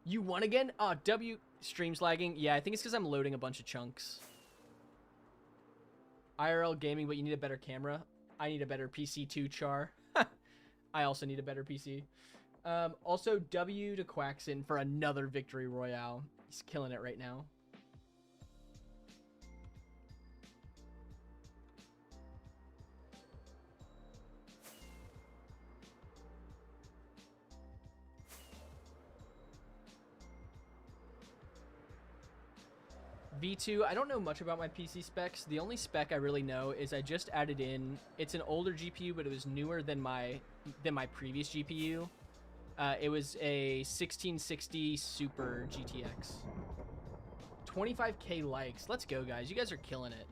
You won again? Oh, W stream's lagging. Yeah, I think it's because I'm loading a bunch of chunks. IRL gaming, but you need a better camera. I need a better PC too, Char. I also need a better PC. Also, W to Quaxon for another victory royale. He's killing it right now. V2, I don't know much about my PC specs. The only spec I really know is I just added in, it's an older GPU, but it was newer than my previous GPU. It was a 1660 Super GTX. 25k likes. Let's go, guys. You guys are killing it.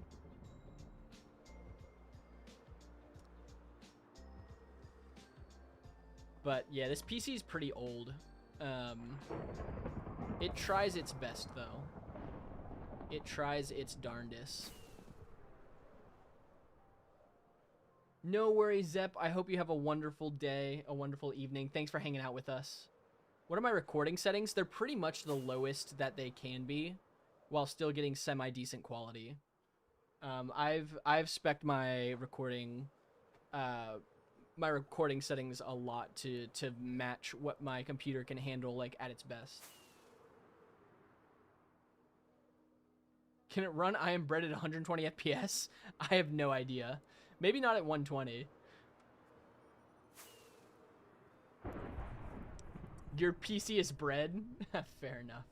But yeah, this PC is pretty old. It tries its best, though. It tries its darndest. No worries, Zep. I hope you have a wonderful day, a wonderful evening. Thanks for hanging out with us. What are my recording settings? They're pretty much the lowest that they can be, while still getting semi-decent quality. I've spec'd my recording settings a lot to match what my computer can handle, like, at its best. Can it run I Am Bread at 120 FPS? I have no idea. Maybe not at 120. Your PC is bread? Fair enough.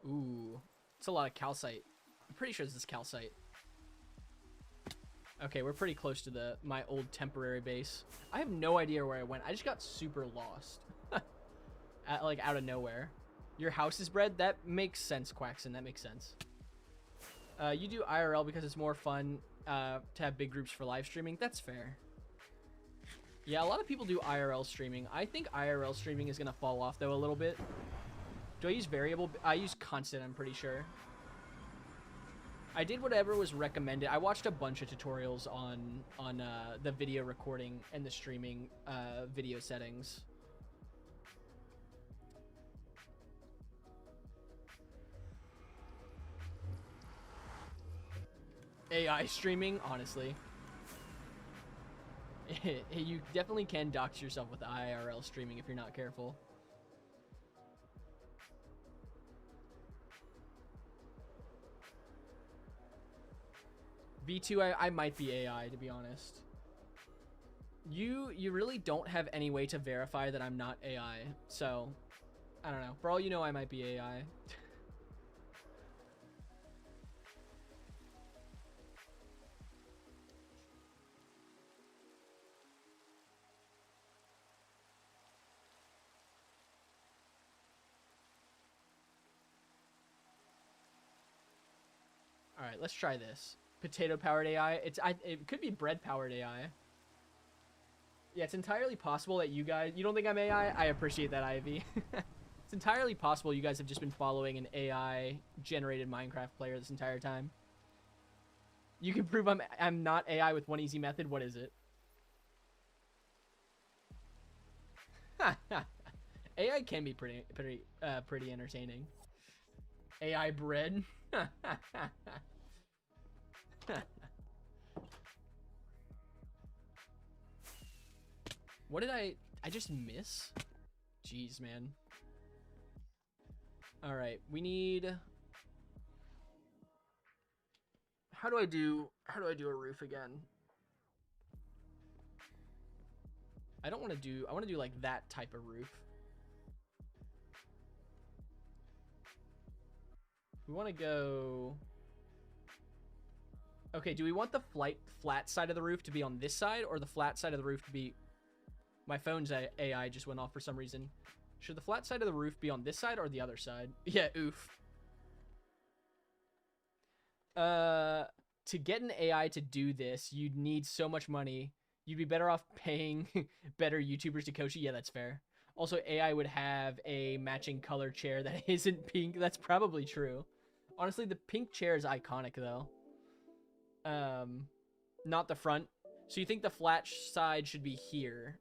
Ooh. It's a lot of calcite. I'm pretty sure this is calcite. Okay, we're pretty close to my old temporary base. I have no idea where I went. I just got super lost. Like, out of nowhere. Your house is bread? That makes sense, Quaxon. That makes sense. You do IRL because it's more fun to have big groups for live streaming. That's fair. Yeah, a lot of people do IRL streaming. I think IRL streaming is going to fall off, though, a little bit. Do I use variable? I use constant, I'm pretty sure. I did whatever was recommended. I watched a bunch of tutorials on the video recording and the streaming video settings. AI streaming, honestly. You definitely can dox yourself with IRL streaming if you're not careful. V2, I might be AI, to be honest. You really don't have any way to verify that I'm not AI, so I don't know. For all you know, I might be AI. All right, let's try this. Potato powered AI. It could be bread powered AI. Yeah, it's entirely possible that you don't think I'm AI? I appreciate that, Ivy. It's entirely possible you guys have just been following an AI generated Minecraft player this entire time. You can prove I'm not AI with one easy method. What is it? AI can be pretty entertaining. AI bread. What did I just miss? Jeez, man. All right, we need. How do I do a roof again? I don't want to do. I want to do like that type of roof. We want to go. Okay, do we want the flat side of the roof to be on this side, or the flat side of the roof to be... My phone's AI just went off for some reason. Should the flat side of the roof be on this side or the other side? Yeah, oof. To get an AI to do this, you'd need so much money. You'd be better off paying better YouTubers to coach you. Yeah, that's fair. Also, AI would have a matching color chair that isn't pink. That's probably true. Honestly, the pink chair is iconic, though. Not the front. So you think the flat side should be here?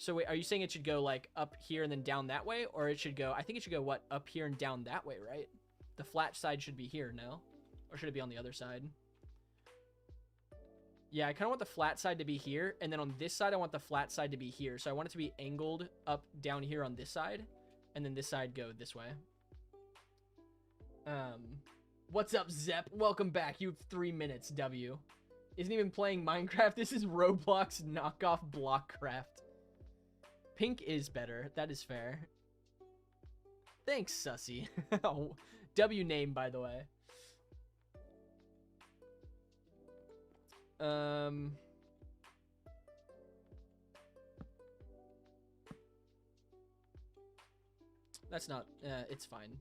So wait, are you saying it should go like up here and then down that way, or it should go? I think it should go what, up here and down that way, right? The flat side should be here, no? Or should it be on the other side? Yeah, I kind of want the flat side to be here, and then on this side I want the flat side to be here. So I want it to be angled up down here on this side, and then this side go this way. What's up, Zep? Welcome back. You have 3 minutes, W. Isn't even playing Minecraft. This is Roblox knockoff Blockcraft. Pink is better. That is fair. Thanks, Sussy. W name, by the way. That's not... it's fine.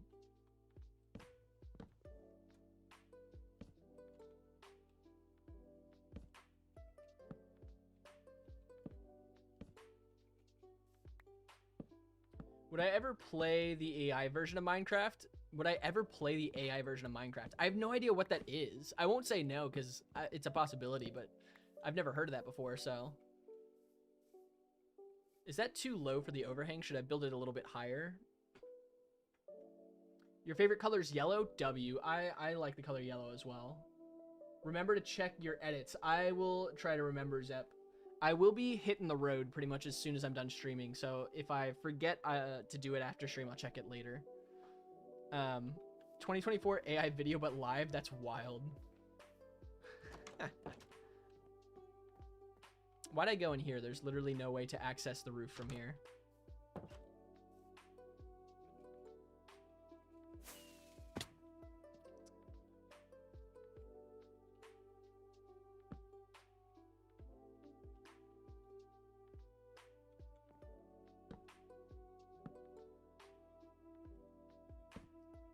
Would I ever play the AI version of Minecraft? Would I ever play the AI version of Minecraft? I have no idea what that is. I won't say no because it's a possibility, but I've never heard of that before, so. Is that too low for the overhang? Should I build it a little bit higher? Your favorite color is yellow? W. I like the color yellow as well. Remember to check your edits. I will try to remember, Zep. I will be hitting the road pretty much as soon as I'm done streaming, so if I forget to do it after stream, I'll check it later. 2024 AI video but live? That's wild. Why'd I go in here? There's literally no way to access the roof from here.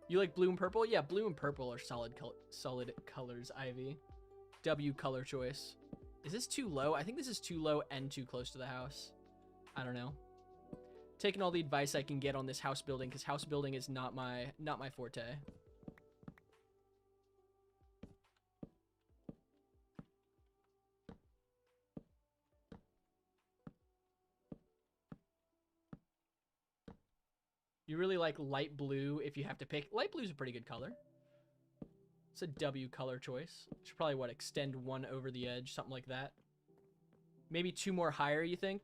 You like blue and purple? Yeah, blue and purple are solid colors, Ivy. W color choice. Is this too low? I think this is too low and too close to the house. I don't know. Taking all the advice I can get on this house building, because house building is not my forte. You really like light blue if you have to pick. Light blue is a pretty good color. It's a W color choice. Should probably, what, extend one over the edge, something like that. Maybe two more higher, you think?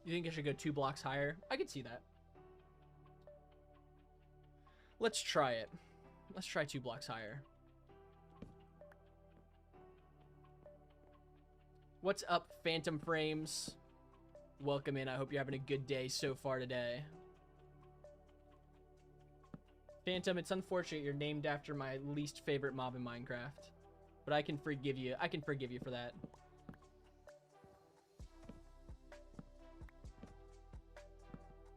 You think I should go 2 blocks higher? I could see that. Let's try it. Let's try 2 blocks higher. What's up, Phantom Frames? Welcome in. I hope you're having a good day so far today. Phantom, it's unfortunate you're named after my least favorite mob in Minecraft. But I can forgive you. I can forgive you for that.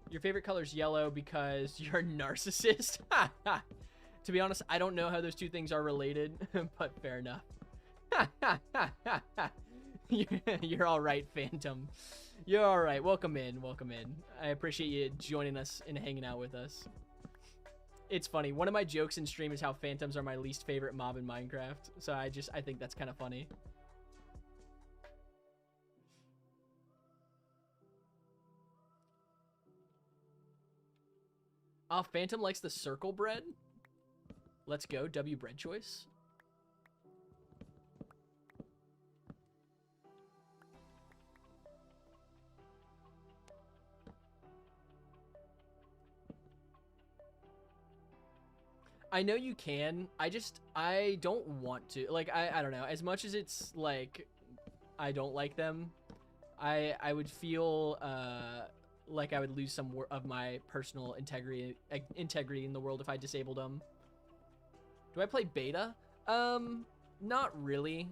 Your favorite color is yellow because you're a narcissist? To be honest, I don't know how those two things are related, but fair enough. You're all right, Phantom. You're all right. Welcome in. Welcome in. I appreciate you joining us and hanging out with us. It's funny. One of my jokes in stream is how phantoms are my least favorite mob in Minecraft. So I think that's kind of funny. Oh, Phantom likes the circle bread. Let's go. W bread choice. I know you can. I don't want to. Like, I don't know. As much as it's like I don't like them, I would feel like I would lose some of my personal integrity in the world if I disabled them. Do I play beta? Not really.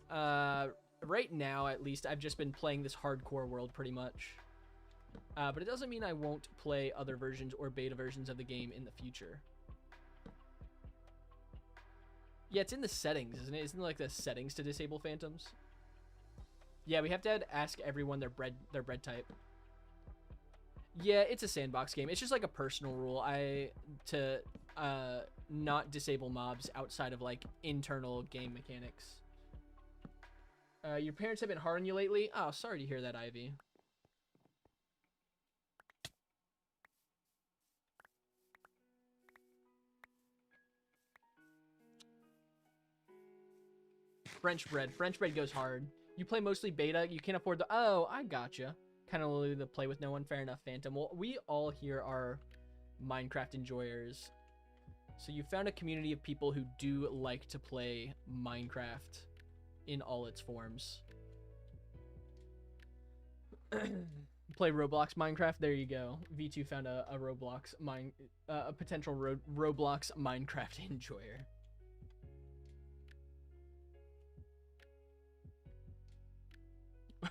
Right now, at least, I've just been playing this hardcore world pretty much. But it doesn't mean I won't play other versions or beta versions of the game in the future. Yeah, it's in the settings, isn't it? Isn't it like the settings to disable phantoms? Yeah, we have to ask everyone their bread type. Yeah, it's a sandbox game. It's just like a personal rule. To not disable mobs outside of like internal game mechanics. Your parents have been hard on you lately? Oh, sorry to hear that, Ivy. French bread goes hard. You play mostly beta. You can't afford the... Oh, I gotcha. Kind of willing to play with no one. Fair enough, Phantom. Well, we all here are Minecraft enjoyers. So you found a community of people who do like to play Minecraft in all its forms. Play Roblox Minecraft. There you go. V2 found a Roblox a potential Roblox Minecraft enjoyer.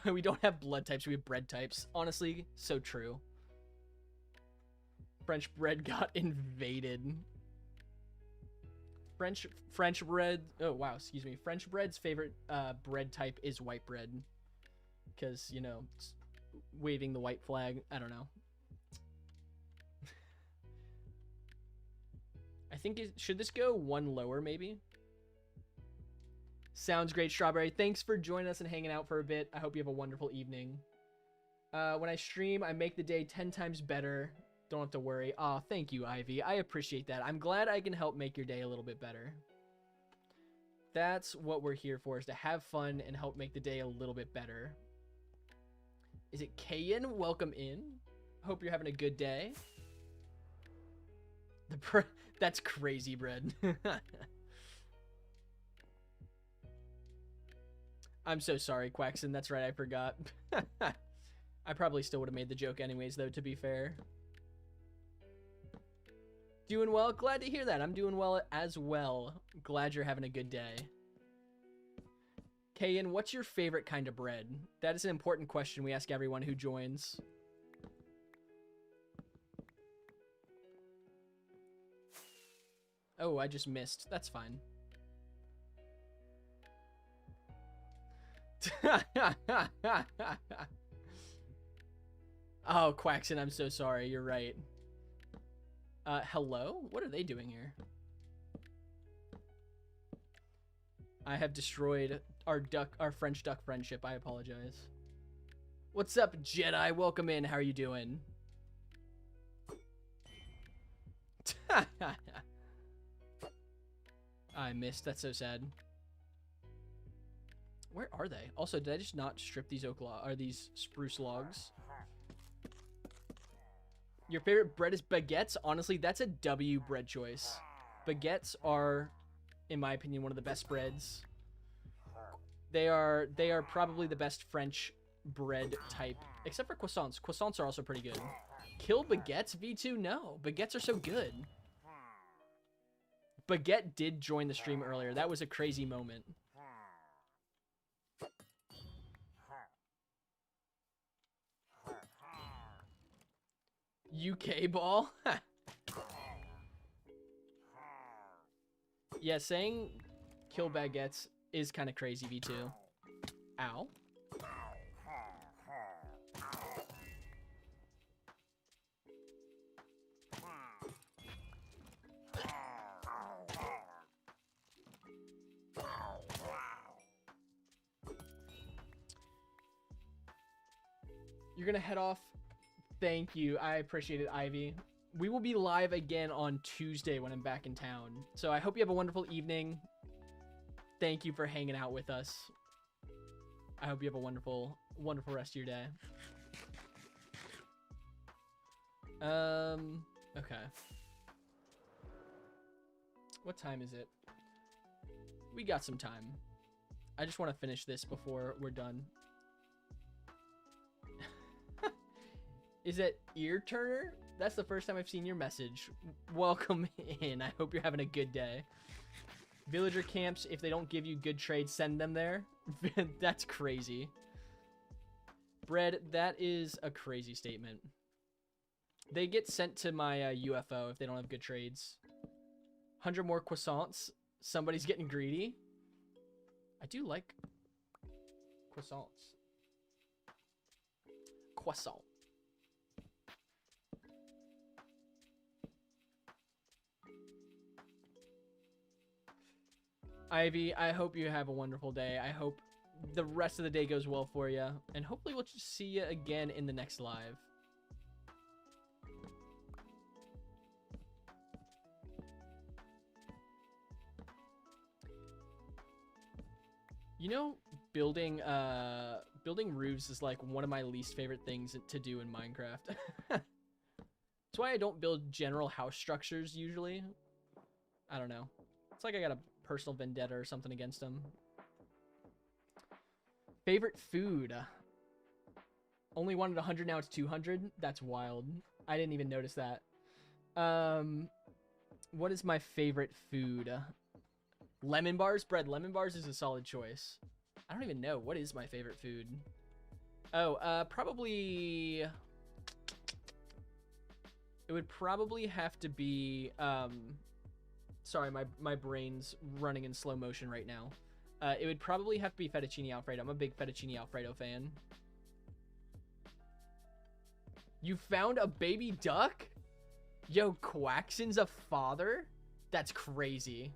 We don't have blood types, we have bread types. Honestly, so true. French bread got invaded. French bread. Oh wow, excuse me. French bread's favorite bread type is white bread, because you know, it's waving the white flag. I don't know. I think should this go one lower maybe? Sounds great, Strawberry. Thanks for joining us and hanging out for a bit. I hope you have a wonderful evening. When I stream, I make the day 10 times better. Don't have to worry. Aw, thank you, Ivy. I appreciate that. I'm glad I can help make your day a little bit better. That's what we're here for, is to have fun and help make the day a little bit better. Is it Kayan? Welcome in. Hope you're having a good day. That's crazy bread. I'm so sorry, Quaxon. That's right, I forgot. I probably still would have made the joke anyways, though, to be fair. Doing well? Glad to hear that. I'm doing well as well. Glad you're having a good day. Kayan, what's your favorite kind of bread? That is an important question we ask everyone who joins. Oh, I just missed. That's fine. Oh, Quaxon, I'm so sorry. You're right. Hello? What are they doing here? I have destroyed our French duck friendship. I apologize. What's up, Jedi? Welcome in. How are you doing? I missed. That's so sad. Where are they? Also, did I just not strip these oak log or these spruce logs? Your favorite bread is baguettes? Honestly, that's a W bread choice. Baguettes are, in my opinion, one of the best breads. They are probably the best French bread type, except for croissants. Croissants are also pretty good. Kill baguettes, V2? No, baguettes are so good. Baguette did join the stream earlier. That was a crazy moment. UK ball? Yeah, saying kill baguettes is kind of crazy, V2. Ow. You're gonna head off. Thank you. I appreciate it, Ivy. We will be live again on Tuesday when I'm back in town. So I hope you have a wonderful evening. Thank you for hanging out with us. I hope you have a wonderful, wonderful rest of your day. Okay. What time is it? We got some time. I just want to finish this before we're done. Is it Ear Turner? That's the first time I've seen your message. Welcome in. I hope you're having a good day. Villager camps, if they don't give you good trades, send them there. That's crazy. Bread, that is a crazy statement. They get sent to my UFO if they don't have good trades. 100 more croissants. Somebody's getting greedy. I do like croissants. Croissant. Ivy, I hope you have a wonderful day. I hope the rest of the day goes well for you. And hopefully we'll just see you again in the next live. You know, building roofs is like one of my least favorite things to do in Minecraft. That's why I don't build general house structures usually. I don't know. It's like I got a personal vendetta or something against them. Favorite food? Only wanted 100, now it's 200? That's wild. I didn't even notice that. What is my favorite food? Lemon bars? Bread. Lemon bars is a solid choice. I don't even know. What is my favorite food? Oh, probably... It would probably have to be... Sorry, my brain's running in slow motion right now. It would probably have to be fettuccine alfredo. I'm a big fettuccine alfredo fan. You found a baby duck? Yo, Quaxon's a father? That's crazy.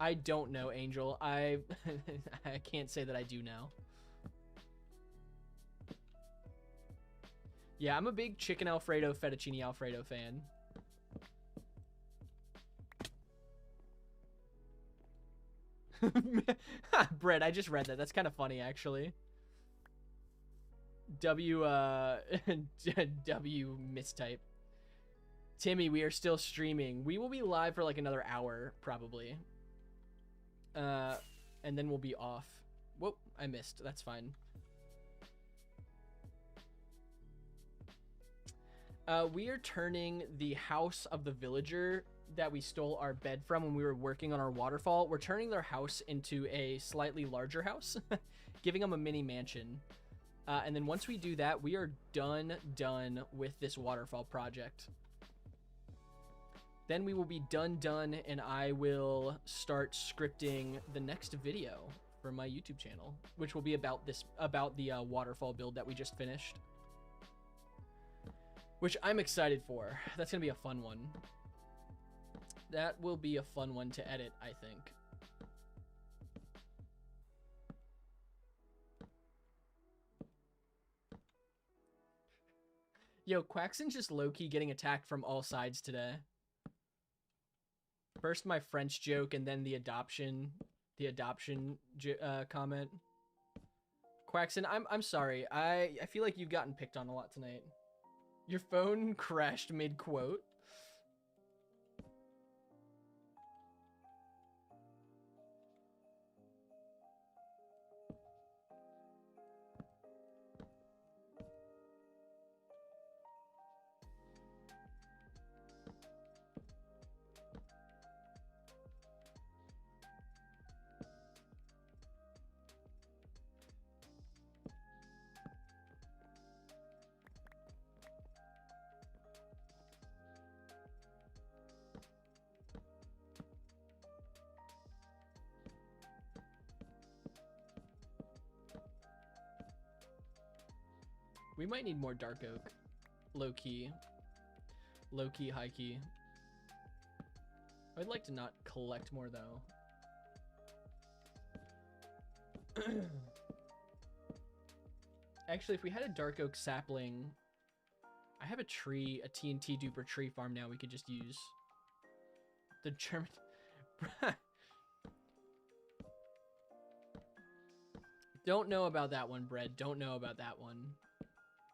I don't know, Angel. I can't say that I do now. Yeah, I'm a big chicken Alfredo, fettuccine Alfredo fan. Bread, I just read that. That's kind of funny, actually. W mistype. Timmy, we are still streaming. We will be live for like another hour, probably. And then we'll be off. Whoop, I missed. That's fine. We are turning the house of the villager that we stole our bed from when we were working on our waterfall. We're turning their house into a slightly larger house, giving them a mini mansion. And then once we do that, we are done with this waterfall project. Then we will be done, and I will start scripting the next video for my YouTube channel, which will be about the waterfall build that we just finished. Which I'm excited for. That's gonna be a fun one. That will be a fun one to edit, I think. Yo, Quaxon's just low-key getting attacked from all sides today. First my French joke, and then the adoption comment. Quaxon, I'm sorry. I feel like you've gotten picked on a lot tonight. Your phone crashed mid-quote. We might need more dark oak. Low key. Low key, high key. I'd like to not collect more though. Actually, if we had a dark oak sapling, I have a tree, a TNT duper tree farm now we could just use. The German. Don't know about that one, Bread. Don't know about that one.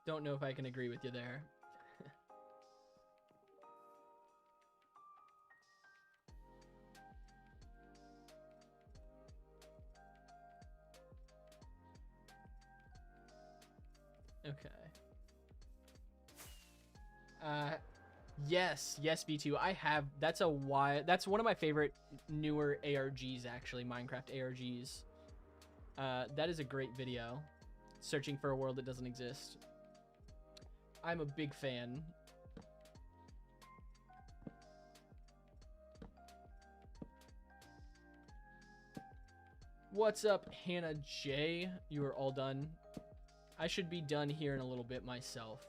Don't know if I can agree with you there. Okay. Yes, V2. I have. That's one of my favorite newer ARGs, actually, Minecraft ARGs. That is a great video. Searching for a world that doesn't exist. I'm a big fan. What's up, Hannah J? You are all done. I should be done here in a little bit myself.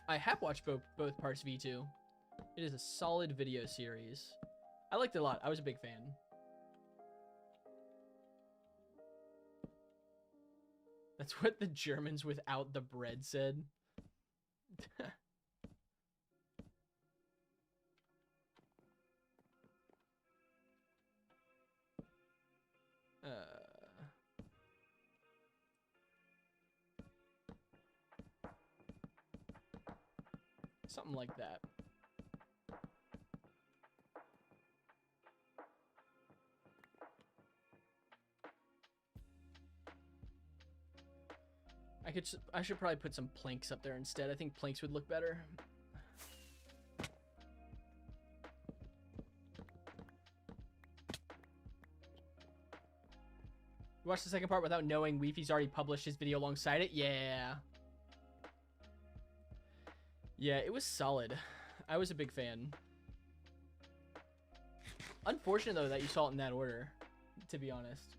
I have watched both parts V2. It is a solid video series. I liked it a lot. I was a big fan. That's what the Germans without the bread said. Something like that. I should probably put some planks up there instead. I think planks would look better. You watched the second part without knowing Weefy's already published his video alongside it? Yeah. Yeah, it was solid. I was a big fan. Unfortunate, though, that you saw it in that order, to be honest.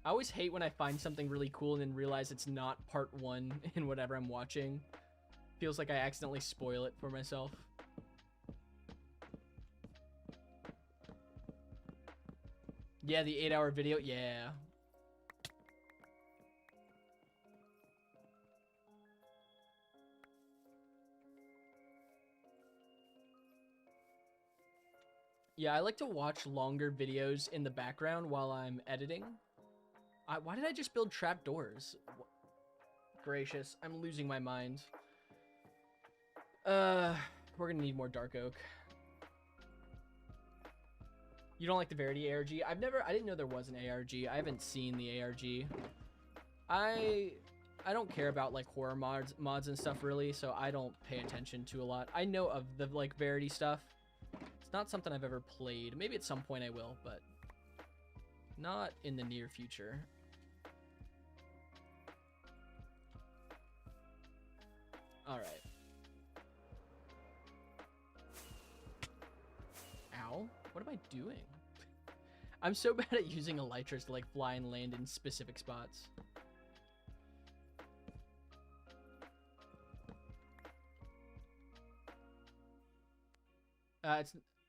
I always hate when I find something really cool and then realize it's not part one in whatever I'm watching. Feels like I accidentally spoil it for myself. Yeah, the 8-hour video. Yeah. Yeah, I like to watch longer videos in the background while I'm editing. Why did I just build trapdoors? Gracious, I'm losing my mind. We're gonna need more dark oak. You don't like the Verity ARG? I didn't know there was an ARG. I haven't seen the ARG. I don't care about like horror mods and stuff really, so I don't pay attention to a lot. I know of the like Verity stuff. It's not something I've ever played. Maybe at some point I will, but not in the near future. All right. Ow. What am I doing? I'm so bad at using elytras to like fly and land in specific spots.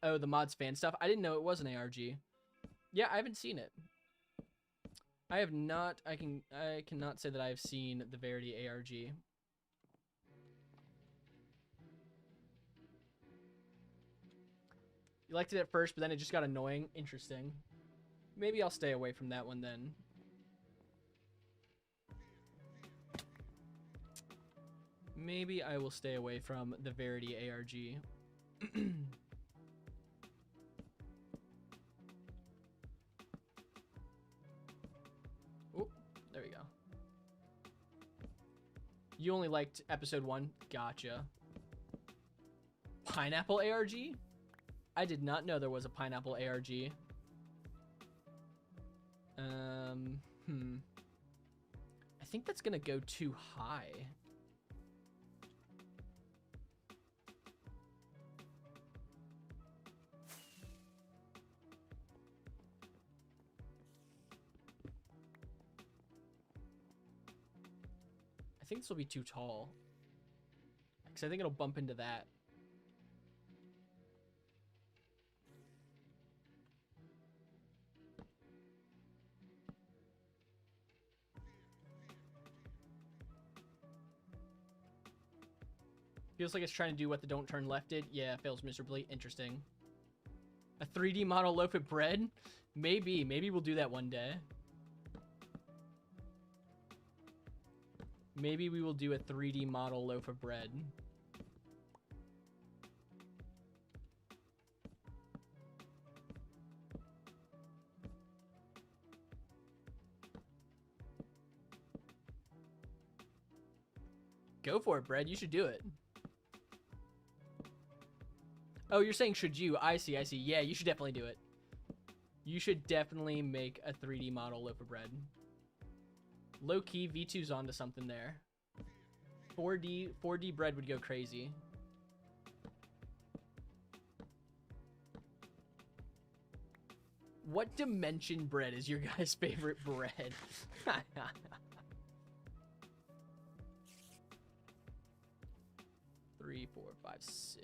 Oh, the mods fan stuff. I didn't know it was an ARG. Yeah, I haven't seen it. I have not. I cannot say that I have seen the Verity ARG. You liked it at first, but then it just got annoying. Interesting. Maybe I'll stay away from that one then. Maybe I will stay away from the Verity ARG. Oh, there we go. You only liked episode 1? Gotcha. Pineapple ARG? I did not know there was a pineapple ARG. I think that's gonna go too high. I think this will be too tall. Because I think it'll bump into that. Feels like it's trying to do what the Don't Turn Left did. Yeah, fails miserably. Interesting. A 3D model loaf of bread? Maybe. Maybe we'll do that one day. Maybe we will do a 3D model loaf of bread. Go for it, bread. You should do it. Oh, you're saying should you? I see, I see. Yeah, you should definitely do it. You should definitely make a 3D model loaf of bread. Low-key, V2's onto something there. 4D bread would go crazy. What dimension bread is your guys' favorite bread? 3, 4, 5, 6.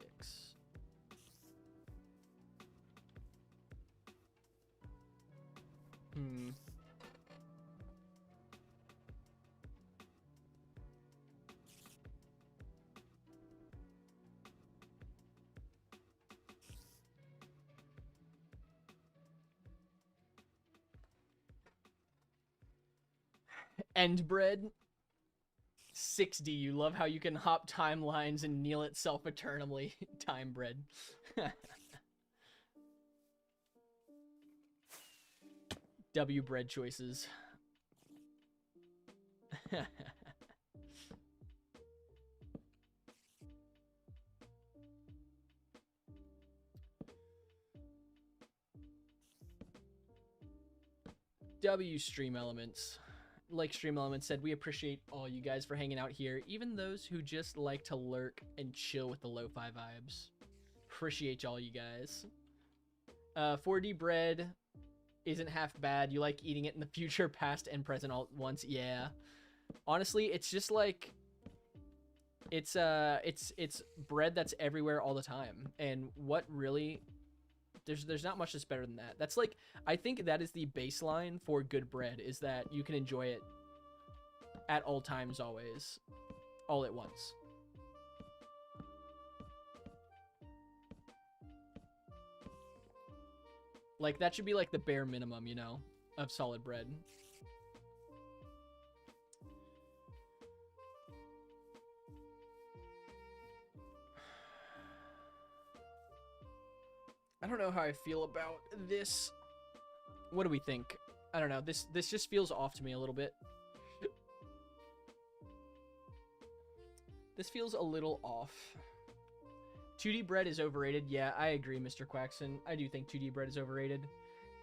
End bread. 6D. You love how you can hop timelines and kneel itself eternally. Time bread. W bread choices. W Stream Elements. Like Stream Elements said, we appreciate all you guys for hanging out here, even those who just like to lurk and chill with the lo-fi vibes. Appreciate y'all, you guys. 4D bread isn't half bad. You like eating it in the future, past, and present all at once. Yeah. Honestly, it's just like it's bread that's everywhere all the time. And what really there's not much that's better than that. That's like, I think that is the baseline for good bread, is that you can enjoy it at all times, always, all at once. Like, that should be like the bare minimum, you know, of solid bread. I don't know how I feel about this. What do we think? I don't know. This just feels off to me a little bit. This feels a little off. 2D bread is overrated. Yeah, I agree, Mr. Quackson. I do think 2D bread is overrated.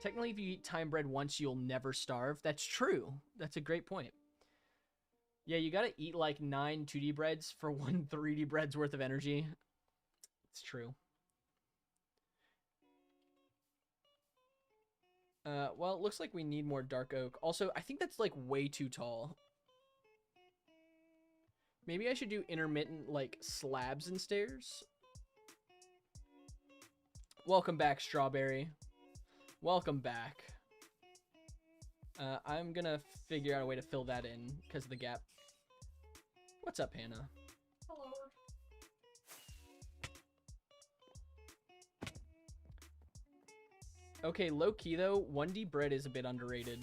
Technically, if you eat time bread once, you'll never starve. That's true. That's a great point. Yeah, you gotta eat like 9 2D breads for 1 3D bread's worth of energy. It's true. Well, it looks like we need more dark oak. Also, I think that's like way too tall. Maybe I should do intermittent like slabs and stairs. Welcome back, Strawberry. Welcome back. I'm gonna figure out a way to fill that in because of the gap. What's up, Hannah? Hello. Okay, low key though, 1D bread is a bit underrated.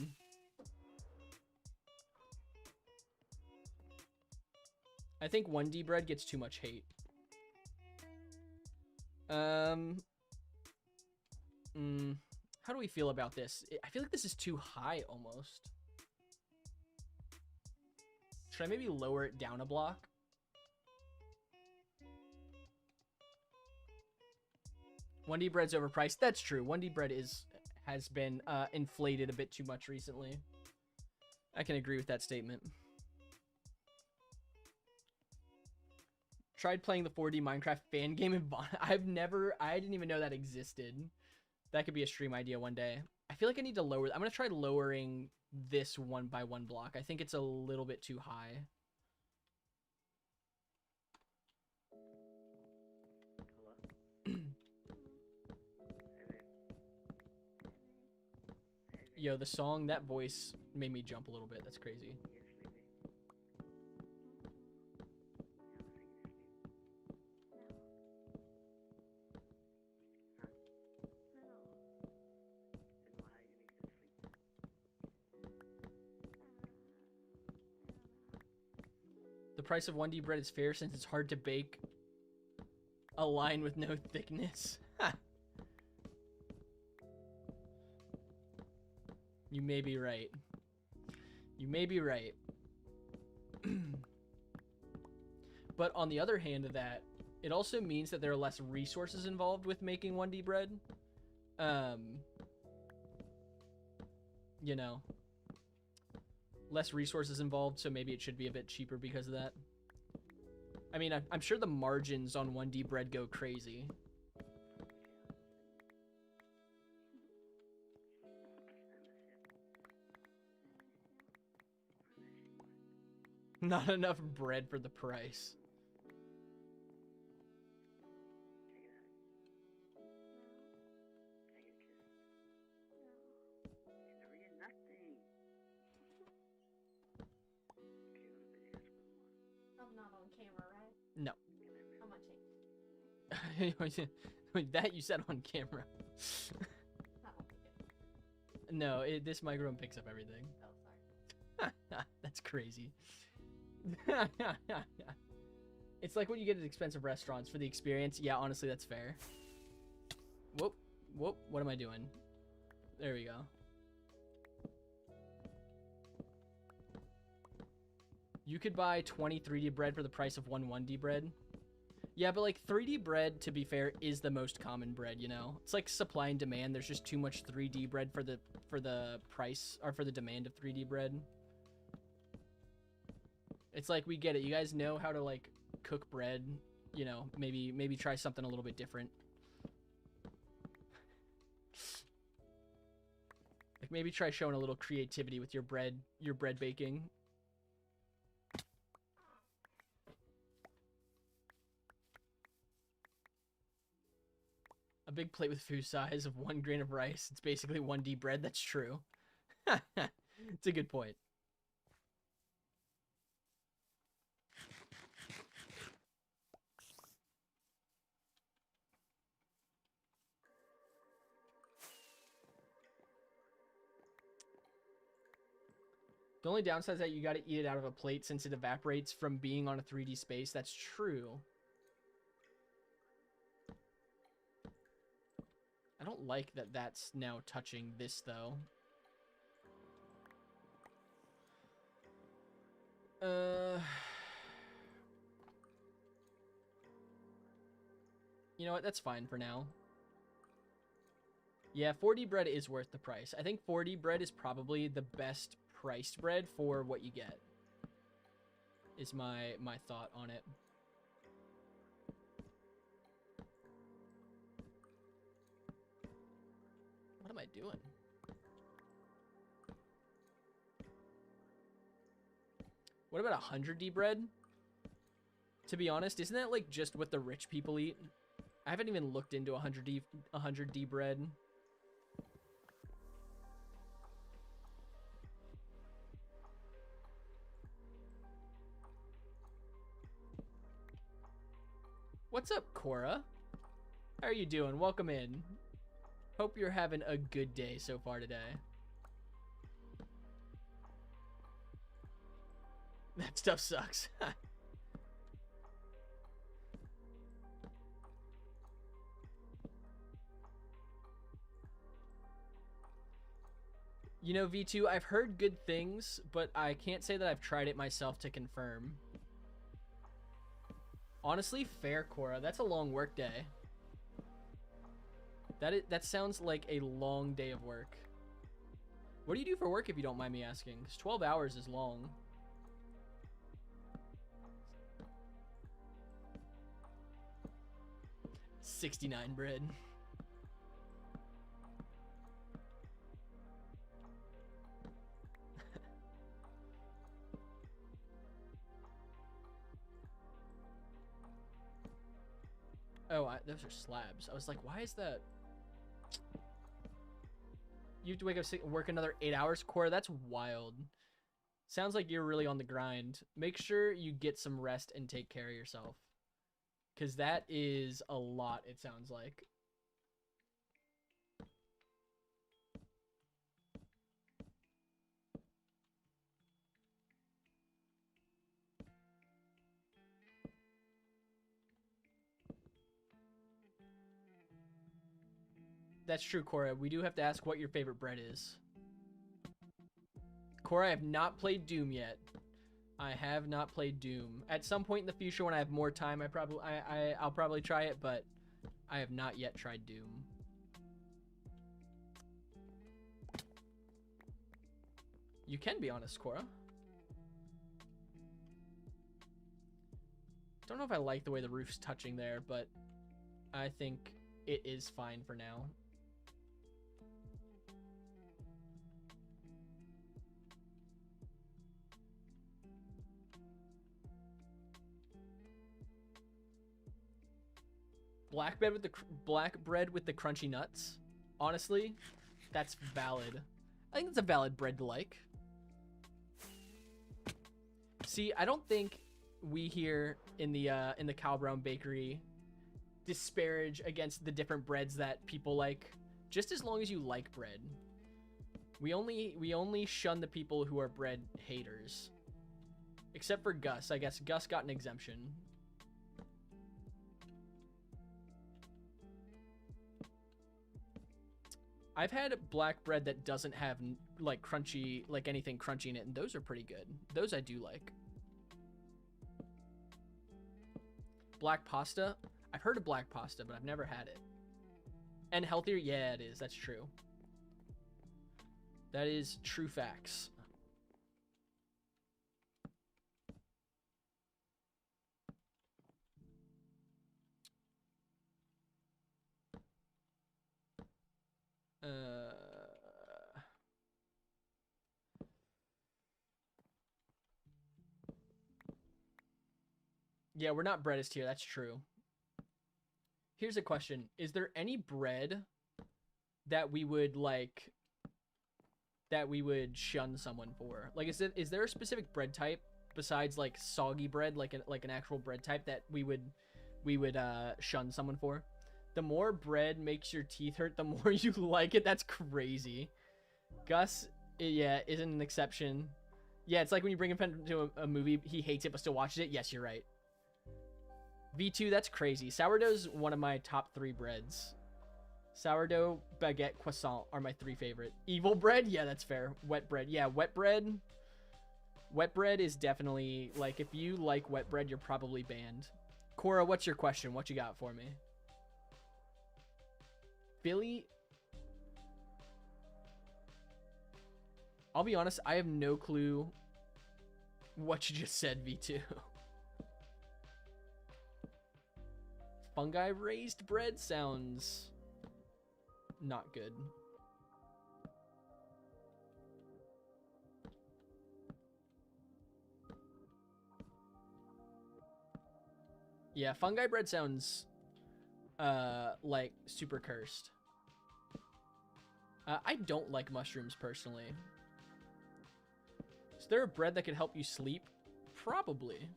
I think 1D bread gets too much hate. How do we feel about this? I feel like this is too high almost. Should I maybe lower it down a block? One D bread's overpriced. That's true. 1D bread has been inflated a bit too much recently. I can agree with that statement. Tried playing the 4D Minecraft fan game in I didn't even know that existed. That could be a stream idea one day. I feel like I need to lower. I'm gonna try lowering this 1 by 1 block. I think it's a little bit too high. Yo, the song, that voice made me jump a little bit. That's crazy. The price of 1D bread is fair since it's hard to bake a line with no thickness. You may be right. You may be right. But on the other hand of that, it also means that there are less resources involved with making 1D bread. You know, less resources involved, so maybe it should be a bit cheaper because of that. I mean, I'm sure the margins on 1D bread go crazy. Not enough bread for the price. I'm not on camera, right? No. How much? That you said on camera. I don't think it. No, this microphone picks up everything. Oh, sorry. That's crazy. It's like what you get at expensive restaurants for the experience. Yeah, honestly, that's fair. Whoop, whoop. What am I doing? There we go. You could buy 20 3D bread for the price of 1D bread. Yeah, but like 3D bread, to be fair, is the most common bread, you know? It's like supply and demand. There's just too much 3D bread for the price, or for the demand of 3D bread. It's like, we get it. You guys know how to like cook bread, you know, maybe try something a little bit different. Like maybe try showing a little creativity with your bread baking. A big plate with food size of 1 grain of rice. It's basically 1D bread. That's true. It's a good point. The only downside is that you got to eat it out of a plate since it evaporates from being on a 3D space. That's true. I don't like that that's now touching this, though. You know what? That's fine for now. Yeah, 4D bread is worth the price. I think 4D bread is probably the best priced bread for what you get. Is my thought on it. What am I doing? What about 100D bread? To be honest, isn't that like just what the rich people eat? I haven't even looked into 100D bread. What's up, Cora? How are you doing? Welcome in. Hope you're having a good day so far today. That stuff sucks. You know, V2, I've heard good things, but I can't say that I've tried it myself to confirm. Honestly, fair, Cora. That's a long work day. That sounds like a long day of work. What do you do for work, if you don't mind me asking? Because 12 hours is long. $69 bread. Oh, those are slabs. I was like, why is that? You have to wake up, work another 8 hours, Cora? That's wild. Sounds like you're really on the grind. Make sure you get some rest and take care of yourself. Because that is a lot, it sounds like. That's true, Cora. We do have to ask what your favorite bread is. Cora, I have not played Doom yet. I have not played Doom. At some point in the future, when I have more time, I'll probably try it, but I have not yet tried Doom. You can be honest, Cora. Don't know if I like the way the roof's touching there, but I think it is fine for now. Black bread with the crunchy nuts. Honestly, that's valid. I think it's a valid bread to like. See, I don't think we here in the Kyle Brown Bakery disparage against the different breads that people like, just as long as you like bread. We only shun the people who are bread haters. Except for Gus. I guess Gus got an exemption. I've had black bread that doesn't have like crunchy, like anything crunchy in it, and those are pretty good. Those I do like. Black pasta? I've heard of black pasta, but I've never had it. And healthier? Yeah, it is. That's true. That is true facts. Yeah, we're not breadist here. That's true. Here's a question. Is there any bread that we would like, that we would shun someone for? Like, is there a specific bread type besides like soggy bread, like an actual bread type that we would shun someone for? The more bread makes your teeth hurt, the more you like it. That's crazy. Gus, yeah, isn't an exception. Yeah, it's like when you bring a friend to a movie, he hates it but still watches it. Yes, you're right. V2, that's crazy. Sourdough's one of my top 3 breads. Sourdough, baguette, croissant are my 3 favorite. Evil bread? Yeah, that's fair. Wet bread. Yeah, wet bread. Wet bread is definitely, like, if you like wet bread, you're probably banned. Cora, what's your question? What you got for me? Philly? I'll be honest, I have no clue what you just said, V2. Fungi raised bread sounds not good. Yeah, fungi bread sounds like super cursed. I don't like mushrooms personally. Is there a bread that could help you sleep? Probably.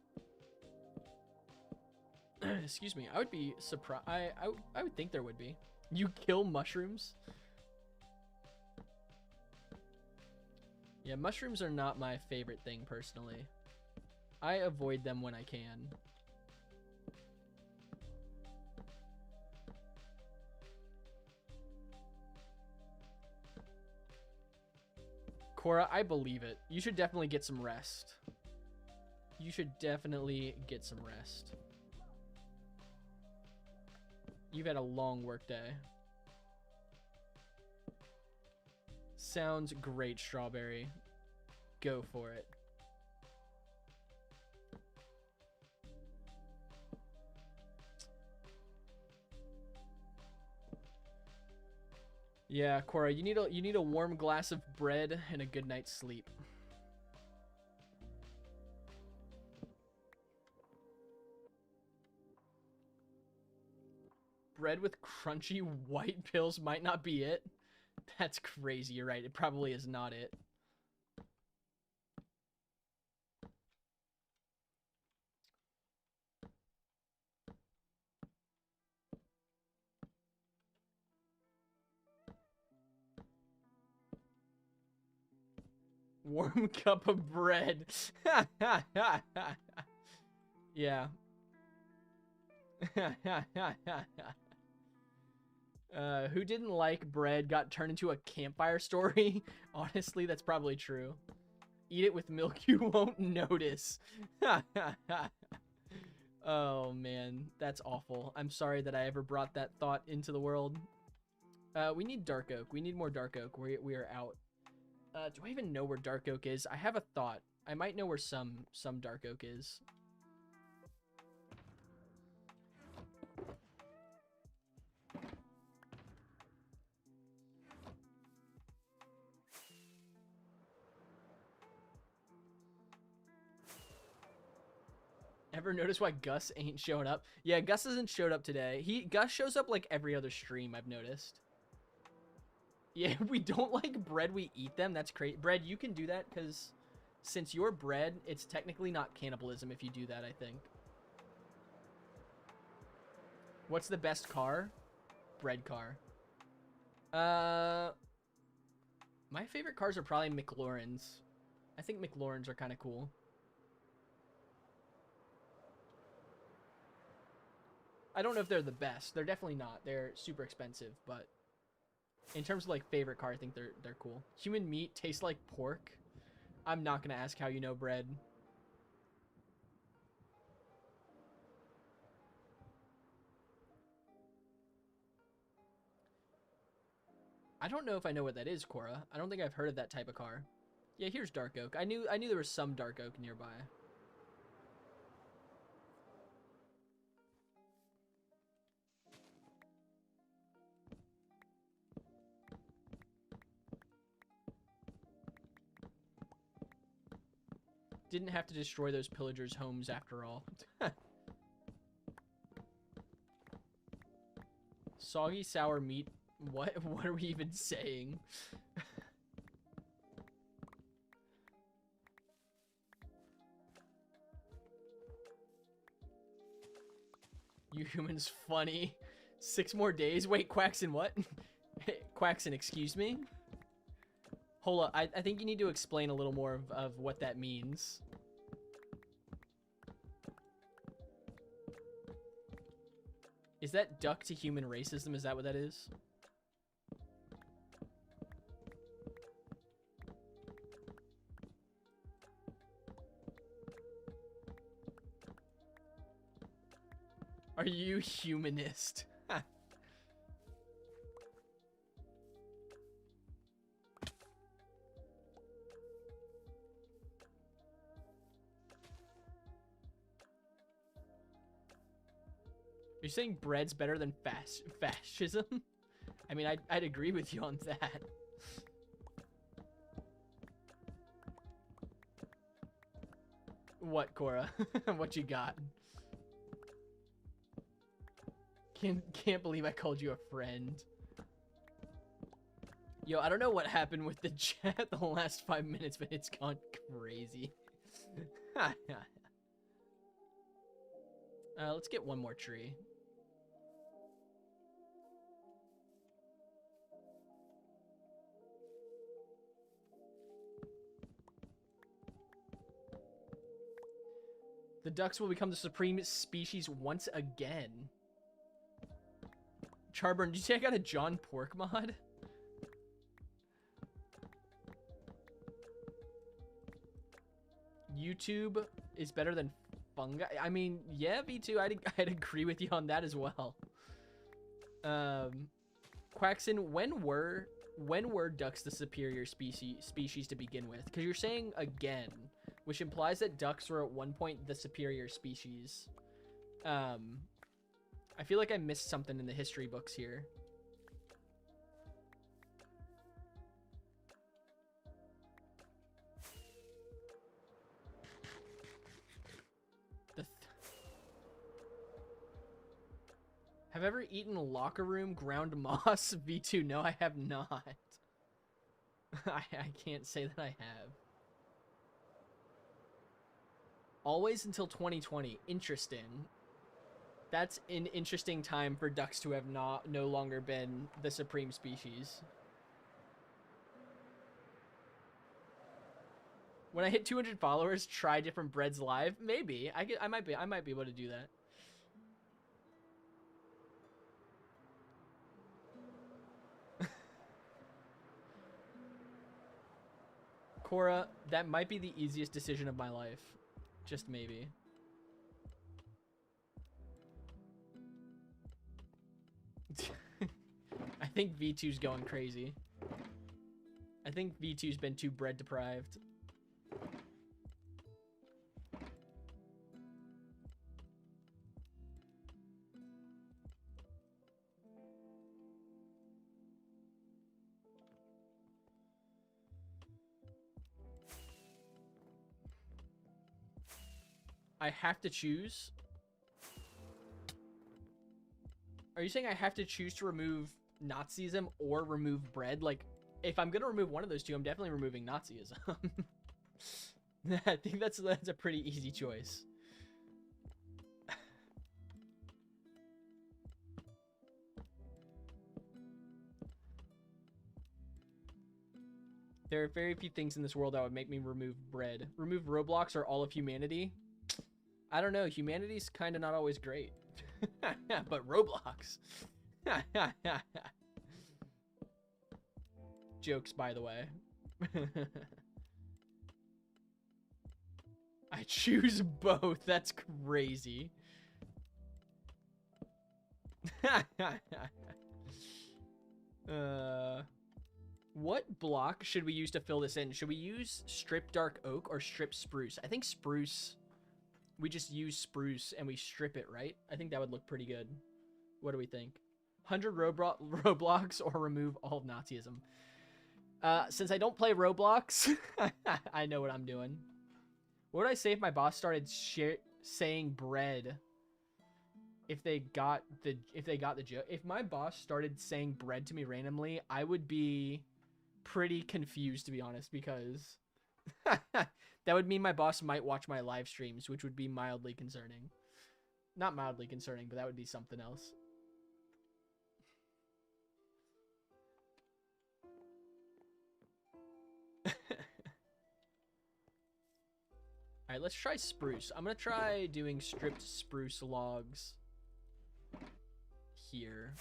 Excuse me. I would be surprised. I would think there would be. You kill mushrooms? Yeah, mushrooms are not my favorite thing personally. I avoid them when I can. Cora, I believe it. You should definitely get some rest. You should definitely get some rest. You've had a long work day. Sounds great, Strawberry. Go for it. Yeah, Cora, you need a warm glass of bread and a good night's sleep. Bread with crunchy white pills might not be it. That's crazy. You're right. It probably is not it. Warm cup of bread. Yeah. Who didn't like bread got turned into a campfire story? Honestly, that's probably true. Eat it with milk, you won't notice. Oh, man. That's awful. I'm sorry that I ever brought that thought into the world. We need dark oak. We need more dark oak. We are out. Do I even know where dark oak is? I have a thought. I might know where some dark oak is. Ever notice why Gus ain't showing up? Yeah, Gus hasn't showed up today. Gus shows up like every other stream, I've noticed. Yeah, if we don't like bread, we eat them. That's crazy. Bread, you can do that because since you're bread, it's technically not cannibalism if you do that, I think. What's the best car? Bread car. My favorite cars are probably McLaurens. I think McLaurens are kind of cool. I don't know if they're the best. They're definitely not. They're super expensive, but in terms of like favorite car, I think they're cool. Human meat tastes like pork. I'm not gonna ask how you know bread. I don't know if I know what that is, Cora. I don't think I've heard of that type of car. Yeah, here's dark oak. I knew there was some dark oak nearby. Didn't have to destroy those pillagers' homes after all. Soggy sour meat. What are we even saying? You humans funny. 6 more days? Wait, Quaxon what? Quaxon, excuse me? Hold up, I think you need to explain a little more of what that means. Is that duck to human racism? Is that what that is? Are you humanist? Are you saying bread's better than fascism? I mean, I'd agree with you on that. What, Cora? What you got? Can't believe I called you a friend. Yo, I don't know what happened with the chat the last 5 minutes, but it's gone crazy. Let's get one more tree. The ducks will become the supreme species once again. Charburn, did you say I got a John Pork mod? YouTube is better than fungi. I mean, yeah, V2, I'd agree with you on that as well. Quaxon, when were ducks the superior species to begin with? Because you're saying again, which implies that ducks were at one point the superior species. I feel like I missed something in the history books here. Have I ever eaten locker room ground moss? V2, no, I have not. I can't say that I have. Always until 2020. Interesting. That's an interesting time for ducks to have no longer been the supreme species. When I hit 200 followers, try different breads live. Maybe I might be able to do that. Cora, that might be the easiest decision of my life. Just maybe. I think V2's going crazy. I think V2's been too bread deprived. I have to choose. Are you saying I have to choose to remove Nazism or remove bread? Like, if I'm gonna remove one of those two, I'm definitely removing Nazism. I think that's a pretty easy choice. There are very few things in this world that would make me remove bread. Remove Roblox or all of humanity? I don't know. Humanity's kind of not always great. But Roblox. Jokes, by the way. I choose both. That's crazy. What block should we use to fill this in? Should we use strip dark oak or strip spruce? I think spruce. We just use spruce and we strip it, right? I think that would look pretty good. What do we think? 100 Roblox or remove all of Nazism? Since I don't play Roblox, I know what I'm doing. What would I say if my boss started saying bread? If they got the joke. If my boss started saying bread to me randomly, I would be pretty confused, to be honest, because that would mean my boss might watch my live streams, which would be mildly concerning. Not mildly concerning, but that would be something else. Alright, let's try spruce. I'm gonna try doing stripped spruce logs here.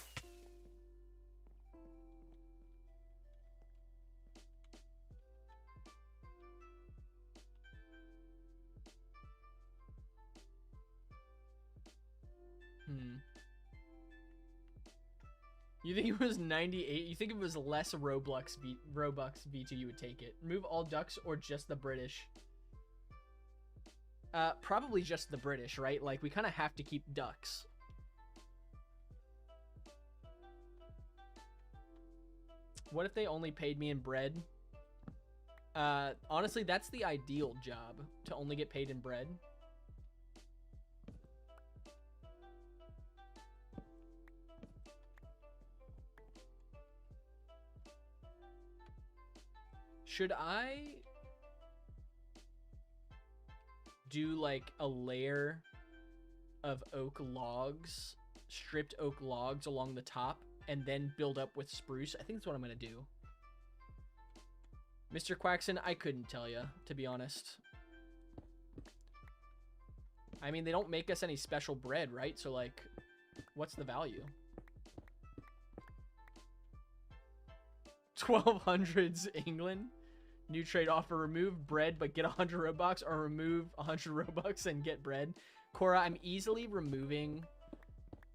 You think it was 98? You think it was less Robux V2, you would take it. Remove all ducks or just the British? Probably just the British, right? Like, we kind of have to keep ducks. What if they only paid me in bread? Honestly, that's the ideal job, to only get paid in bread. Should I do like a layer of oak logs, stripped oak logs along the top, and then build up with spruce? I think that's what I'm gonna do. Mr. Quaxon, I couldn't tell you, to be honest. I mean, they don't make us any special bread, right? So, like, what's the value? 1200s England. New trade offer: remove bread but get 100 Robux, or remove 100 Robux and get bread. Cora, I'm easily removing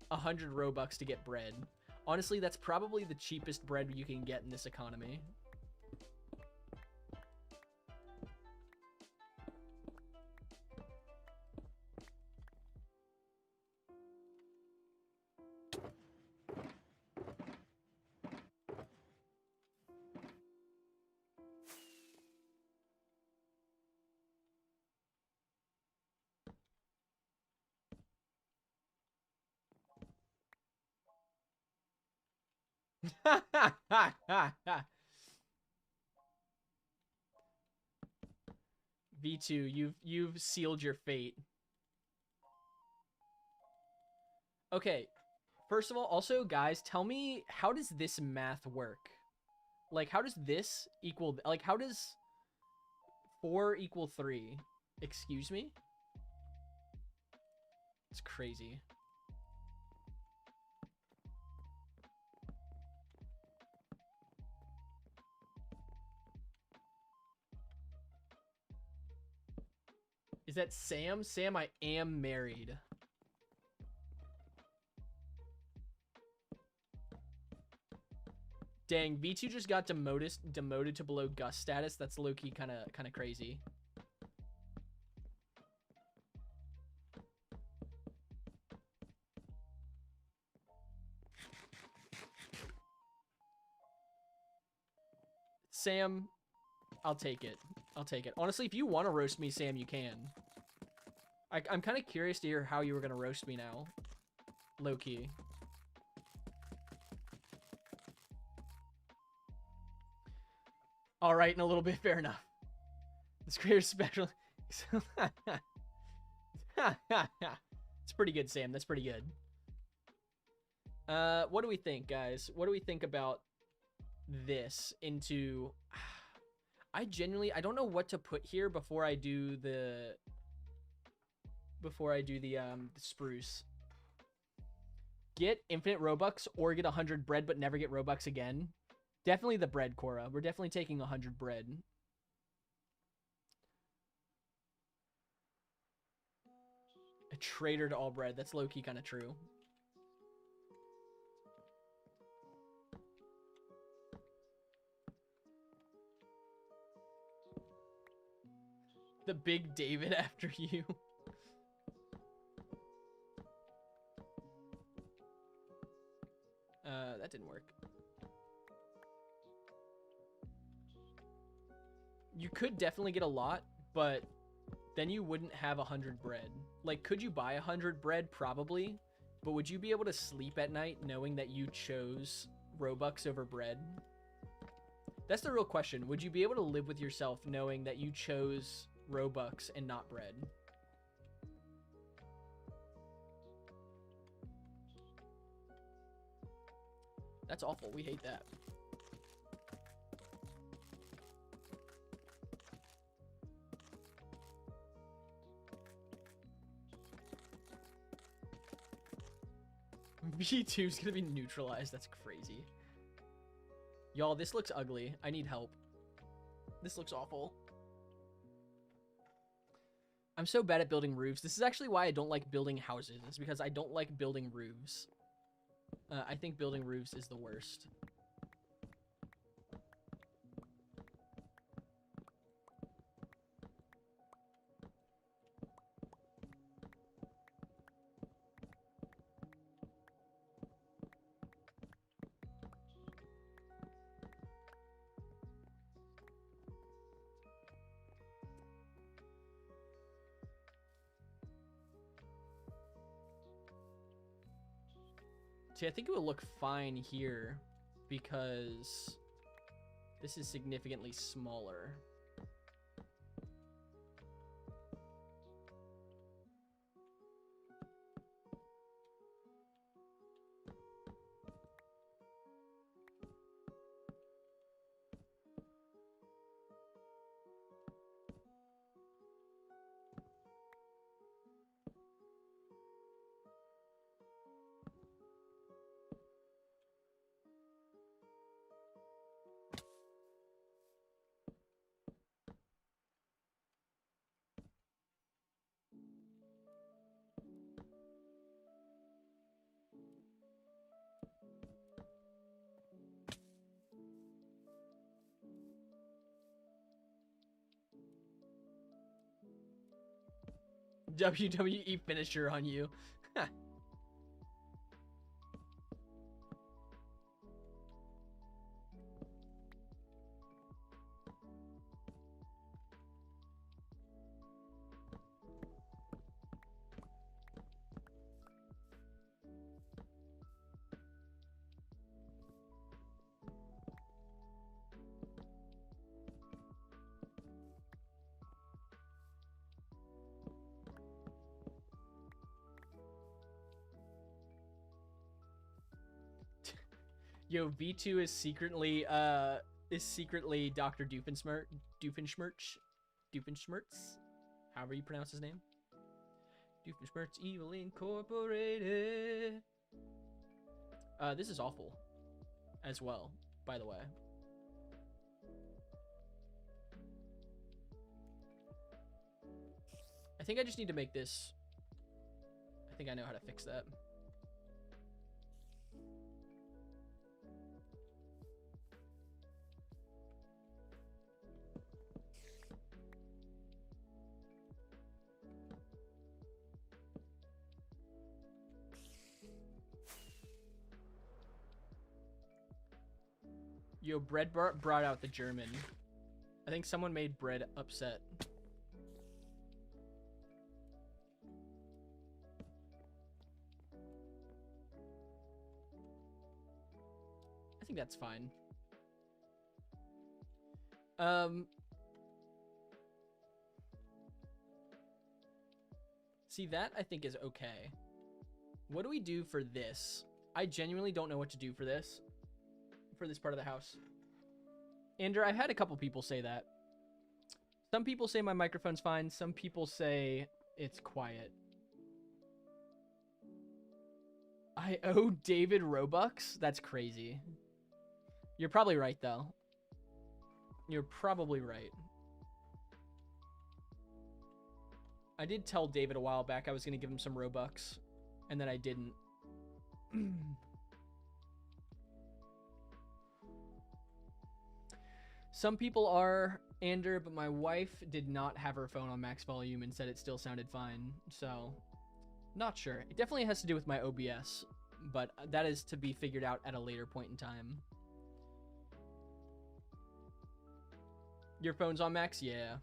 100 Robux to get bread. Honestly, that's probably the cheapest bread you can get in this economy. V2, you've sealed your fate. Okay, first of all, also guys, tell me, how does this math work? Like, how does this equal, like, how does 4 equal 3? Excuse me? It's crazy. Is that Sam? Sam, I am married. Dang, V2 just got demoted to below Gus status. That's low-key kind of crazy. Sam, I'll take it. I'll take it. Honestly, if you want to roast me, Sam, you can. I'm kind of curious to hear how you were going to roast me now. Low-key. All right, in a little bit, fair enough. This creator's special. It's pretty good, Sam. That's pretty good. What do we think, guys? What do we think about this into... I don't know what to put here before I do the spruce. Get infinite Robux or get 100 bread but never get Robux again. Definitely the bread, Cora. We're definitely taking 100 bread. A traitor to all bread. That's low-key kind of true. The big David after you. That didn't work. You could definitely get a lot, but then you wouldn't have 100 bread. Like, could you buy 100 bread? Probably. But would you be able to sleep at night knowing that you chose Robux over bread? That's the real question. Would you be able to live with yourself knowing that you chose Robux and not bread? That's awful. We hate that. V2 is gonna be neutralized. That's crazy. Y'all, this looks ugly. I need help. This looks awful. I'm so bad at building roofs. This is actually why I don't like building houses. It's because I don't like building roofs. I think building roofs is the worst. See, I think it would look fine here because this is significantly smaller. WWE finisher on you. Yo, V2 is secretly Dr. Doofenshmirtz, however you pronounce his name. Doofenshmirtz Evil Incorporated. This is awful as well, by the way. I think I just need to make this. I think I know how to fix that. Yo, Bread brought out the German. I think someone made Bread upset. I think that's fine. See, that I think is okay. What do we do for this? I genuinely don't know what to do for this part of the house. Andrew, I've had a couple people say that. Some people say my microphone's fine. Some people say it's quiet. I owe David Robux? That's crazy. You're probably right, though. You're probably right. I did tell David a while back I was going to give him some Robux, and then I didn't. Some people are, Ander, but my wife did not have her phone on max volume and said it still sounded fine, so not sure. It definitely has to do with my OBS, but that is to be figured out at a later point in time. Your phone's on max? Yeah.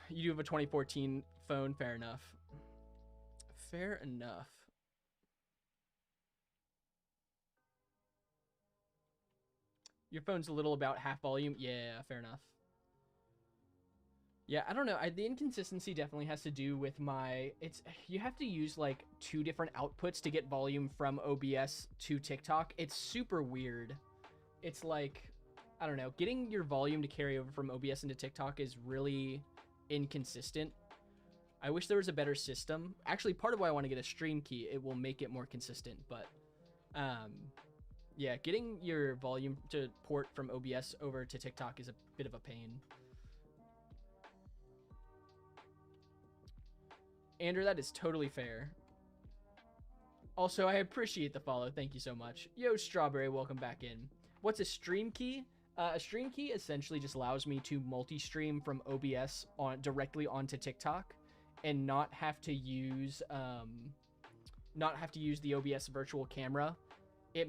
You do have a 2014 phone, fair enough. Fair enough. Your phone's a little about half volume? Yeah, fair enough. Yeah, I don't know. The inconsistency definitely has to do with my... You have to use like 2 different outputs to get volume from OBS to TikTok. It's super weird. It's like, I don't know. Getting your volume to carry over from OBS into TikTok is really inconsistent. I wish there was a better system. Actually, part of why I want to get a stream key, it will make it more consistent, but yeah, getting your volume to port from OBS over to TikTok is a bit of a pain. Andrew, that is totally fair. Also, I appreciate the follow. Thank you so much. Yo, Strawberry, welcome back in. What's a stream key? A stream key essentially just allows me to multi-stream from OBS directly onto TikTok and not have to use the OBS virtual camera. It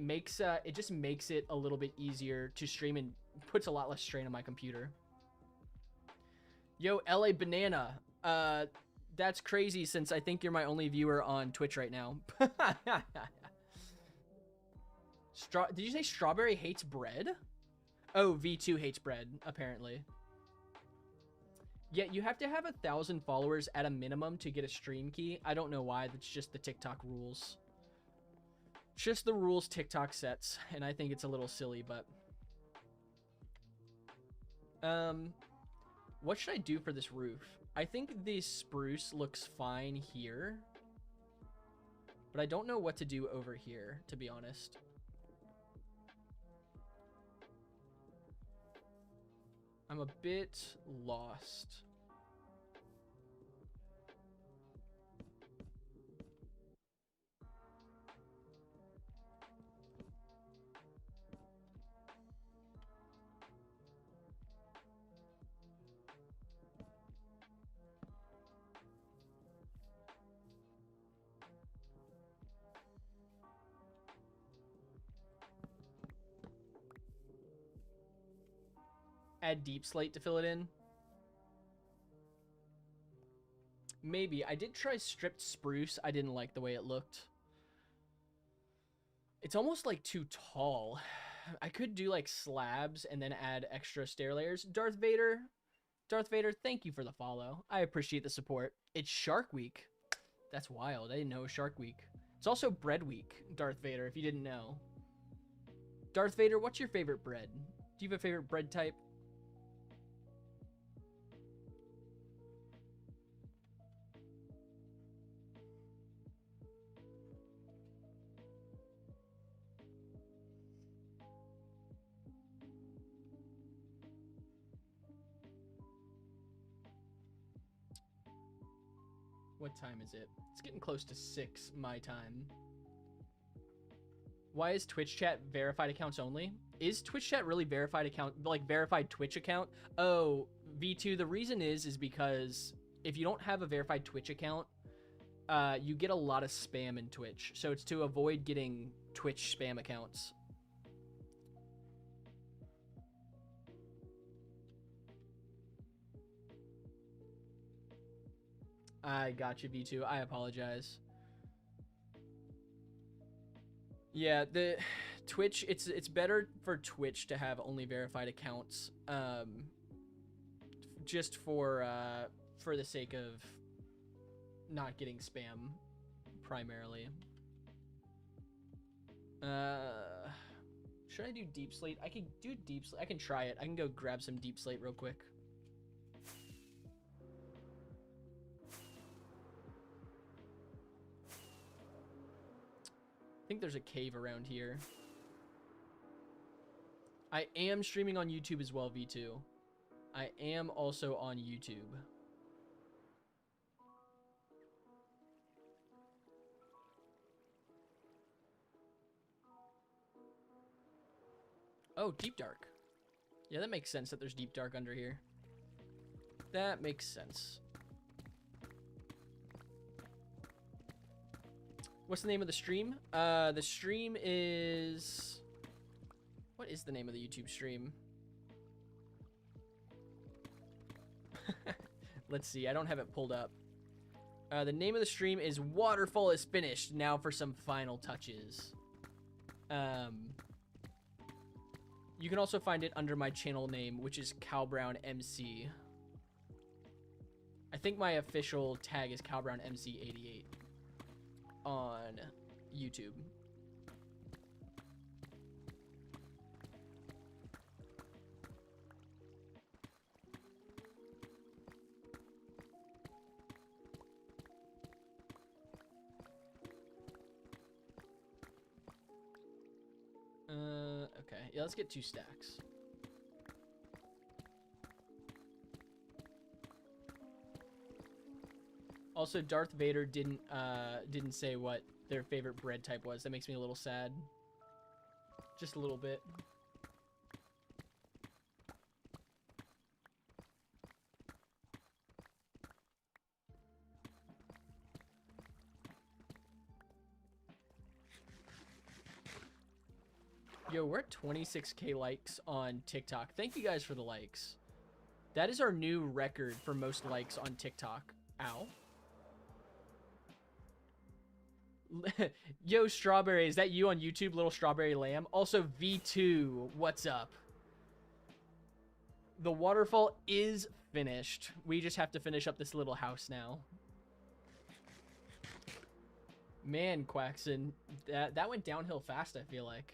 just makes it a little bit easier to stream and puts a lot less strain on my computer. Yo, LA Banana. That's crazy since I think you're my only viewer on Twitch right now. Did you say Strawberry hates bread? Oh, V2 hates bread, apparently. Yeah, you have to have 1,000 followers at a minimum to get a stream key. I don't know why. That's just the TikTok rules. Just the rules TikTok sets, and I think it's a little silly, but... What should I do for this roof? I think the spruce looks fine here, but I don't know what to do over here, to be honest. I'm a bit lost. Add deep slate to fill it in. Maybe. I did try stripped spruce. I didn't like the way it looked. It's almost like too tall. I could do like slabs and then add extra stair layers. Darth Vader, thank you for the follow. I appreciate the support. It's Shark Week. That's wild. I didn't know it was Shark Week. It's also Bread Week, Darth Vader, if you didn't know. Darth Vader, what's your favorite bread? Do you have a favorite bread type? What time is it? It's getting close to 6 my time. Why is Twitch chat verified accounts only? Is Twitch chat really verified account, like verified Twitch account? Oh, V2, the reason is because if you don't have a verified Twitch account, you get a lot of spam in Twitch. So it's to avoid getting Twitch spam accounts. I got you, V2. I apologize. Yeah, the Twitch, it's better for Twitch to have only verified accounts, just for the sake of not getting spam, primarily. Should I do deep slate? I can do deep slate. I can try it. I can go grab some deep slate real quick. I think there's a cave around here. I am streaming on YouTube as well, V2. I am also on YouTube. Oh, deep dark. Yeah, that makes sense that there's deep dark under here. That makes sense. What's the name of the stream? The stream is... What is the name of the YouTube stream? Let's see. I don't have it pulled up. The name of the stream is Waterfall is finished. Now for some final touches. You can also find it under my channel name, which is CowBrownMC. I think my official tag is CowBrownMC88 on YouTube. Okay. Yeah, let's get 2 stacks. Also, Darth Vader didn't say what their favorite bread type was. That makes me a little sad. Just a little bit. Yo, we're at 26K likes on TikTok. Thank you guys for the likes. That is our new record for most likes on TikTok. Ow. Yo, Strawberry, is that you on YouTube, Little Strawberry Lamb? Also, V2, what's up? The waterfall is finished. We just have to finish up this little house now. Man, Quaxon, that went downhill fast, I feel like.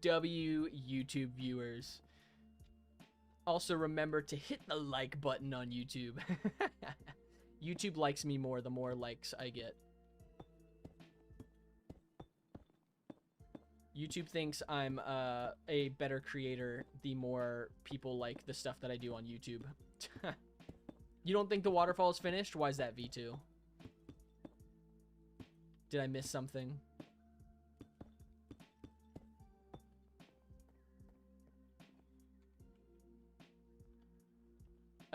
YouTube viewers. Also, remember to hit the like button on YouTube. YouTube likes me more the more likes I get. YouTube thinks I'm a better creator the more people like the stuff that I do on YouTube. You don't think the waterfall is finished? Why is that, V2? Did I miss something?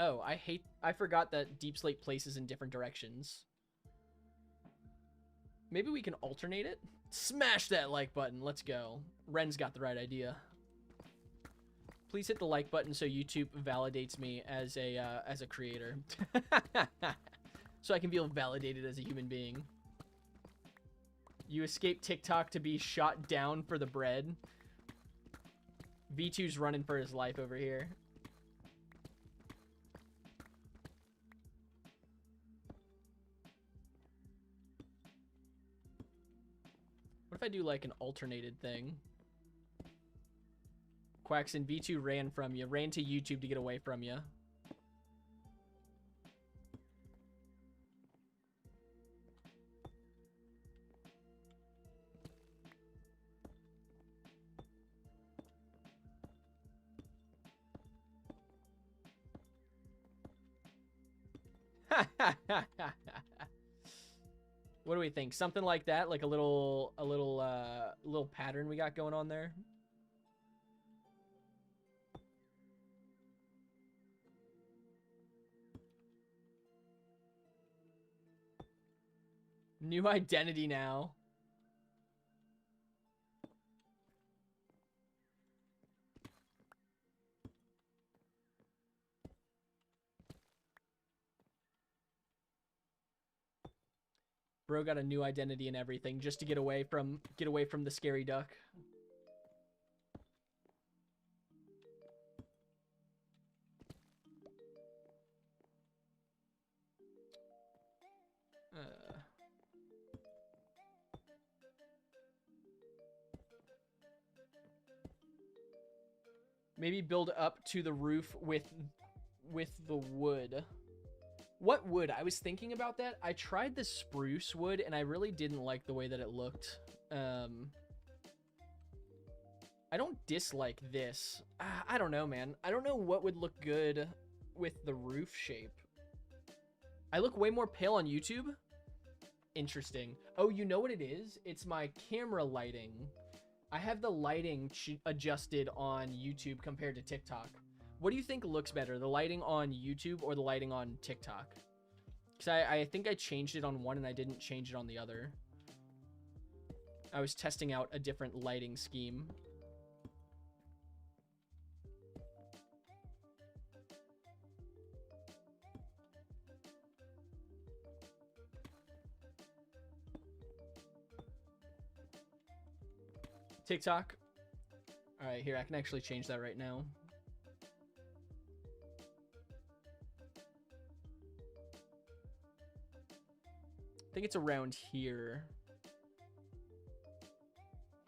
Oh, I forgot that deep slate places in different directions. Maybe we can alternate it? Smash that like button. Let's go. Ren's got the right idea. Please hit the like button so YouTube validates me as a creator. So I can feel validated as a human being. You escaped TikTok to be shot down for the bread. V2's running for his life over here. What if I do like an alternated thing? Quaxon, V2 ran from you. Ran to YouTube to get away from you. What do we think? Something like that, like a little pattern we got going on there. New identity now. Bro got a new identity and everything just to get away from the scary duck. Maybe build up to the roof with the wood. What wood? I was thinking about that. I tried the spruce wood, and I really didn't like the way that it looked. I don't dislike this. I don't know, man. I don't know what would look good with the roof shape. I look way more pale on YouTube. Interesting. Oh, you know what it is? It's my camera lighting. I have the lighting adjusted on YouTube compared to TikTok. What do you think looks better, the lighting on YouTube or the lighting on TikTok? Because I think I changed it on one and I didn't change it on the other. I was testing out a different lighting scheme. TikTok. All right, here, I can actually change that right now. I think it's around here.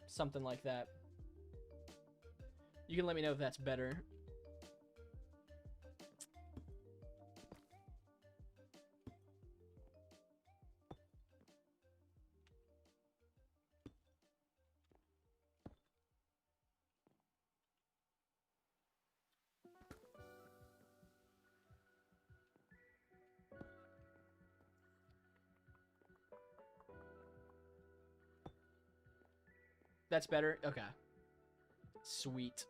Something like that. You can let me know if that's better. That's better? Okay. Sweet.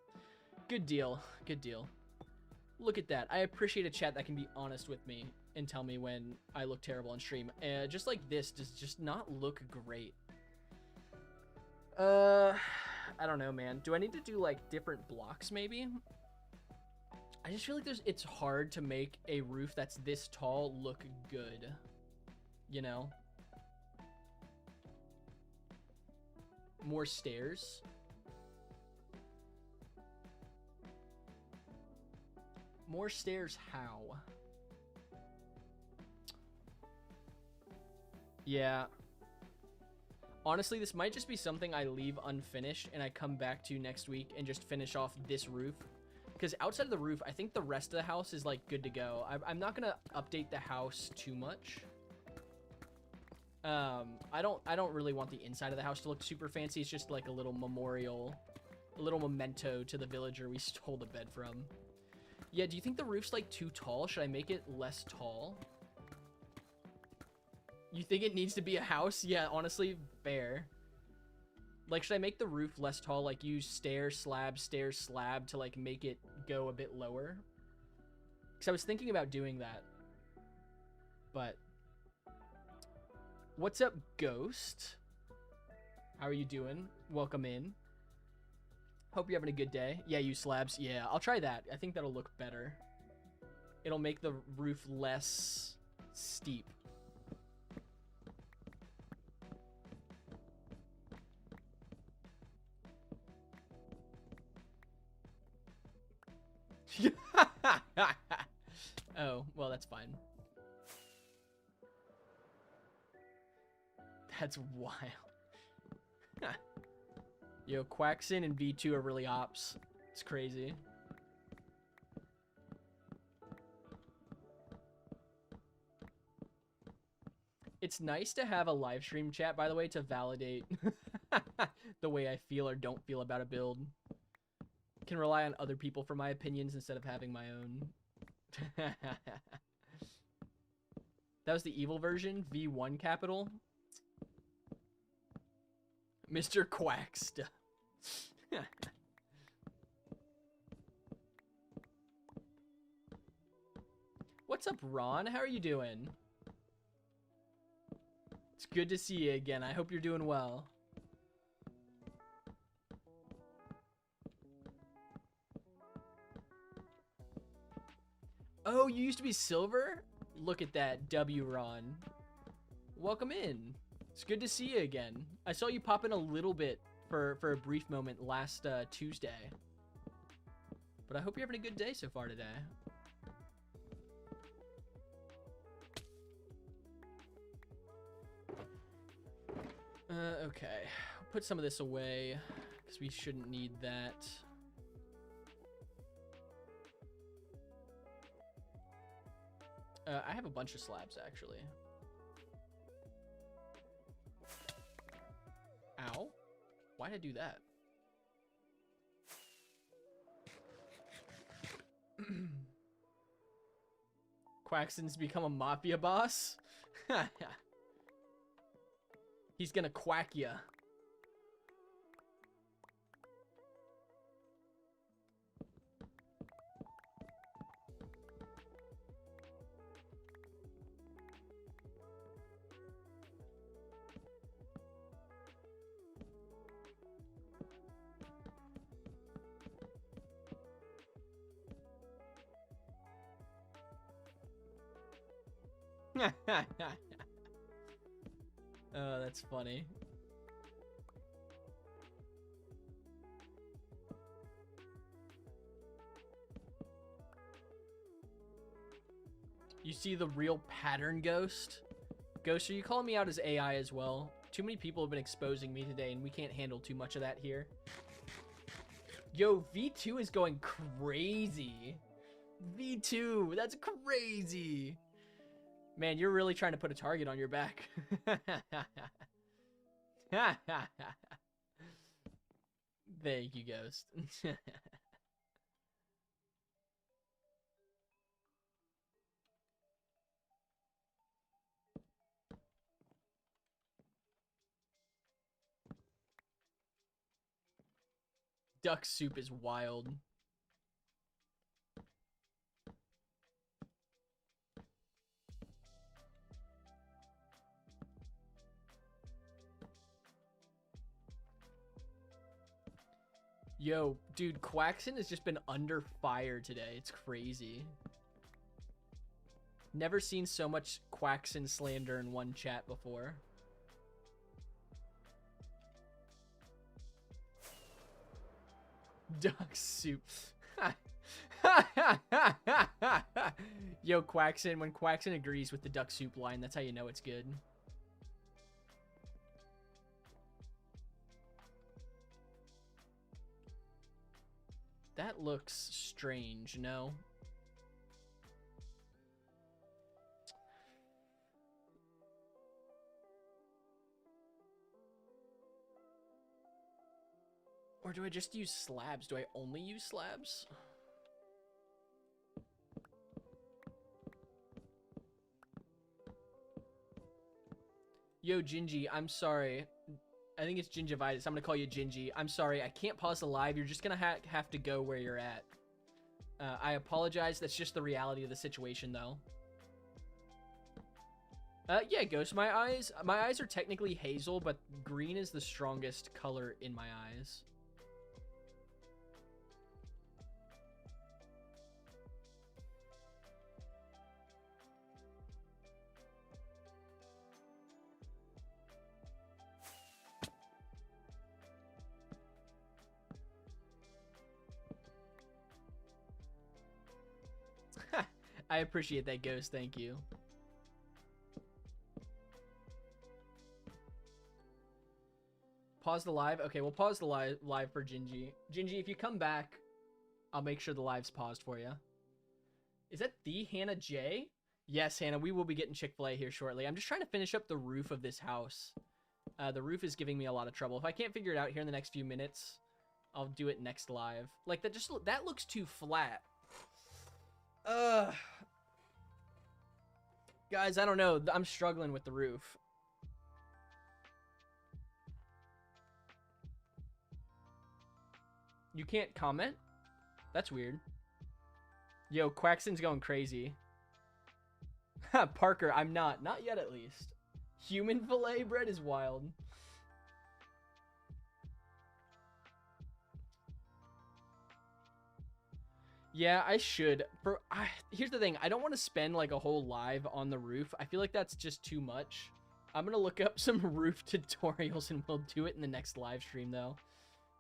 Good deal. Good deal. Look at that. I appreciate a chat that can be honest with me and tell me when I look terrible on stream. Just like this does just not look great. I don't know, man. Do I need to do like different blocks maybe? I just feel like it's hard to make a roof that's this tall look good. You know? More stairs. More stairs how? Yeah. Honestly, this might just be something I leave unfinished and I come back to next week and just finish off this roof. Because outside of the roof, I think the rest of the house is like good to go. I'm not gonna update the house too much. I don't really want the inside of the house to look super fancy. It's just like a little memorial, a little memento to the villager we stole the bed from. Yeah, do you think the roof's like too tall? Should I make it less tall? You think it needs to be a house? Yeah, honestly, fair. Like, should I make the roof less tall? Like, use stair, slab to, like, make it go a bit lower? Because I was thinking about doing that. But... What's up, Ghost? How are you doing? Welcome in. Hope you're having a good day. Yeah, use slabs. Yeah, I'll try that. I think that'll look better. It'll make the roof less steep. Oh, well, that's fine. That's wild. Yo, Quaxin and V2 are really ops. It's crazy. It's nice to have a live stream chat, by the way, to validate the way I feel or don't feel about a build. Can rely on other people for my opinions instead of having my own. That was the evil version, V1 capital. Mr. Quacksta. What's up, Ron? How are you doing? It's good to see you again. I hope you're doing well. Oh, you used to be silver? Look at that, W Ron. Welcome in. It's good to see you again. I saw you pop in a little bit for a brief moment last Tuesday. But I hope you're having a good day so far today. Okay. Put some of this away, because we shouldn't need that. I have a bunch of slabs, actually. Ow. Why'd I do that? Quaxton's become a mafia boss? He's gonna quack ya. Oh, that's funny. You see the real pattern, Ghost? Ghost, are you calling me out as AI as well? Too many people have been exposing me today, and we can't handle too much of that here. Yo, V2 is going crazy. V2, that's crazy. Man, you're really trying to put a target on your back. Thank you, Ghost. Duck soup is wild. Yo, dude, Quaxon has just been under fire today. It's crazy. Never seen so much Quaxon slander in one chat before. Duck soup. Yo, Quaxon, when Quaxon agrees with the duck soup line, that's how you know it's good. That looks strange, no? Or do I just use slabs? Do I only use slabs? Yo, Gingy, I'm sorry. I think it's gingivitis. I'm gonna call you Gingy. I'm sorry, I can't pause the live. You're just gonna have to go where you're at. I apologize. That's just the reality of the situation, though. Yeah, Ghost. My eyes are technically hazel, but green is the strongest color in my eyes. I appreciate that, Ghost. Thank you. Pause the live. Okay, we'll pause the live for Gingy. Gingy, if you come back, I'll make sure the live's paused for you. Is that the Hannah J? Yes, Hannah, we will be getting Chick-fil-A here shortly. I'm just trying to finish up the roof of this house. The roof is giving me a lot of trouble. If I can't figure it out here in the next few minutes, I'll do it next live. Like, that looks too flat. Guys, I don't know. I'm struggling with the roof. You can't comment? That's weird. Yo, Quaxton's going crazy. Parker, I'm not. Not yet, at least. Human fillet bread is wild. Yeah, I should. Here's the thing. I don't want to spend like a whole live on the roof. I feel like that's just too much. I'm going to look up some roof tutorials and we'll do it in the next live stream, though.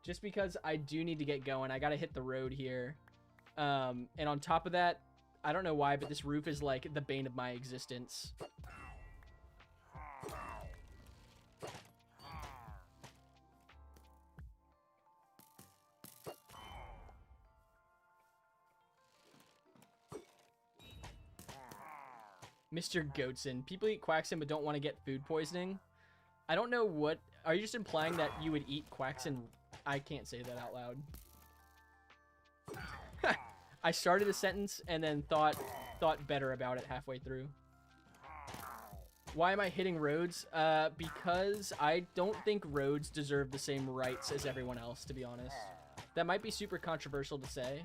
Just because I do need to get going. I got to hit the road here. And on top of that, I don't know why, but this roof is like the bane of my existence. Mr. Goatson. People eat Quaxon but don't want to get food poisoning. I don't know what... Are you just implying that you would eat Quaxon? I can't say that out loud. I started a sentence and then thought better about it halfway through. Why am I hitting roads? Because I don't think roads deserve the same rights as everyone else, to be honest. That might be super controversial to say.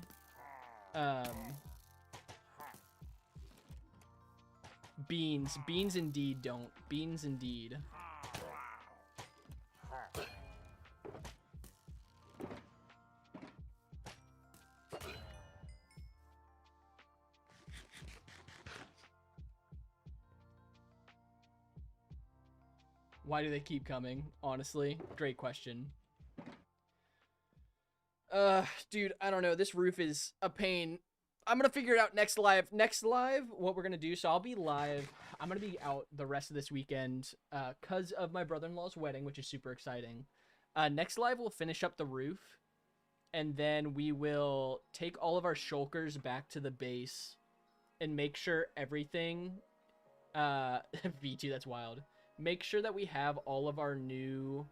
Beans. Beans indeed don't. Beans indeed. Why do they keep coming? Honestly, great question. Dude, I don't know. This roof is a pain. I'm gonna figure it out next live. Next live, what we're gonna do, so I'll be live. I'm gonna be out the rest of this weekend because of my brother-in-law's wedding, which is super exciting. Next live, we'll finish up the roof, and then we will take all of our shulkers back to the base and make sure everything... V2, that's wild. Make sure that we have all of our new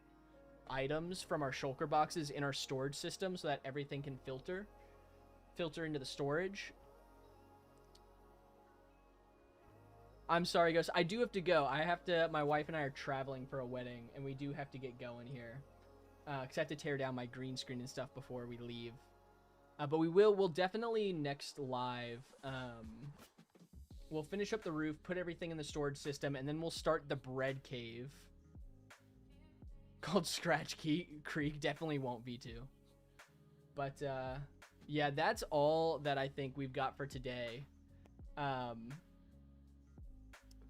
items from our shulker boxes in our storage system so that everything can filter into the storage. I'm sorry, Ghost. I do have to go. My wife and I are traveling for a wedding, and we do have to get going here. Because I have to tear down my green screen and stuff before we leave. But we'll definitely next live, we'll finish up the roof, put everything in the storage system, and then we'll start the bread cave. Called Scratch Creek. Definitely won't V2. But, yeah, that's all that I think we've got for today.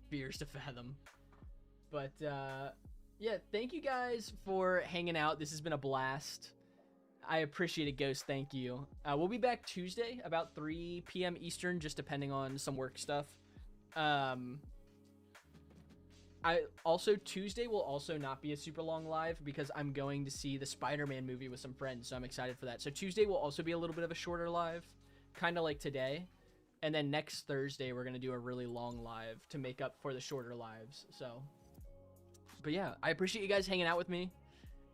Fears to fathom. But, yeah, thank you guys for hanging out. This has been a blast. I appreciate it, Ghost. Thank you. We'll be back Tuesday about 3 p.m. Eastern, just depending on some work stuff. Tuesday will also not be a super long live because I'm going to see the Spider-Man movie with some friends, so I'm excited for that. So Tuesday will also be a little bit of a shorter live, kind of like today. And then next Thursday, we're going to do a really long live to make up for the shorter lives. So, but yeah, I appreciate you guys hanging out with me.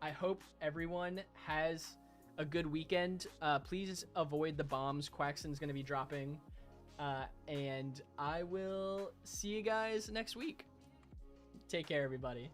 I hope everyone has a good weekend. Please avoid the bombs Quaxton's going to be dropping. And I will see you guys next week. Take care, everybody.